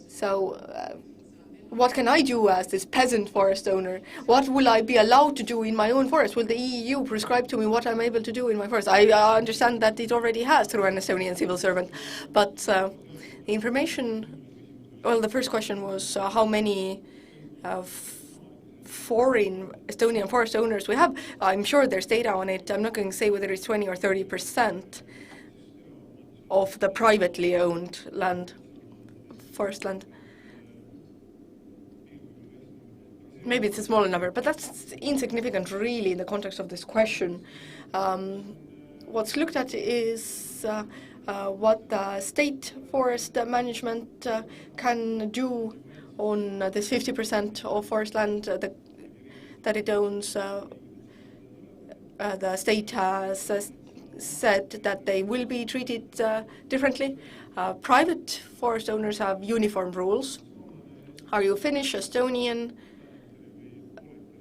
So what can I do as this peasant forest owner? What will I be allowed to do in my own forest? Will the EU prescribe to me what I'm able to do in my forest? I understand that it already has through an Estonian civil servant. But the information, well, the first question was how many foreign Estonian forest owners we have. I'm sure there's data on it. I'm not going to say whether it's 20 or 30% of the privately owned land, forest land. Maybe it's a smaller number, but that's insignificant really in the context of this question. What's looked at is what the state forest management can do on this 50% of forest land that it owns. The state has said that they will be treated differently. Private forest owners have uniform rules. Are you Finnish, Estonian?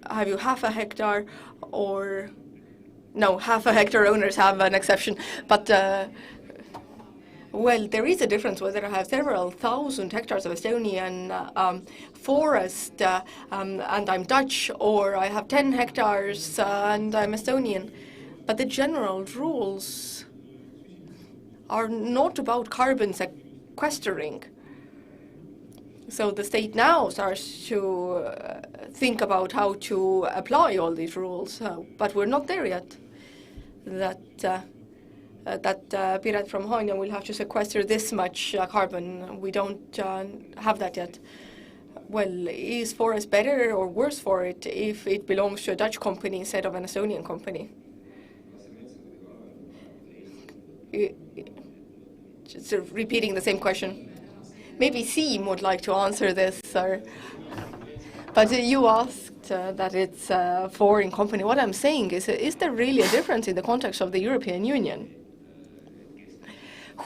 Have you half a hectare, or no, half a hectare owners have an exception, but well, there is a difference whether I have several thousand hectares of Estonian forest and I'm Dutch, or I have 10 hectares and I'm Estonian. But the general rules are not about carbon sequestering. So the state now starts to think about how to apply all these rules, but we're not there yet. That Piret from Haanja will have to sequester this much carbon. We don't have that yet. Well, is forest better or worse for it if it belongs to a Dutch company instead of an Estonian company? Just repeating the same question. Maybe Siim would like to answer this. Or But you asked that it's a foreign company. What I'm saying is there really a difference in the context of the European Union?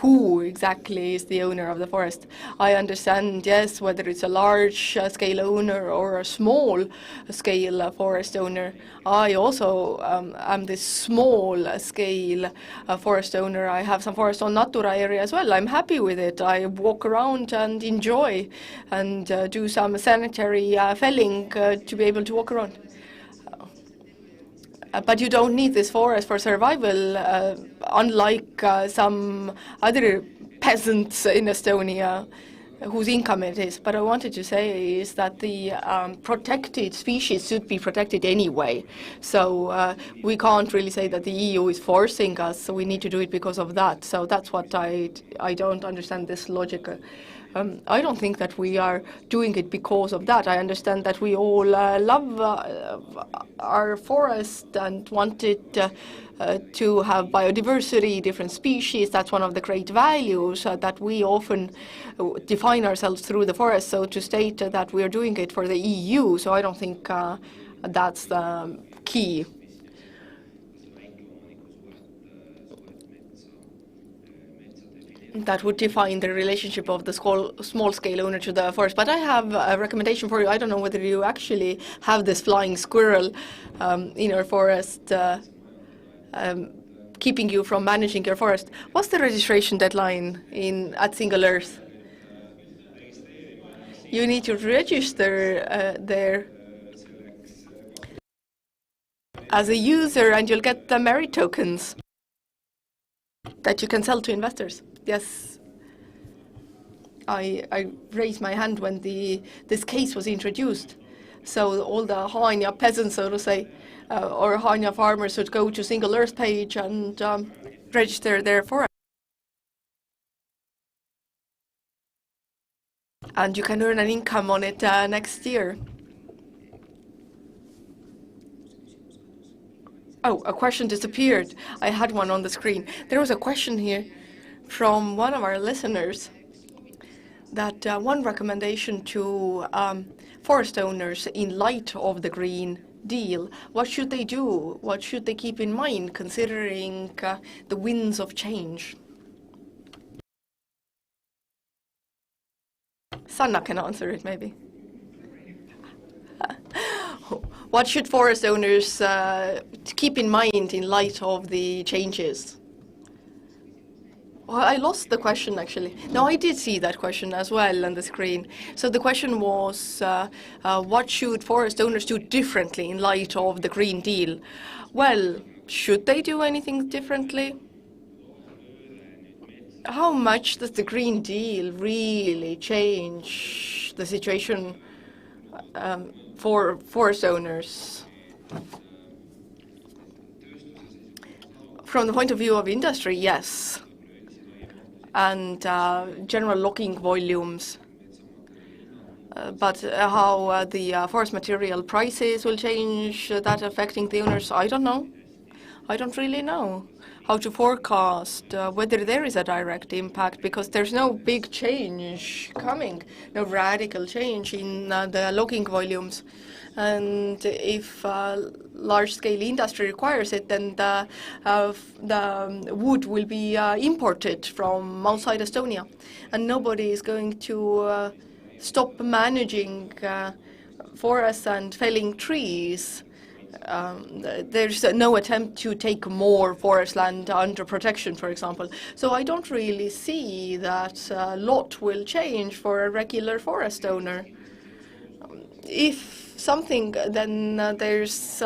Who exactly is the owner of the forest? I understand, yes, whether it's a large-scale owner or a small-scale forest owner. I also am this small-scale forest owner. I have some forest on Natura area as well. I'm happy with it. I walk around and enjoy and do some sanitary felling to be able to walk around. But you don't need this forest for survival, unlike some other peasants in Estonia whose income it is. But I wanted to say is that the protected species should be protected anyway. So we can't really say that the EU is forcing us, so we need to do it because of that. So that's what I don't understand this logic. I don't think that we are doing it because of that. I understand that we all love our forest and want it to have biodiversity, different species. That's one of the great values that we often define ourselves through the forest. So to state that we are doing it for the EU, so I don't think that's the key. That would define the relationship of the small-scale owner to the forest. But I have a recommendation for you. I don't know whether you actually have this flying squirrel in your forest keeping you from managing your forest. What's the registration deadline at Single Earth? You need to register there as a user, and you'll get the merit tokens that you can sell to investors. Yes, I raised my hand when this case was introduced. So all the Haanja peasants, so to say, or Haanja farmers would go to Single Earth page and register their forest. And you can earn an income on it next year. Oh, a question disappeared. I had one on the screen. There was a question here from one of our listeners that one recommendation to forest owners in light of the Green Deal, what should they do? What should they keep in mind considering the winds of change? Sanna can answer it, maybe. What should forest owners keep in mind in light of the changes? Well, I lost the question, actually. No, I did see that question as well on the screen. So the question was, what should forest owners do differently in light of the Green Deal? Well, should they do anything differently? How much does the Green Deal really change the situation for forest owners? From the point of view of industry, yes. And general logging volumes. But how the forest material prices will change, that affecting the owners, I don't know. I don't really know how to forecast whether there is a direct impact, because there's no big change coming, no radical change in the logging volumes. And if large-scale industry requires it, then the wood will be imported from outside Estonia. And nobody is going to stop managing forests and felling trees. There's no attempt to take more forest land under protection, for example. So I don't really see that a lot will change for a regular forest owner. If something, then there's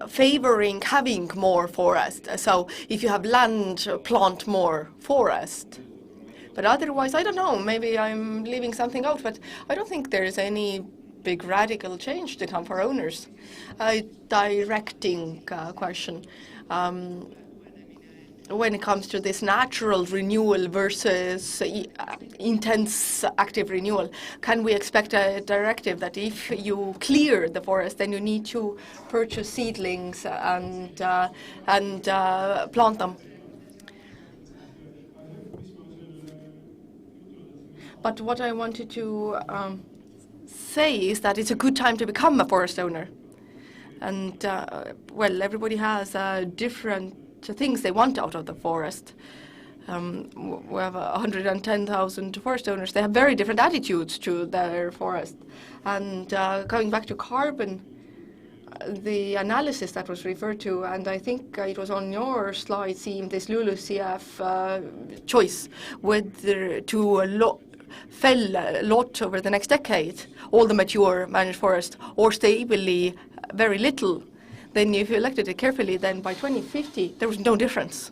favoring having more forest. So if you have land, plant more forest. But otherwise, I don't know, maybe I'm leaving something out, but I don't think there's any big radical change to come for owners. A directing question. When it comes to this natural renewal versus intense active renewal, can we expect a directive that if you clear the forest, then you need to purchase seedlings and plant them? But what I wanted to say is that it's a good time to become a forest owner. And, well, everybody has different things they want out of the forest. We have 110,000 forest owners. They have very different attitudes to their forest. And going back to carbon, the analysis that was referred to, and I think it was on your slide, seemed this LULUCF choice, whether to fell a lot over the next decade, all the mature managed forest, or stably very little. Then if you elected it carefully, then by 2050, there was no difference.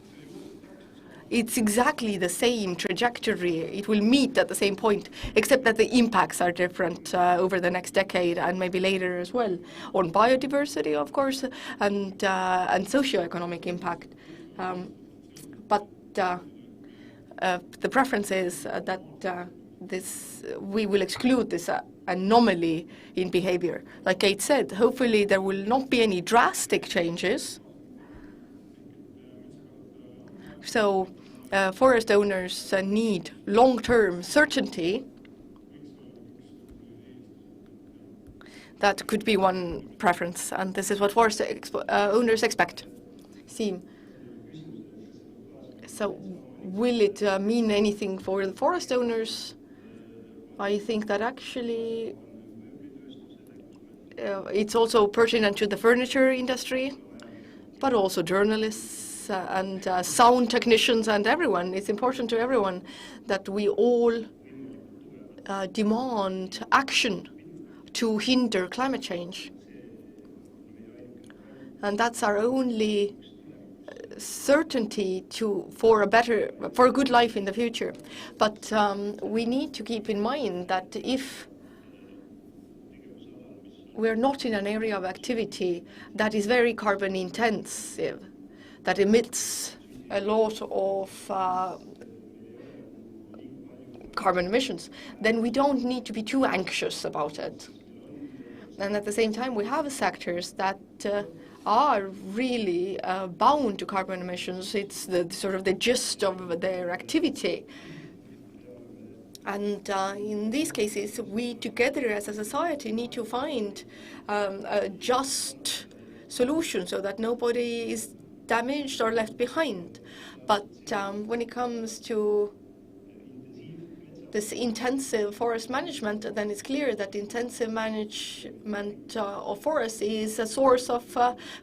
It's exactly the same trajectory. It will meet at the same point, except that the impacts are different over the next decade and maybe later as well, on biodiversity, of course, and socio-economic impact. But the preference is that we will exclude this anomaly in behavior. Like Kate said, hopefully there will not be any drastic changes. So forest owners need long-term certainty. That could be one preference, and this is what forest owners expect. So will it mean anything for the forest owners? I think that actually it's also pertinent to the furniture industry, but also journalists and sound technicians and everyone. It's important to everyone that we all demand action to hinder climate change. And that's our only certainty for a good life in the future. But we need to keep in mind that if we're not in an area of activity that is very carbon intensive, that emits a lot of carbon emissions, then we don't need to be too anxious about it. And at the same time, we have sectors that are really bound to carbon emissions. It's the sort of the gist of their activity. And in these cases, we together as a society need to find a just solution so that nobody is damaged or left behind. But when it comes to this intensive forest management, then it's clear that intensive management of forests is a source of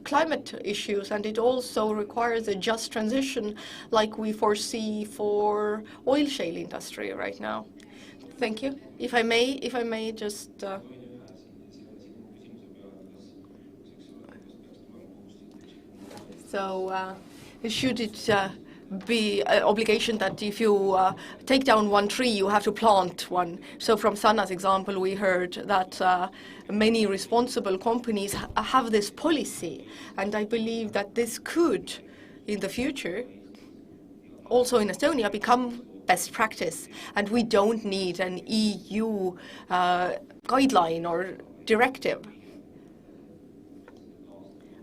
climate issues, and it also requires a just transition like we foresee for oil shale industry right now. Thank you. If I may just should it be an obligation that if you take down one tree, you have to plant one? So from Sanna's example, we heard that many responsible companies have this policy, and I believe that this could, in the future, also in Estonia, become best practice, and we don't need an EU guideline or directive.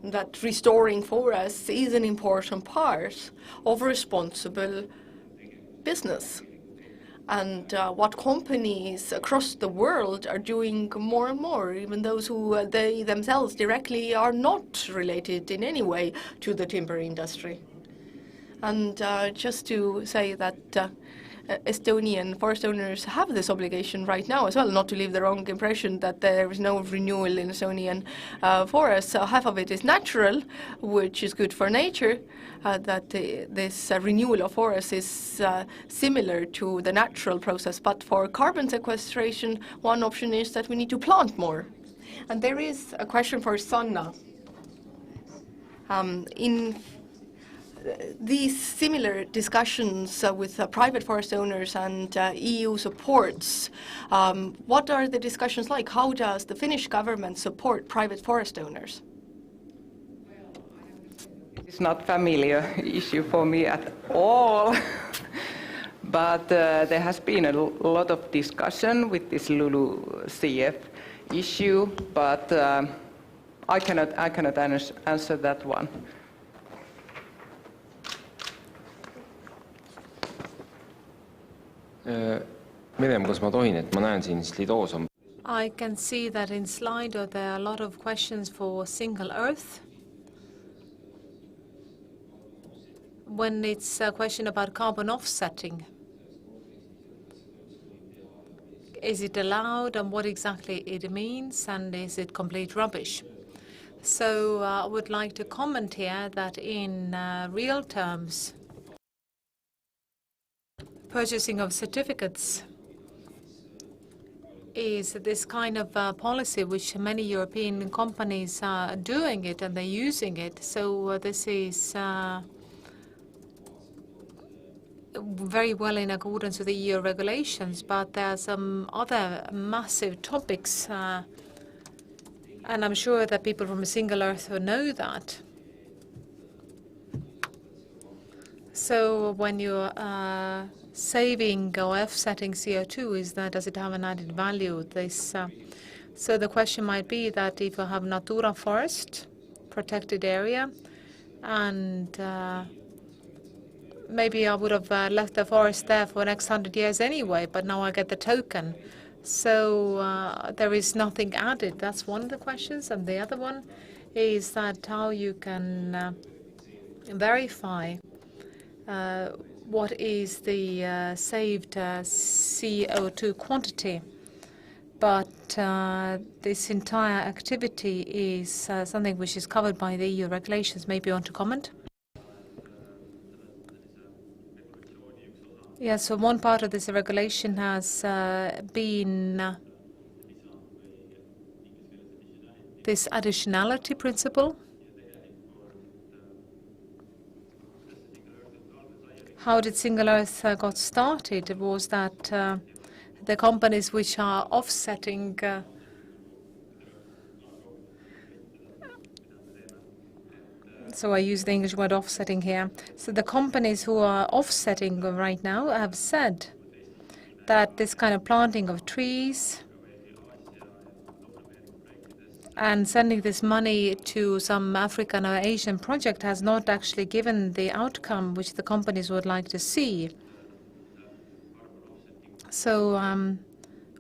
That restoring forests is an important part of responsible business. And what companies across the world are doing more and more, even those who they themselves directly are not related in any way to the timber industry. And just to say that Estonian forest owners have this obligation right now as well, not to leave the wrong impression that there is no renewal in Estonian forests. So half of it is natural, which is good for nature, that this renewal of forests is similar to the natural process. But for carbon sequestration, one option is that we need to plant more. And there is a question for Sanna. In these similar discussions with private forest owners and EU supports, what are the discussions like? How does the Finnish government support private forest owners? It's not a familiar issue for me at all, but there has been a lot of discussion with this LULUCF issue, but I cannot answer that one. Mirjam, kas ma tohin, et ma näen siin slidoos on... I can see that in Slido there are a lot of questions for single earth. When it's a question about carbon offsetting, is it allowed and what exactly it means, and is it complete rubbish? So I would like to comment here that in real terms, purchasing of certificates is this kind of policy which many European companies are doing it and they're using it. So this is very well in accordance with the EU regulations, but there are some other massive topics, and I'm sure that people from Single Earth will know that. So when you're saving or offsetting CO2, does it have an added value? So the question might be that if you have Natura forest, protected area, and maybe I would have left the forest there for the next 100 years anyway, but now I get the token. So there is nothing added. That's one of the questions. And the other one is that how you can verify what is the saved CO2 quantity. But this entire activity is something which is covered by the EU regulations. Maybe you want to comment? Yeah, so one part of this regulation has been this additionality principle. How did Single Earth got started? It was that the companies which are offsetting so I use the English word offsetting here. So the companies who are offsetting right now have said that this kind of planting of trees and sending this money to some African or Asian project has not actually given the outcome which the companies would like to see. So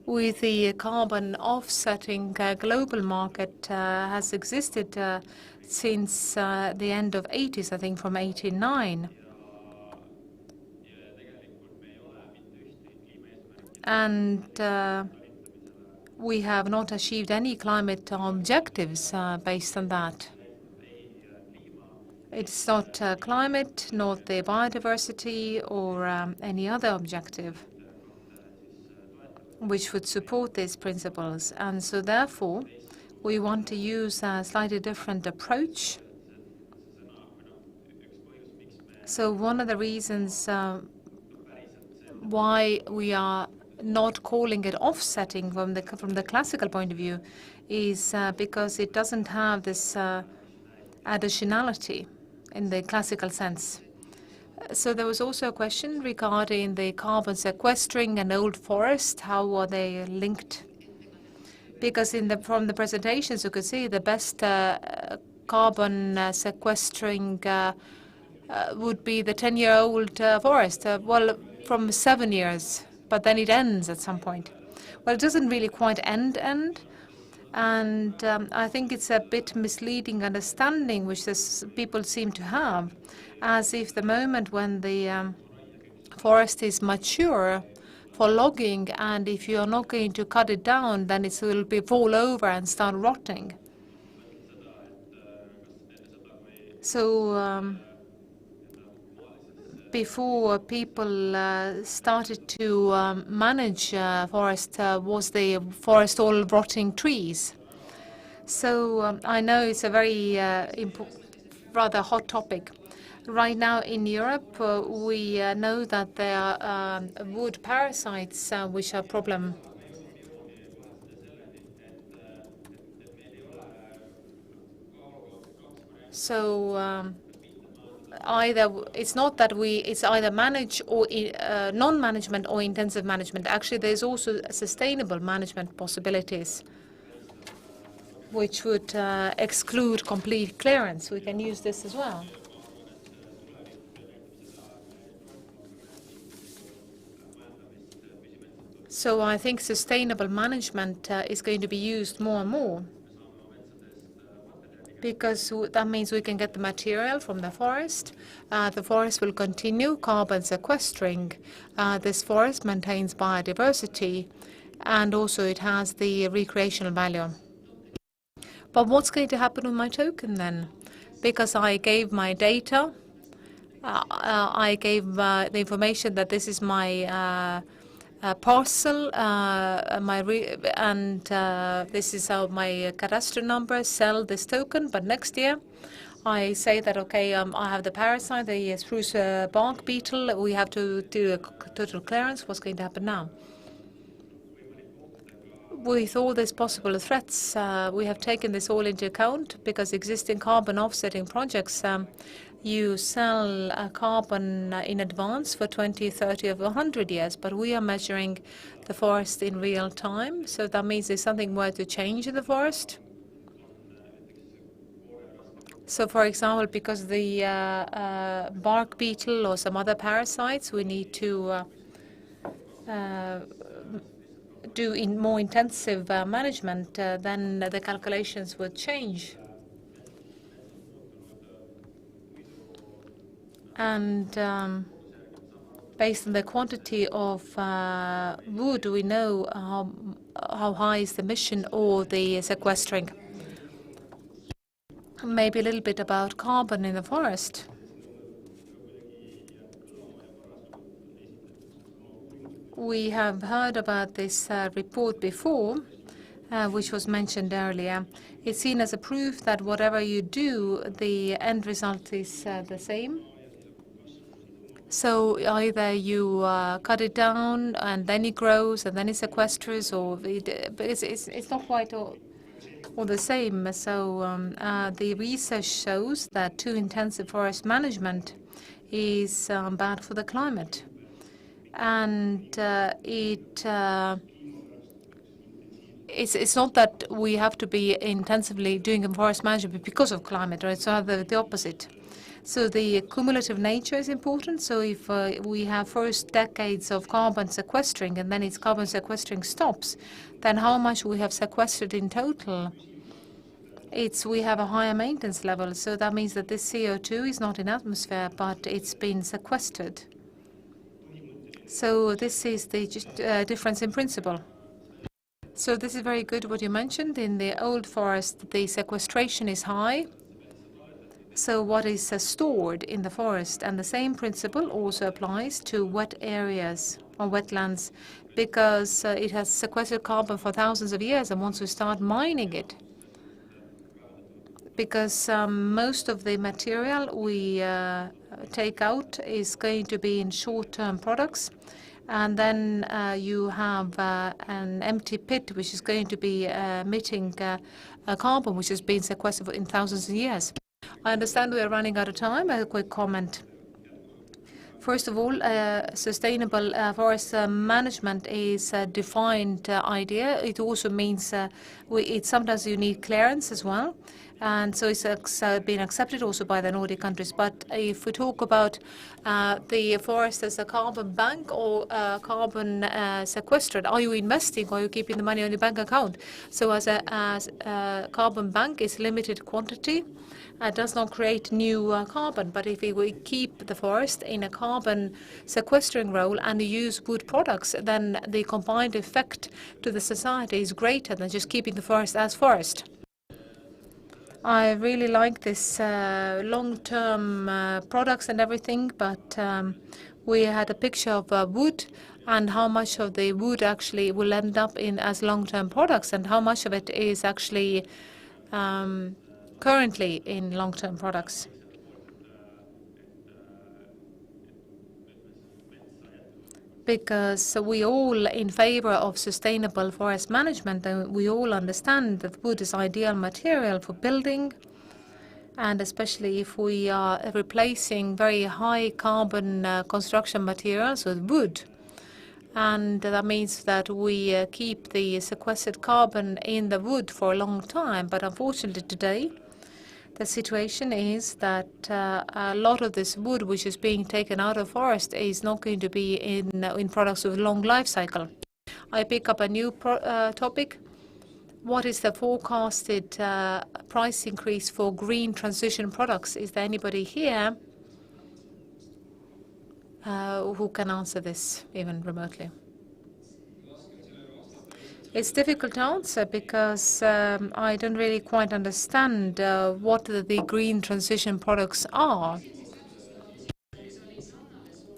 with the carbon offsetting global market has existed since the end of 80s, I think from 89. And we have not achieved any climate objectives based on that. It's not climate, not the biodiversity or any other objective which would support these principles. And so therefore, we want to use a slightly different approach. So one of the reasons why we are not calling it offsetting from the classical point of view is because it doesn't have this additionality in the classical sense. So there was also a question regarding the carbon sequestering and old forest. How are they linked? Because from the presentations you could see the best carbon sequestering would be the 10-year-old forest. Well, from 7 years, but then it ends at some point. Well, it doesn't really quite end. And I think it's a bit misleading understanding which people seem to have, as if the moment when the forest is mature for logging, and if you're not going to cut it down, then it will fall over and start rotting. So before people started to manage forest, was the forest all rotting trees? So I know it's a very rather hot topic. Right now in Europe, we know that there are wood parasites which are a problem. So it's not that it's either manage or non-management or intensive management. Actually, there's also sustainable management possibilities, which would exclude complete clearance. We can use this as well. So I think sustainable management is going to be used more and more, because that means we can get the material from the forest. The forest will continue carbon sequestering. This forest maintains biodiversity, and also it has the recreational value. But what's going to happen with my token then? Because I gave my data, I gave the information that this is my parcel, this is how my cadastral number, sell this token, but next year I say that, okay, I have the parasite, the spruce bark beetle, we have to do a total clearance. What's going to happen now? With all these possible threats, we have taken this all into account, because existing carbon offsetting projects, you sell carbon in advance for 20, 30, or 100 years, but we are measuring the forest in real time. So that means there's something more to change in the forest. So, for example, because the bark beetle or some other parasites, we need to do more intensive management, then the calculations would change. And based on the quantity of wood, we know how high is the emission or the sequestering. Maybe a little bit about carbon in the forest. We have heard about this report before, which was mentioned earlier. It's seen as a proof that whatever you do, the end result is the same. So either you cut it down and then it grows and then it sequesters, or it's not quite all the same. So the research shows that too intensive forest management is bad for the climate. And it's not that we have to be intensively doing forest management because of climate, right? It's rather the opposite. So the cumulative nature is important. So if we have first decades of carbon sequestering and then its carbon sequestering stops, then how much we have sequestered in total? We have a higher maintenance level. So that means that this CO2 is not in atmosphere, but it's been sequestered. So this is the difference in principle. So this is very good what you mentioned. In the old forest, the sequestration is high. So what is stored in the forest, and the same principle also applies to wet areas or wetlands, because it has sequestered carbon for thousands of years, and once we start mining it, because most of the material we take out is going to be in short-term products, and then you have an empty pit which is going to be emitting carbon which has been sequestered in thousands of years. I understand we are running out of time. A quick comment. First of all, sustainable forest management is a defined idea. It also means sometimes you need clearance as well. And so it's been accepted also by the Nordic countries. But if we talk about the forest as a carbon bank or carbon sequestered, are you investing or are you keeping the money on your bank account? So as a carbon bank is limited quantity, does not create new carbon. But if we keep the forest in a carbon sequestering role and use wood products, then the combined effect to the society is greater than just keeping the forest as forest. I really like this long-term products and everything, but we had a picture of wood and how much of the wood actually will end up in as long-term products and how much of it is actually currently in long-term products. Because we all in favor of sustainable forest management, and we all understand that wood is ideal material for building, and especially if we are replacing very high carbon construction materials with wood. And that means that we keep the sequestered carbon in the wood for a long time. But unfortunately today, the situation is that a lot of this wood which is being taken out of forest is not going to be in products with long life cycle. I pick up a new topic. What is the forecasted price increase for green transition products? Is there anybody here who can answer this even remotely? It's difficult to answer because I don't really quite understand what the green transition products are.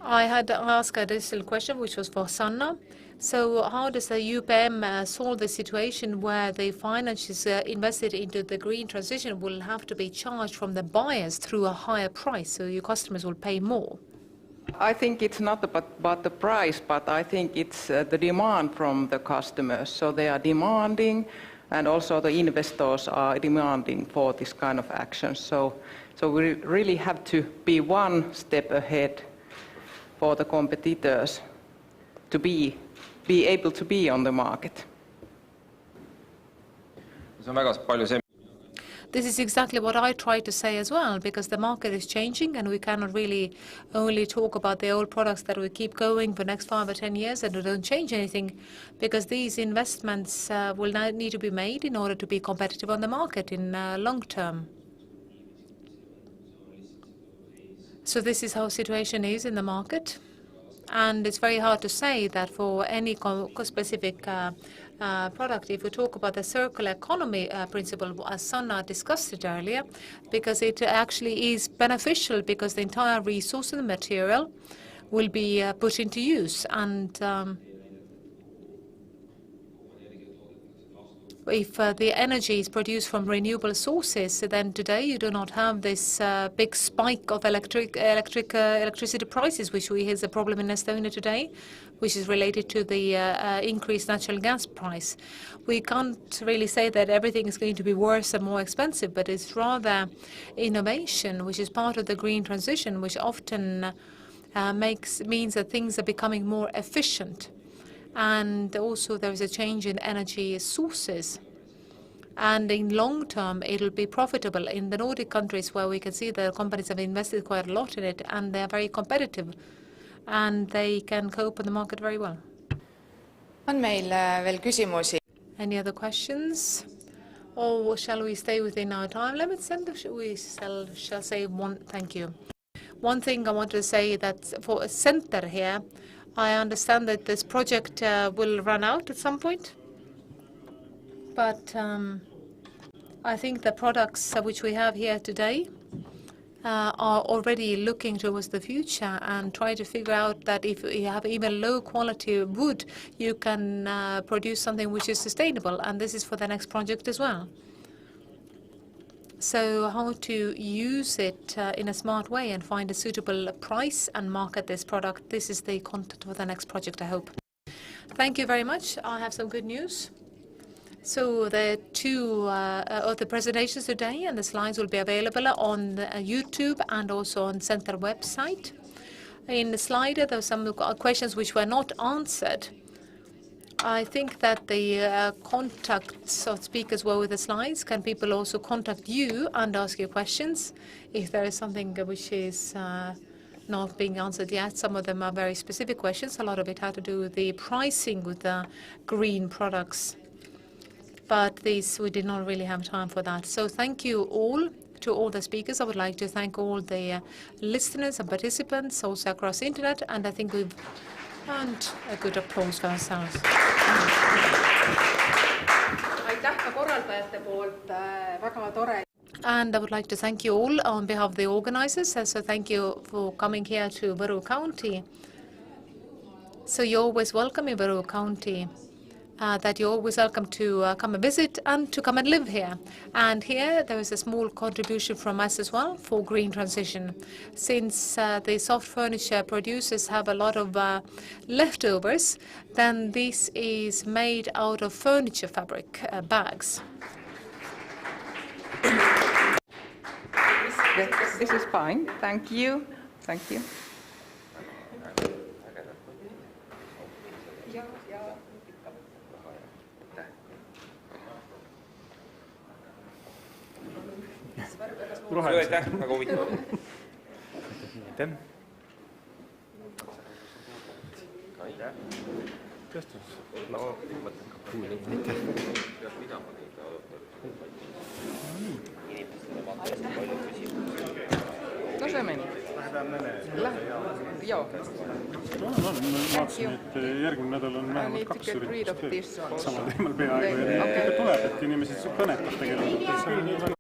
I had to ask a additional question, which was for Sanna. So how does the UPM solve the situation where the finances invested into the green transition will have to be charged from the buyers through a higher price, so your customers will pay more? I think it's not about the price, but I think it's the demand from the customers. So they are demanding, and also the investors are demanding for this kind of action. So we really have to be one step ahead for the competitors to be able to be on the market. This is exactly what I try to say as well, because the market is changing and we cannot really only talk about the old products that we keep going for the next 5 or 10 years and we don't change anything, because these investments will now need to be made in order to be competitive on the market in long term. So this is how the situation is in the market. And it's very hard to say that for any specific product, if we talk about the circular economy principle, as Sanna discussed it earlier, because it actually is beneficial because the entire resource and the material will be put into use. And if the energy is produced from renewable sources, then today you do not have this big spike of electricity prices, which is a problem in Estonia today, which is related to the increased natural gas price. We can't really say that everything is going to be worse and more expensive, but it's rather innovation, which is part of the green transition, which often means that things are becoming more efficient. And also there is a change in energy sources. And in long term, it'll be profitable. In the Nordic countries where we can see the companies have invested quite a lot in it and they're very competitive and they can cope in the market very well. On meil veel küsimusi? Any other questions? Or shall we stay within our time limits and we shall say thank you. One thing I want to say that for TSENTER here, I understand that this project will run out at some point, but I think the products which we have here today are already looking towards the future and try to figure out that if you have even low quality wood, you can produce something which is sustainable, and this is for the next project as well. So how to use it in a smart way and find a suitable price and market this product, this is the content for the next project, I hope. Thank you very much. I have some good news. So the two of the presentations today and the slides will be available on YouTube and also on TSENTER website. In the slide, there were some questions which were not answered. I think that the contacts of speakers were with the slides. Can people also contact you and ask you questions if there is something which is not being answered yet? Some of them are very specific questions. A lot of it had to do with the pricing with the green products. But these, we did not really have time for that. So thank you all to all the speakers. I would like to thank all the listeners and participants also across the internet. And I think we've earned a good applause for ourselves. And I would like to thank you all on behalf of the organizers. So thank you for coming here to Võru County. So you're always welcome in Võru County. That you're always welcome to come and visit and to come and live here. And here there is a small contribution from us as well for green transition. Since the soft furniture producers have a lot of leftovers, then this is made out of furniture fabric bags. This is fine. Thank you. Thank you. Aitäh, väga huvitav. Aitäh. Tööstus. No se meni. Joo. Ma vaatasin, et järgmine nädal on vähemalt 2 üritust samal teemal peaaegu. Ja tuleb, et inimesi kõnetab tegelikult.